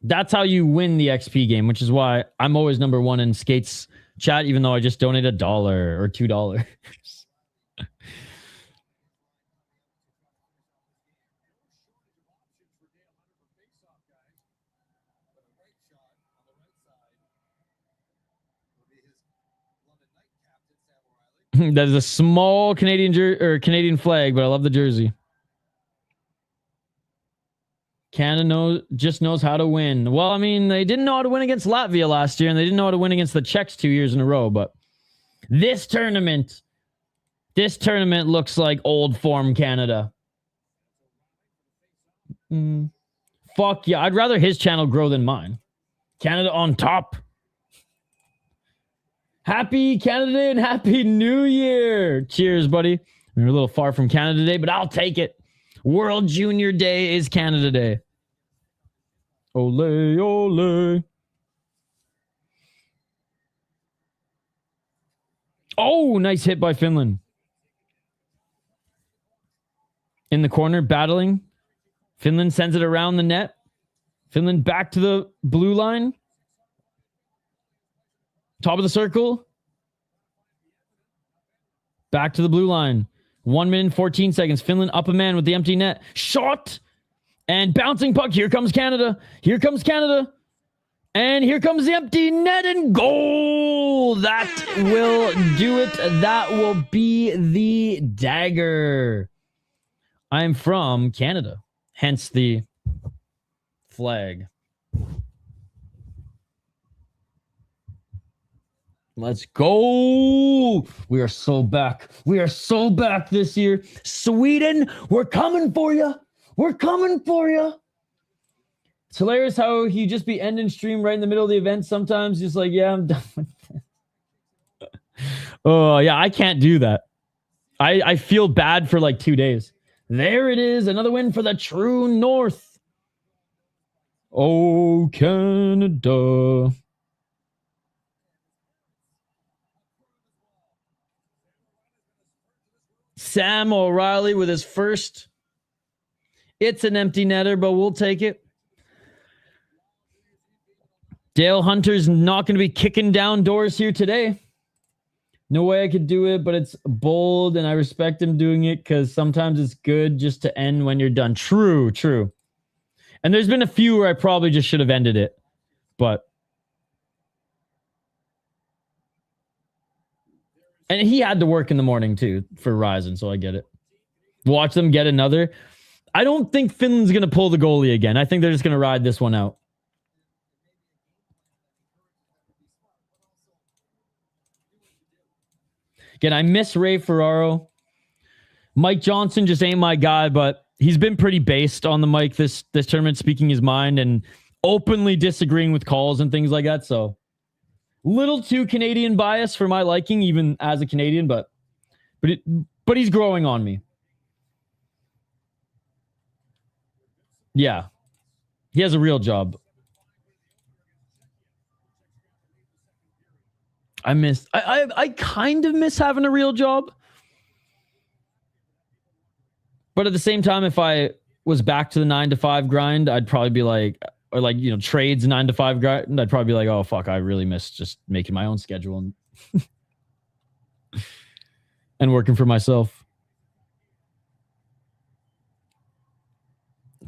That's how you win the XP game, which is why I'm always number one in Skates chat, even though I just donated $1 or $2. That is a small Canadian Canadian flag, but I love the jersey. Canada just knows how to win. Well, I mean, they didn't know how to win against Latvia last year, and they didn't know how to win against the Czechs 2 years in a row. But this tournament looks like old form Canada. Fuck yeah. I'd rather his channel grow than mine. Canada on top. Happy Canada Day and Happy New Year. Cheers, buddy. We're a little far from Canada Day, but I'll take it. World Junior Day is Canada Day. Ole, ole. Oh, nice hit by Finland. In the corner, battling. Finland sends it around the net. Finland back to the blue line. Top of the circle. Back to the blue line. 1 minute and 14 seconds. Finland up a man with the empty net. Shot. And bouncing puck. Here comes Canada. Here comes Canada. And here comes the empty net and goal. That will do it. That will be the dagger. I'm from Canada. Hence the flag. Let's go. We are so back. We are so back this year. Sweden, we're coming for you. We're coming for you. It's hilarious how he just be ending stream right in the middle of the event sometimes. Just like, yeah, I'm done with that. Oh, yeah, I can't do that. I feel bad for like 2 days. There it is. Another win for the True North. Oh, Canada. Sam O'Reilly with his first. It's an empty netter, but we'll take it. Dale Hunter's not going to be kicking down doors here today. No way I could do it, but it's bold, and I respect him doing it because sometimes it's good just to end when you're done. True, true. And there's been a few where I probably just should have ended it, but... And he had to work in the morning, too, for Ryzen, so I get it. Watch them get another. I don't think Finland's going to pull the goalie again. I think they're just going to ride this one out. Again, I miss Ray Ferraro. Mike Johnson just ain't my guy, but he's been pretty based on the mic this tournament, speaking his mind and openly disagreeing with calls and things like that, so... Little too Canadian bias for my liking, even as a Canadian, but he's growing on me. Yeah. He has a real job. I kind of miss having a real job. But at the same time, if I was back to the 9-to-5 grind, I'd probably be like... Or like, you know, trades 9-to-5 guy, and I'd probably be like, oh, fuck, I really miss just making my own schedule and, and working for myself.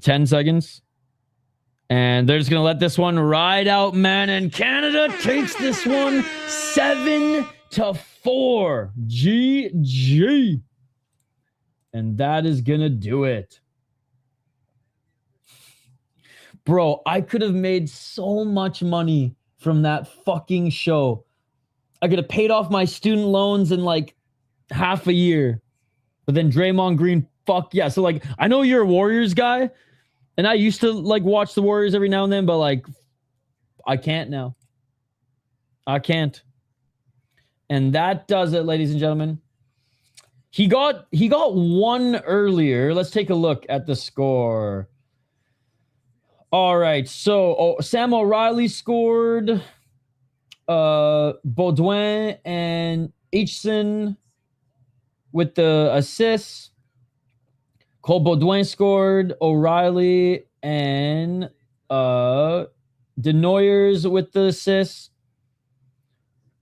10 seconds. And they're just going to let this one ride out, man. And Canada takes this one 7-4. GG. And that is going to do it. Bro, I could have made so much money from that fucking show. I could have paid off my student loans in like half a year. But then Draymond Green, fuck yeah. So like, I know you're a Warriors guy, and I used to like watch the Warriors every now and then, but like, I can't now. I can't. And that does it, ladies and gentlemen. He got one earlier. Let's take a look at the score. All right, so Sam O'Reilly scored. Baudouin and Aitchison with the assists. Cole Baudouin scored. O'Reilly and Denoyers with the assists.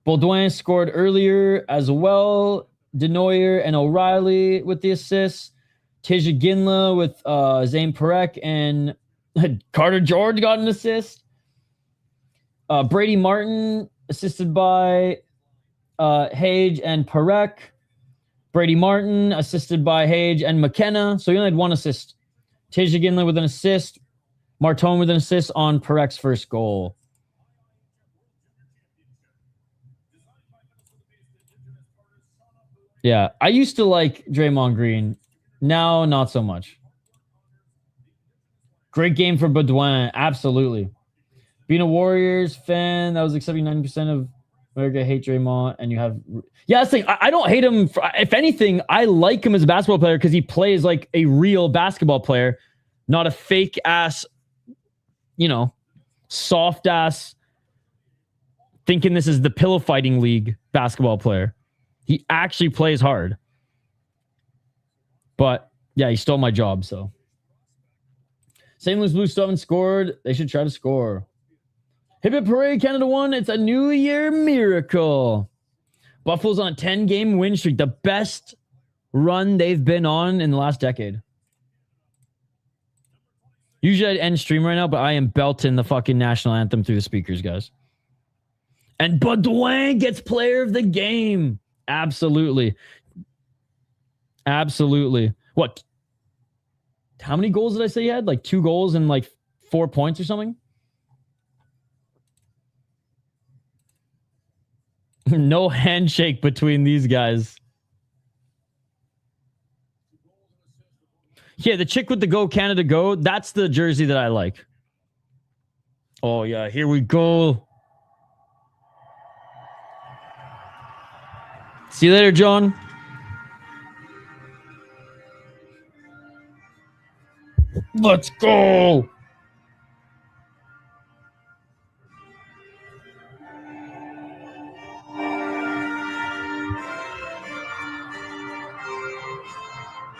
Baudouin scored earlier as well. Denoyer and O'Reilly with the assists. Tija Ginla with Zane Perek and Carter George got an assist. Brady Martin assisted by Hage and Perek. Brady Martin, assisted by Hage and McKenna. So he only had 1 assist. Tijiginla with an assist. Martone with an assist on Parek's first goal. Yeah, I used to like Draymond Green. Now, not so much. Great game for Baudouin. Absolutely. Being a Warriors fan, that was accepting 90% of America hate Draymond, and you have... Yeah, that's the thing. I don't hate him. If anything, I like him as a basketball player because he plays like a real basketball player, not a fake-ass, soft-ass, thinking this is the pillow fighting league basketball player. He actually plays hard. But, yeah, he stole my job, so... St. Louis Blues still haven't scored. They should try to score. Hip Hip Hooray, Canada won. It's a New Year miracle. Buffalo's on a 10-game win streak. The best run they've been on in the last decade. Usually I'd end stream right now, but I am belting the fucking national anthem through the speakers, guys. And Baudouin gets player of the game. Absolutely. Absolutely. What? How many goals did I say he had? Like 2 goals and like 4 points or something? No handshake between these guys. Yeah, the chick with the Go Canada Go, that's the jersey that I like. Oh, yeah, here we go. See you later, John. Let's go.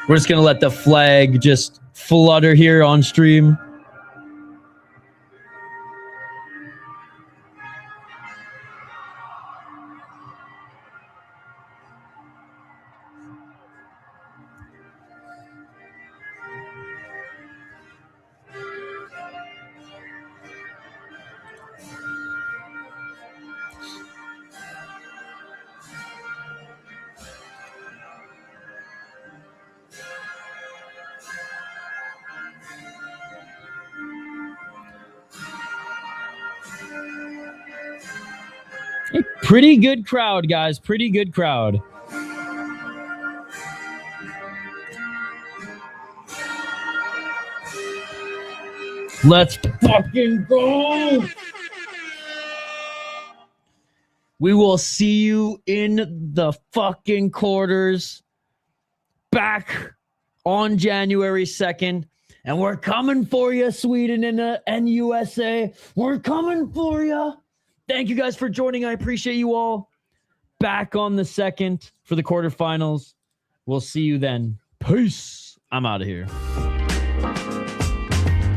We're just going to let the flag just flutter here on stream. Pretty good crowd, guys. Pretty good crowd. Let's fucking go. We will see you in the fucking quarters back on January 2nd. And we're coming for you, Sweden and USA. We're coming for you. Thank you guys for joining. I appreciate you all. Back on the 2nd for the quarterfinals. We'll see you then. Peace. I'm out of here.